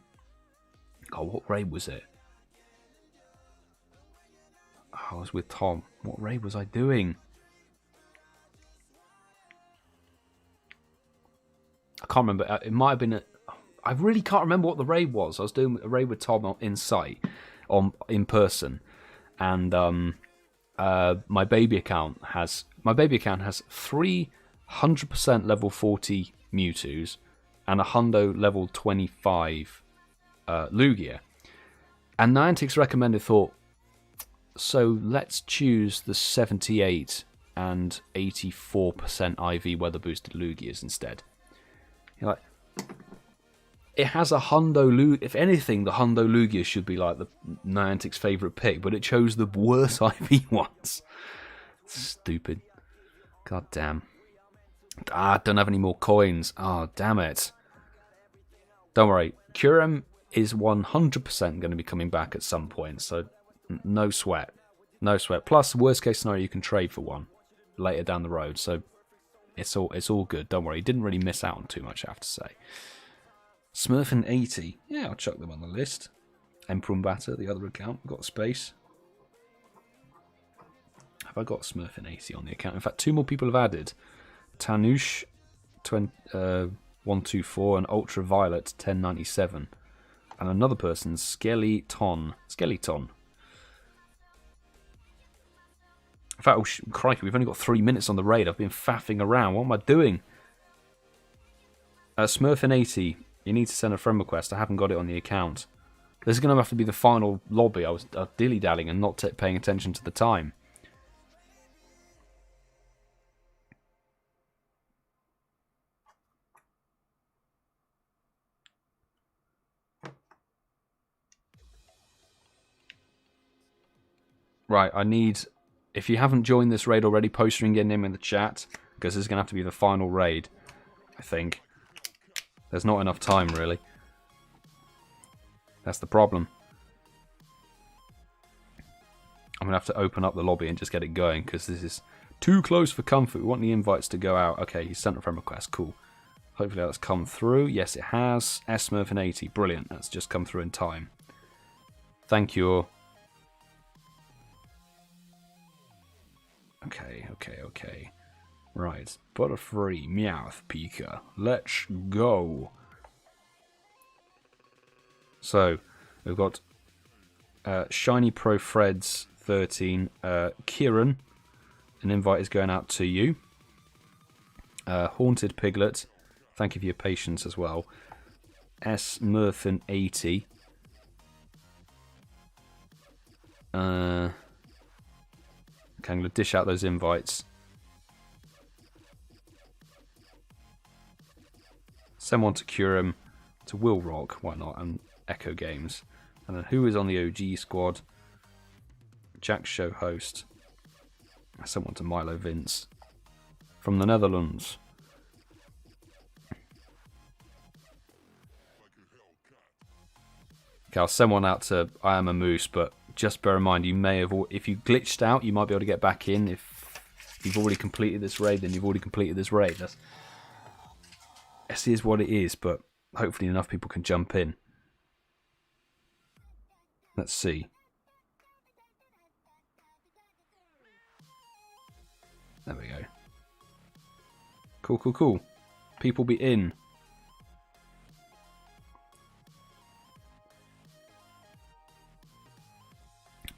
Oh, what raid was it? I was with Tom. What raid was I doing? I can't remember. It might have been... I really can't remember what the raid was. I was doing a raid with Tom in sight, in person, and my baby account has 300% level 40 Mewtwo's and a hundo level 25 Lugia. And Niantic's recommended thought, so let's choose the 78 and 84% IV weather boosted Lugias instead. You're like, it has a hundo Lugia. If anything, the hundo Lugia should be like the Niantic's favourite pick, but it chose the worst IV ones. Stupid. God damn. Don't have any more coins. Damn it. Don't worry. Kyurem is 100% going to be coming back at some point, so no sweat. No sweat. Plus, worst case scenario, you can trade for one later down the road, so it's all good. Don't worry. You didn't really miss out on too much, I have to say. Smurfin 80. Yeah, I'll chuck them on the list. Emperumbata, the other account. Got space. Have I got Smurfin 80 on the account? In fact, 2 more people have added. Tanush 124 and Ultraviolet 1097. And another person, Skeleton. In fact, oh, crikey, we've only got 3 minutes on the raid. I've been faffing around. What am I doing? Smurfin 80. You need to send a friend request. I haven't got it on the account. This is going to have to be the final lobby. I was dilly-dallying and not paying attention to the time. Right, I need... If you haven't joined this raid already, post your in-game name in the chat, because this is going to have to be the final raid, I think. There's not enough time, really. That's the problem. I'm going to have to open up the lobby and just get it going, because this is too close for comfort. We want the invites to go out. Okay, he sent a friend request. Cool. Hopefully that's come through. Yes, it has. Smurfin80. Brilliant. That's just come through in time. Thank you. Okay. Right. Butterfree, Meowth, Pika. Let's go. So, we've got Shiny Pro Freds 13. Kieran, an invite is going out to you. Haunted Piglet, thank you for your patience as well. S. Murphin 80. Okay, I'm going to dish out those invites. Send one to Kyurem, to Will Rock, why not, and Echo Games. And then who is on the OG squad? Jack Show Host. I sent one to Milo Vince. From the Netherlands. Okay, I'll send one out to I Am a Moose, but just bear in mind, you may have, if you glitched out, you might be able to get back in. If you've already completed this raid, then you've already completed this raid. This is what it is, but hopefully enough people can jump in. Let's see. There we go. Cool, cool, cool. People be in.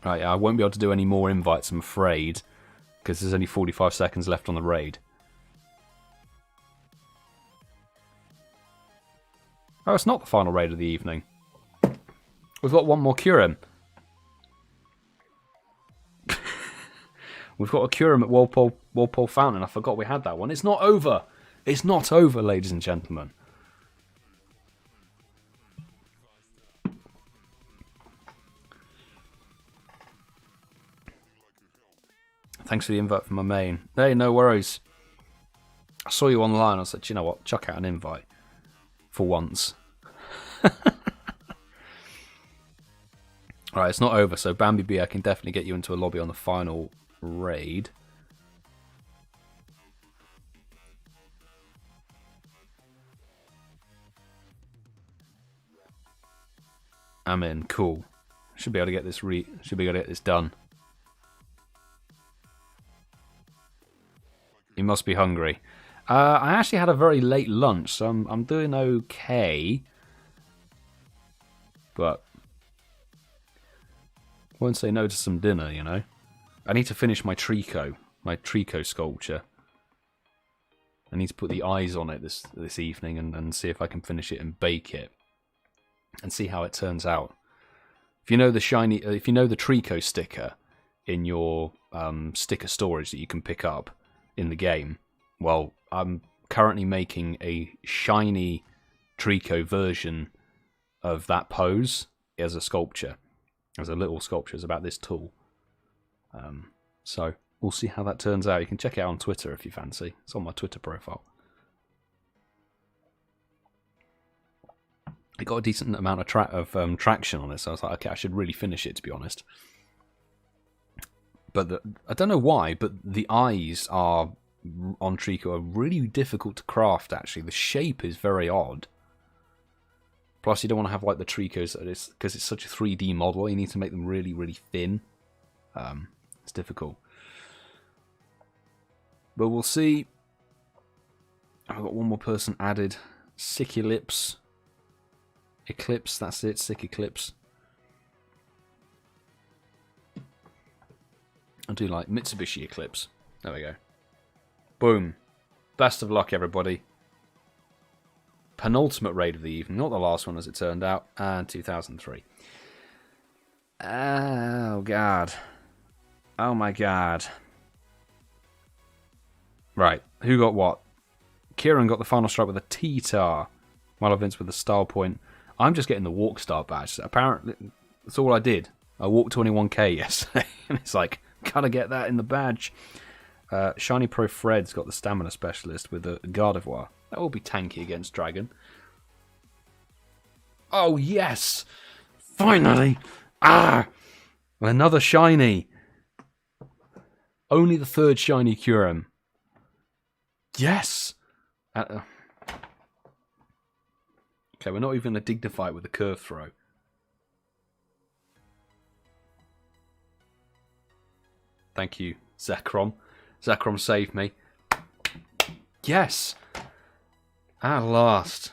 Right, I won't be able to do any more invites, I'm afraid, because there's only 45 seconds left on the raid. Oh, it's not the final raid of the evening. We've got one more Kyurem. We've got a Kyurem at Walpole Fountain. I forgot we had that one. It's not over. It's not over, ladies and gentlemen. Thanks for the invite from my main. Hey, no worries. I saw you online. I said, you know what? Chuck out an invite. For once. Alright, it's not over. So, Bambi B, I can definitely get you into a lobby on the final raid. I'm in. Cool. Should be able to get this done. You must be hungry. I actually had a very late lunch, so I'm doing okay. But won't say no to some dinner, you know. I need to finish my Trico sculpture. I need to put the eyes on it this evening and see if I can finish it and bake it and see how it turns out. If you know the Trico sticker in your sticker storage that you can pick up in the game, well, I'm currently making a shiny Trico version of that pose as a sculpture, as a little sculpture. It's about this tall. So we'll see how that turns out. You can check it out on Twitter if you fancy. It's on my Twitter profile. It got a decent amount of traction on it, so I was like, okay, I should really finish it, to be honest. But I don't know why, but the eyes are on Trico are really difficult to craft, actually. The shape is very odd. Plus, you don't want to have like the Tricos, because it's such a 3D model, you need to make them really, really thin. It's difficult. But we'll see. I've got one more person added. Sick Eclipse. Eclipse, that's it. Sick Eclipse. I do like Mitsubishi Eclipse. There we go. Boom. Best of luck, everybody. Penultimate raid of the evening. Not the last one, as it turned out. And 2003. Oh, God. Oh, my God. Right. Who got what? Kieran got the final strike with a T-Tar. Milo Vince with the style point. I'm just getting the walk star badge. Apparently, that's all I did. I walked 21k yesterday. And it's like, gotta get that in the badge. Shiny Pro Fred's got the stamina specialist with the Gardevoir. That will be tanky against Dragon. Oh, yes! Finally! Ah! Another shiny. Only the third shiny Kyurem. Yes! Okay, we're not even going to dignify it with a curve throw. Thank you, Zekrom. Zekrom saved me. Yes! At last.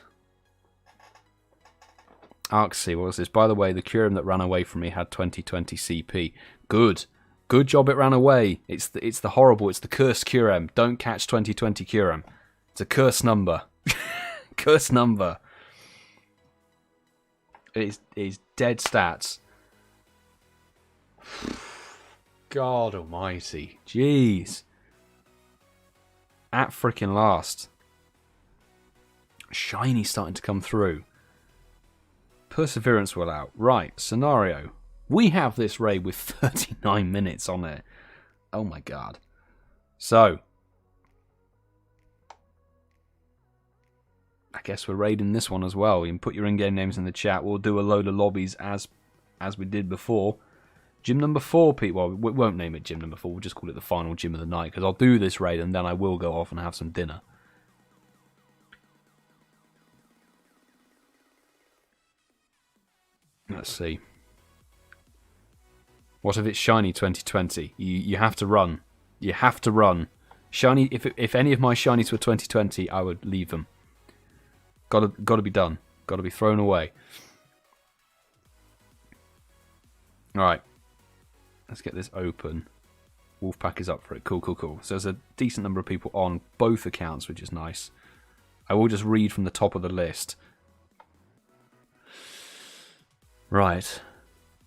Arxie, what was this? By the way, the Kyurem that ran away from me had 2020 CP. Good. Good job it ran away. It's the horrible, it's the cursed Kyurem. Don't catch 2020 Kyurem. It's a cursed number. Cursed number. It is dead stats. God almighty. Jeez. At freaking last. Shiny starting to come through. Perseverance will out. Right, scenario. We have this raid with 39 minutes on it. Oh my god. So. I guess we're raiding this one as well. You can put your in-game names in the chat. We'll do a load of lobbies as we did before. Gym number 4, people. Well, we won't name it gym number 4. We'll just call it the final gym of the night. Because I'll do this raid and then I will go off and have some dinner. Let's see. What if it's Shiny 2020? You have to run. You have to run. Shiny. If any of my Shinies were 2020, I would leave them. Got to be done. Got to be thrown away. All right. Let's get this open. Wolfpack is up for it. Cool, cool, cool. So there's a decent number of people on both accounts, which is nice. I will just read from the top of the list. Right.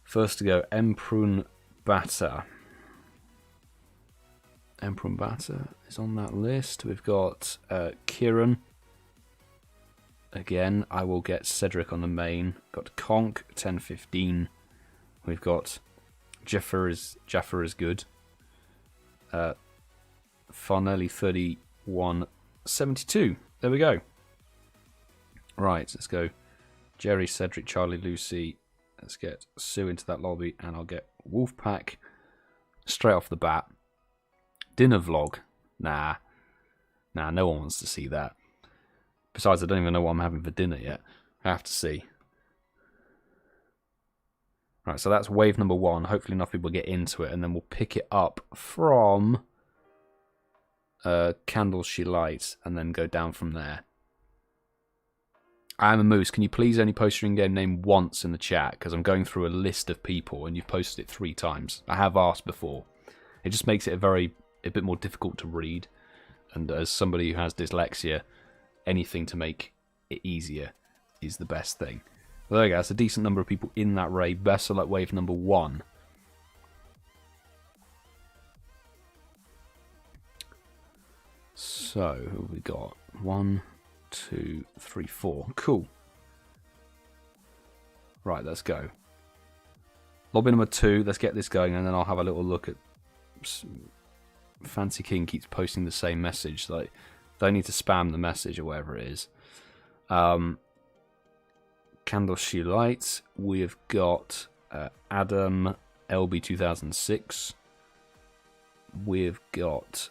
First to go, Emprun Bata. Emprun Bata is on that list. We've got Kieran. Again, I will get Cedric on the main. Got Conk, 1015. We've got Jaffer is good. Farnelli, 3172. There we go. Right, let's go. Jerry, Cedric, Charlie, Lucy. Let's get Sue into that lobby, and I'll get Wolfpack straight off the bat. Dinner vlog. Nah, no one wants to see that. Besides, I don't even know what I'm having for dinner yet. I have to see. Right, so that's wave number 1. Hopefully enough people get into it, and then we'll pick it up from Candles She Lights, and then go down from there. I am a moose. Can you please only post your in-game name once in the chat? Because I'm going through a list of people, and you've posted it 3 times. I have asked before. It just makes it a bit more difficult to read. And as somebody who has dyslexia, anything to make it easier is the best thing. Well, there we go. That's a decent number of people in that raid. Best of luck, wave number 1. So, who have we got? 1, 2, 3, 4. Cool. Right, let's go. Lobby number 2. Let's get this going, and then I'll have a little look at... Fancy King keeps posting the same message. Like, don't need to spam the message or whatever it is. Candle She Lights. We've got Adam LB2006. We've got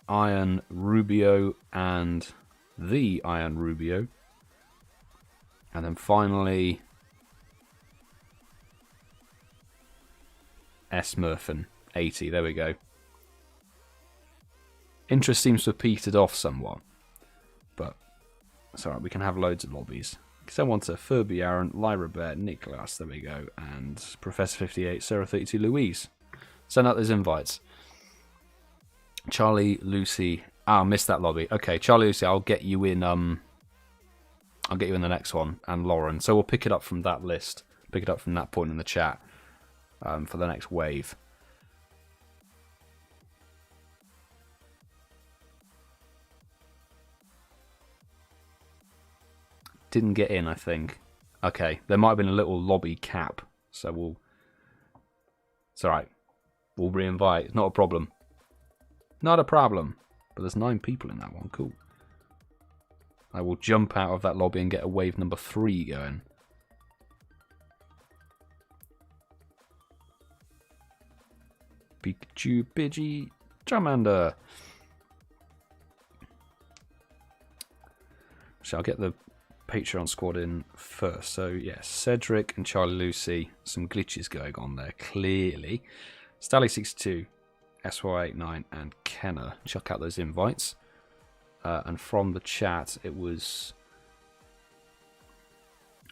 Iron Rubio and the Iron Rubio. And then finally S Murphin 80. There we go. Interest seems to have petered off somewhat. But it's alright, we can have loads of lobbies. Someone to Furby Aaron, Lyra Bear, Nicholas, there we go, and Professor 58, Sarah 32, Louise. Send out those invites. Charlie, Lucy. I missed that lobby. Okay, Charlie, Lucy, I'll get you in the next one, and Lauren. So we'll pick it up from that list. Pick it up from that point in the chat for the next wave. Didn't get in, I think. Okay, there might have been a little lobby cap, so it's alright. We'll re-invite. It's not a problem. Not a problem. But there's 9 people in that one. Cool. I will jump out of that lobby and get a wave number 3 going. Pikachu, Pidgey, Charmander. So I'll get the Patreon squad in first. So yes, Cedric and Charlie Lucy, some glitches going on there clearly. Stally62, SY89 and Kenner. Check out those invites. And from the chat it was,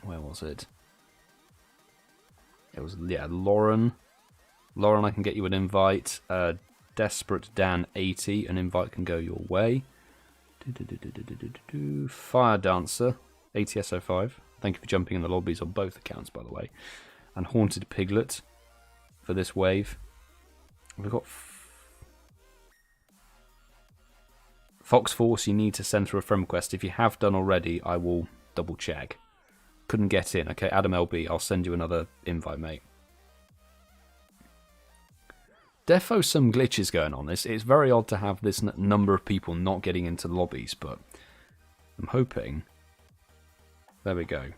where was it? It was, yeah, Lauren. Lauren, I can get you an invite. Desperate Dan 80, an invite can go your way. Fire Dancer, ATSO5. Thank you for jumping in the lobbies on both accounts, by the way. And Haunted Piglet for this wave. We've got Fox Force, you need to send through a friend request. If you have done already, I will double check. Couldn't get in. Okay, Adam LB, I'll send you another invite, mate. Defo some glitches going on. It's very odd to have this number of people not getting into lobbies, but I'm hoping. There we go.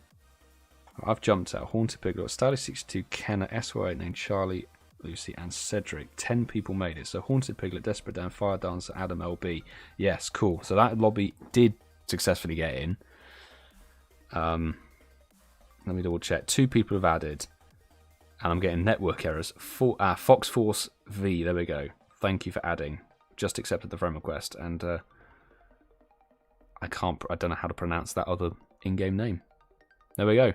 I've jumped out. Haunted Piglet, Stylish62, Kenna, SY89, Charlie, Lucy, and Cedric. 10 people made it. So Haunted Piglet, Desperate Dan, Fire Dancer, Adam LB. Yes, cool. So that lobby did successfully get in. Let me double check. 2 people have added. And I'm getting network errors. Fox Force V, there we go. Thank you for adding. Just accepted the friend request. And I don't know how to pronounce that other in-game name. There we go.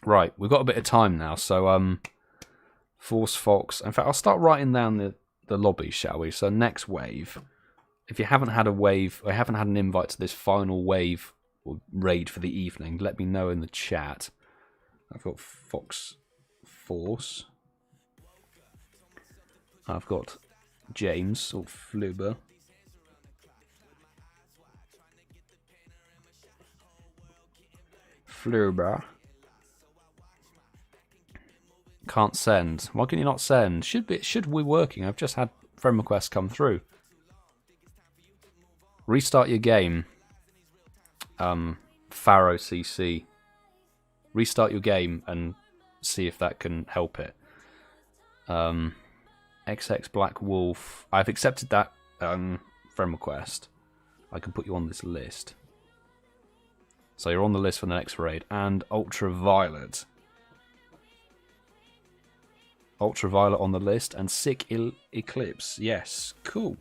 Right, we've got a bit of time now, so Force Fox. In fact, I'll start writing down the lobby, shall we? So next wave. If you haven't had a wave, or haven't had an invite to this final wave or raid for the evening, let me know in the chat. I've got Fox Force. I've got James or Fluber. Fluber. Can't send. Why can you not send? Should be working. I've just had friend requests come through. Restart your game. Pharaoh CC. Restart your game and see if that can help it. XX Black Wolf. I've accepted that friend request. I can put you on this list. So you're on the list for the next raid. And Ultraviolet. Ultraviolet on the list. And Sick Eclipse. Yes, cool.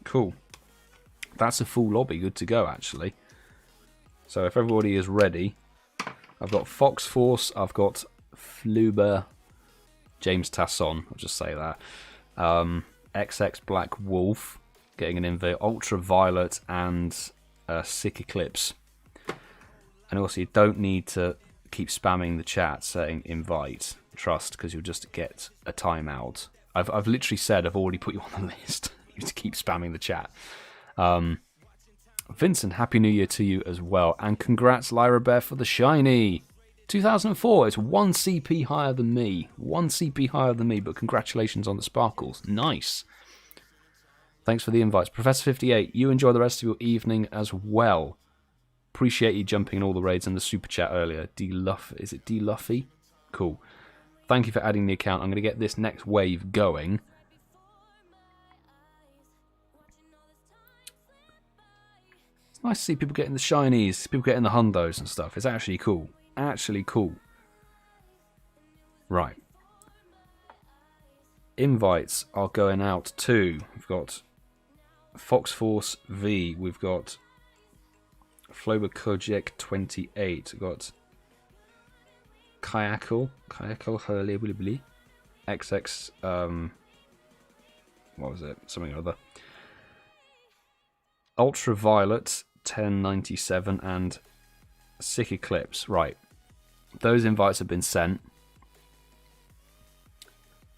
Cool. That's a full lobby. Good to go, actually. So if everybody is ready, I've got Fox Force, I've got Fluber, James Tasson, I'll just say that. XX Black Wolf, getting an invite, Ultraviolet, and Sick Eclipse. And also, you don't need to keep spamming the chat saying invite, trust, because you'll just get a timeout. I've literally said I've already put you on the list. You need to keep spamming the chat. Vincent, Happy New Year to you as well. And congrats, Lyra Bear, for the shiny. 2004, it's 1 CP higher than me. 1 CP higher than me, but congratulations on the sparkles. Nice. Thanks for the invites. Professor 58, you enjoy the rest of your evening as well. Appreciate you jumping in all the raids and the super chat earlier. Is it D Luffy? Cool. Thank you for adding the account. I'm going to get this next wave going. It's nice to see people getting the shinies, people getting the hundos and stuff. It's actually cool. Actually cool. Right. Invites are going out to, we've got Fox Force V, we've got Flober Kojek 28, we've got KittieBear, XX, what was it? Something or other. Ultraviolet 1097 and Sick Eclipse. Right. Those invites have been sent.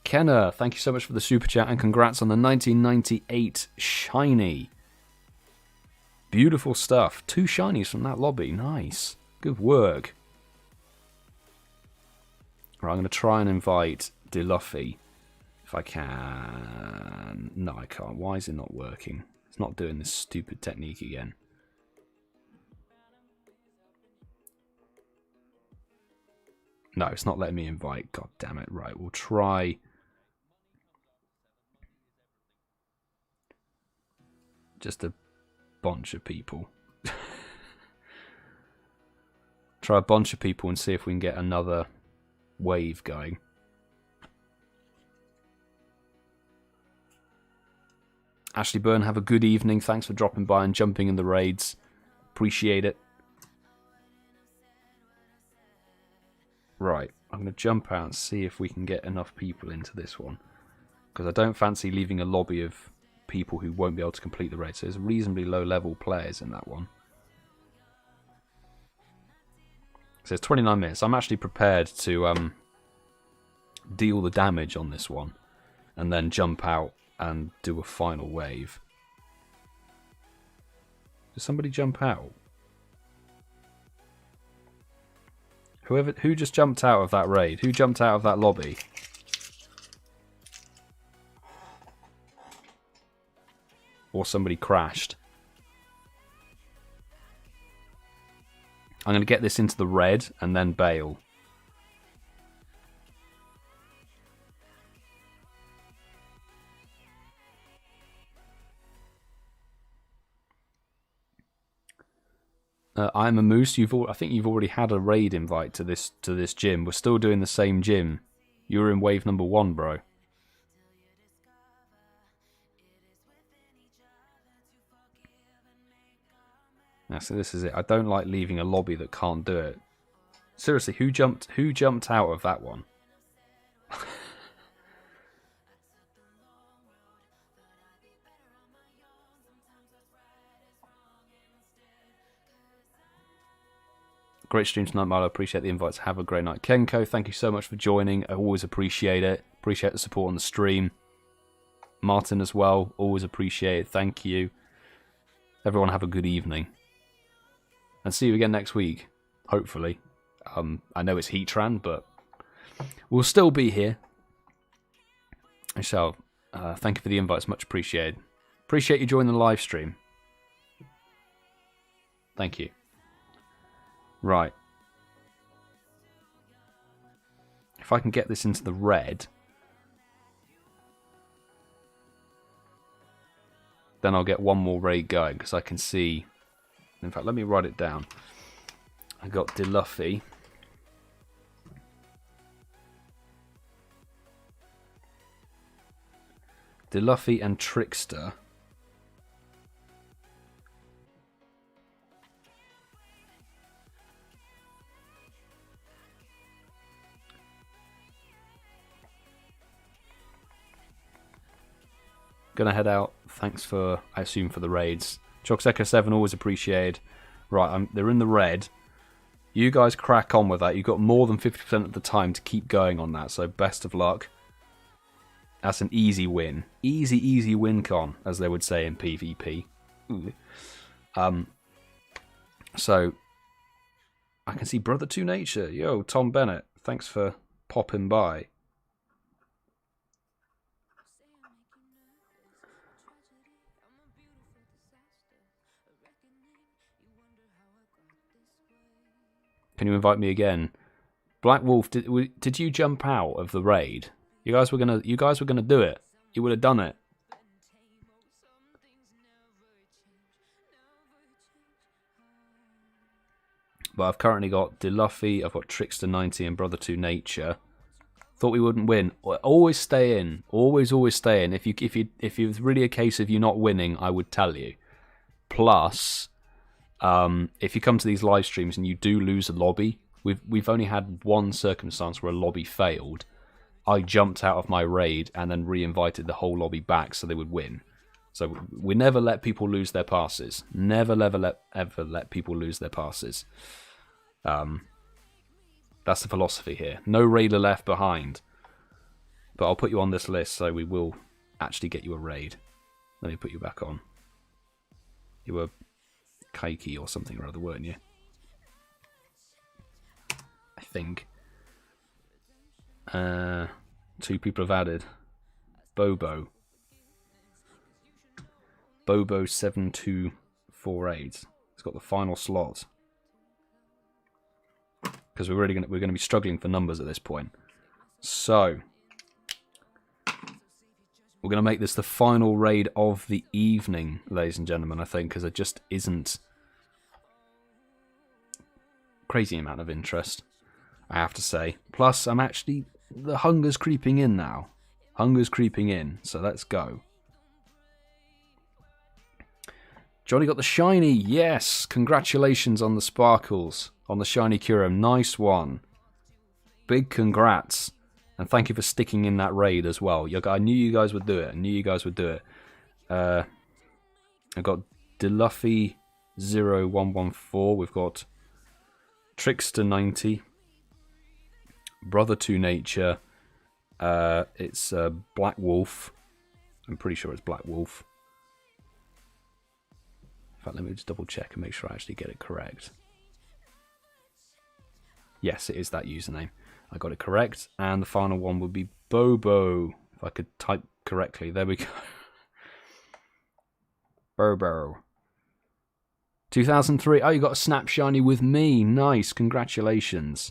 Kenner, thank you so much for the super chat and congrats on the 1998 shiny. Beautiful stuff. 2 shinies from that lobby. Nice. Good work. Right, I'm going to try and invite DeLuffy if I can. No, I can't. Why is it not working? It's not doing this stupid technique again. No, it's not letting me invite. God damn it. Right, we'll try. Just a bunch of people. Try a bunch of people and see if we can get another wave going. Ashley Byrne, have a good evening. Thanks for dropping by and jumping in the raids. Appreciate it. Right, I'm going to jump out and see if we can get enough people into this one. Because I don't fancy leaving a lobby of people who won't be able to complete the raid. So there's reasonably low level players in that one. So it's 29 minutes. I'm actually prepared to deal the damage on this one. And then jump out and do a final wave. Did somebody jump out? Who just jumped out of that raid? Who jumped out of that lobby? Or somebody crashed. I'm going to get this into the red and then bail. I'm a moose. I think you've already had a raid invite to this gym. We're still doing the same gym. You were in wave number 1, bro. Yeah, so this is it. I don't like leaving a lobby that can't do it. Seriously, who jumped out of that one? Great stream tonight, Milo. Appreciate the invites. Have a great night. Kenko, thank you so much for joining. I always appreciate it. Appreciate the support on the stream. Martin as well. Always appreciate it. Thank you. Everyone have a good evening. And see you again next week. Hopefully. I know it's Heatran, but we'll still be here. So, thank you for the invites. Much appreciated. Appreciate you joining the live stream. Thank you. Right. If I can get this into the red, then I'll get one more raid going, because I can see... In fact, let me write it down. I got DeLuffy. DeLuffy and Trickster. Gonna head out. Thanks for, I assume, for the raids. Choxeco7, always appreciated. Right, they're in the red. You guys crack on with that. You've got more than 50% of the time to keep going on that, so best of luck. That's an easy win. Easy, easy win con, as they would say in PvP. So, I can see Brother 2 Nature. Yo, Tom Bennett, thanks for popping by. Can you invite me again? Black Wolf, did you jump out of the raid? You guys were gonna do it. You would have done it. But I've currently got DeLuffy, I've got Trickster90 and Brother 2 Nature. Thought we wouldn't win. Always stay in. Always stay in. If it's really a case of you not winning, I would tell you. Plus, if you come to these live streams and you do lose a lobby, we've only had one circumstance where a lobby failed. I jumped out of my raid and then re-invited the whole lobby back so they would win. So we never let people lose their passes. Never ever let people lose their passes. That's the philosophy here. No raider left behind. But I'll put you on this list so we will actually get you a raid. Let me put you back on. You were Kaiki or something or other, weren't you? I think. 2 people have added. Bobo 7248. It's got the final slot. Because we're gonna be struggling for numbers at this point. So we're gonna make this the final raid of the evening, ladies and gentlemen, I think, because there just isn't crazy amount of interest, I have to say. Plus, the hunger's creeping in now. Hunger's creeping in, so let's go. Johnny got the shiny. Yes. Congratulations on the sparkles. On the Shiny Kyurem. Nice one. Big congrats. And thank you for sticking in that raid as well. I knew you guys would do it. I knew you guys would do it. I got Deluffy0114. We've got Trickster90. Brother to Nature. It's Black Wolf. I'm pretty sure it's Black Wolf. In fact, let me just double check and make sure I actually get it correct. Yes, it is that username. I got it correct. And the final one would be Bobo. If I could type correctly. There we go. Bobo. 2003. Oh, you got a Snap Shiny with me. Nice. Congratulations.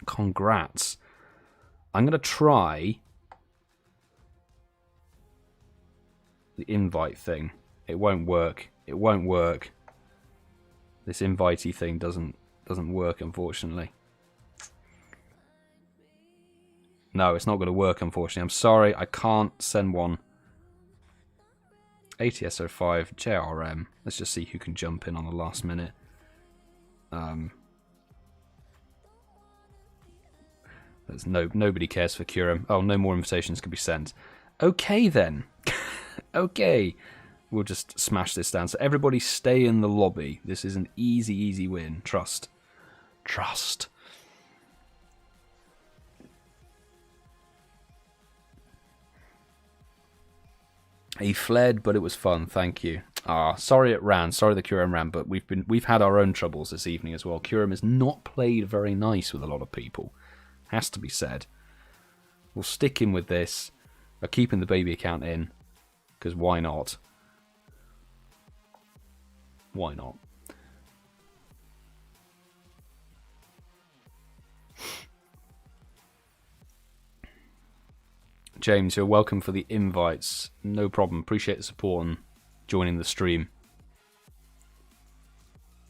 Congrats. I'm going to try the invite thing. It won't work. It won't work. This invitey thing doesn't work, unfortunately. No, it's not going to work, unfortunately. I'm sorry, I can't send one. ATS05, JRM. Let's just see who can jump in on the last minute. There's nobody cares for Kyurem. Oh, no more invitations can be sent. Okay then. Okay. We'll just smash this down. So everybody stay in the lobby. This is an easy, easy win. Trust. Trust. He fled, but it was fun. Thank you. Sorry it ran. Sorry the Kyurem ran, but we've had our own troubles this evening as well. Kyurem is not played very nice with a lot of people. Has to be said. We'll stick in with this. We're keeping the baby account in, because why not? Why not? James, you're welcome for the invites. No problem. Appreciate the support and joining the stream.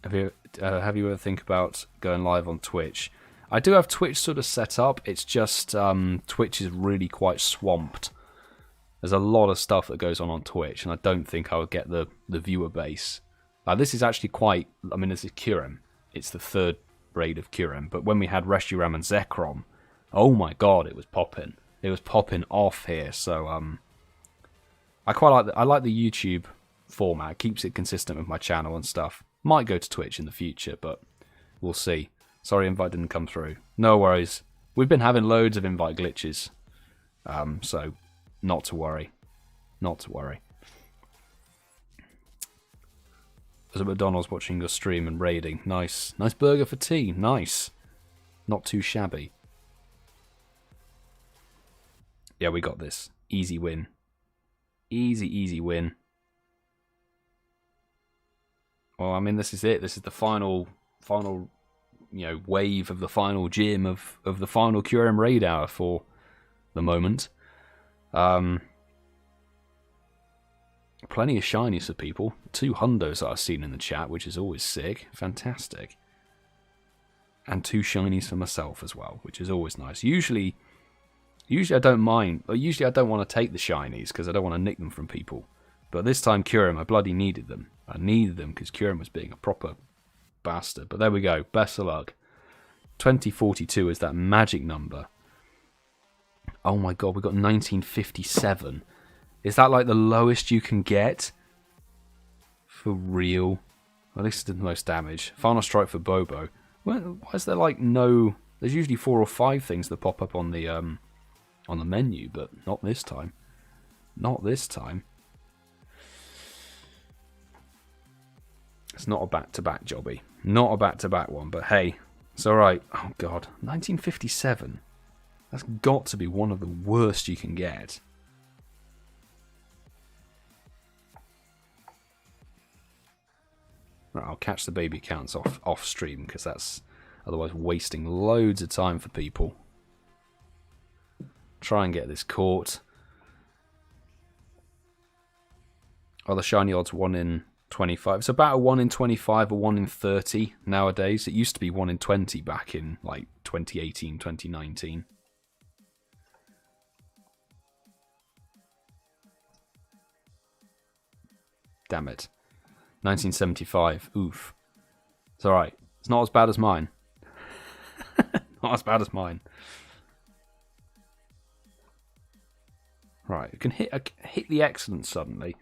Have you ever think about going live on Twitch? I do have Twitch sort of set up. It's just Twitch is really quite swamped. There's a lot of stuff that goes on Twitch, and I don't think I would get the viewer base. This is actually quite... I mean, this is Kyurem. It's the third raid of Kyurem. But when we had Reshiram and Zekrom, oh my god, it was popping. It was popping off here. So I quite like the YouTube format. It keeps it consistent with my channel and stuff. Might go to Twitch in the future, but we'll see. Sorry, invite didn't come through. No worries. We've been having loads of invite glitches. So not to worry. Not to worry. I was at McDonald's watching your stream and raiding. Nice. Nice burger for tea. Nice. Not too shabby. Yeah, we got this. Easy win. Easy, easy win. Well, I mean, this is it. This is the final, wave of the final gym of the final Kyurem raid hour for the moment. Plenty of shinies for people. 2 hundos that I've seen in the chat, which is always sick. Fantastic. And 2 shinies for myself as well, which is always nice. Usually I don't mind. Usually I don't want to take the shinies because I don't want to nick them from people. But this time Kyurem, I bloody needed them. I needed them because Kyurem was being a proper bastard. But there we go. Best of luck. 2042 is that magic number. Oh my god, we got 1957. Is that like the lowest you can get? For real? Well, this did the most damage. Final strike for Bobo. Why is there like no... There's usually 4 or 5 things that pop up on the menu, but not this time. Not this time. It's not a back-to-back jobby. Not a back-to-back one, but hey, it's alright. Oh god, 1957. That's got to be one of the worst you can get. Right, I'll catch the baby counts off stream because that's otherwise wasting loads of time for people. Try and get this caught. Oh, the shiny odds 1 in 25. It's about a 1 in 25 or 1 in 30 nowadays. It used to be 1 in 20 back in like 2018, 2019. Damn it. 1975. Oof. It's alright. It's not as bad as mine. Not as bad as mine. Right, we can hit the excellent suddenly.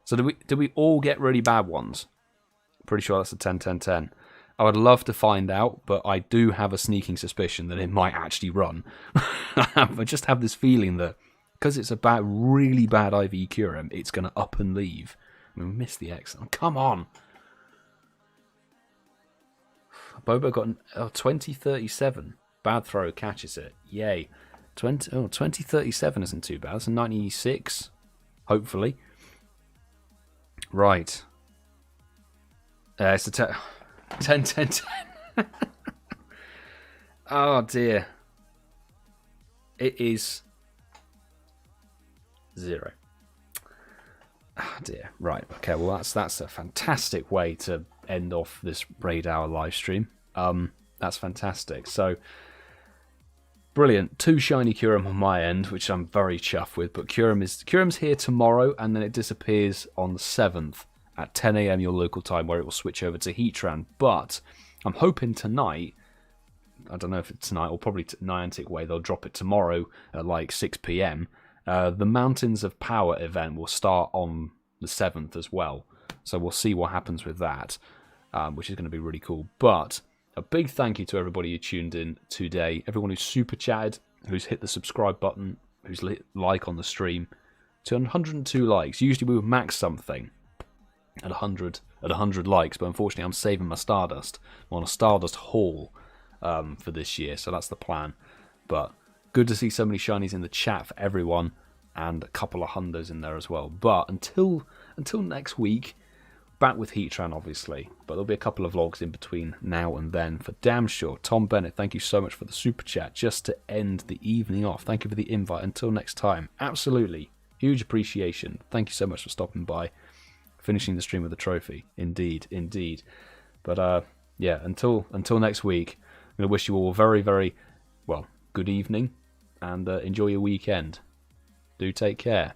So do we all get really bad ones? Pretty sure that's a 10-10-10. I would love to find out, but I do have a sneaking suspicion that it might actually run. I just have this feeling that because it's a really bad IV Kyurem, it's going to up and leave. I mean, we missed the excellent. Come on! Bobo got 2037. Bad throw catches it. Yay. 2037 isn't too bad. It's a 96, hopefully. Right. It's a 10-10-10. Oh dear. It is 0. Oh dear. Right. Okay. Well, that's a fantastic way to end off this Raid Hour live stream. That's fantastic. So. Brilliant. 2 Shiny Kyurem on my end, which I'm very chuffed with. But Kyurem's here tomorrow, and then it disappears on the 7th at 10 AM your local time, where it will switch over to Heatran. But I'm hoping tonight, I don't know if it's tonight or probably Niantic way, they'll drop it tomorrow at like 6 PM. The Mountains of Power event will start on the 7th as well. So we'll see what happens with that, which is going to be really cool. But a big thank you to everybody who tuned in today, everyone who's super chatted, who's hit the subscribe button, who's lit like on the stream. To 102 likes. Usually we would max something at 100 likes, but unfortunately I'm saving my Stardust. I'm on a Stardust haul for this year, so that's the plan. But good to see so many shinies in the chat for everyone, and a couple of hundos in there as well. But until next week, back with Heatran, obviously, but there'll be a couple of vlogs in between now and then for damn sure. Tom Bennett, thank you so much for the super chat just to end the evening off. Thank you for the invite. Until next time, absolutely huge appreciation. Thank you so much for stopping by, finishing the stream with a trophy. Indeed, indeed. But yeah, until next week, I'm going to wish you all a very, very well good evening, and enjoy your weekend. Do take care.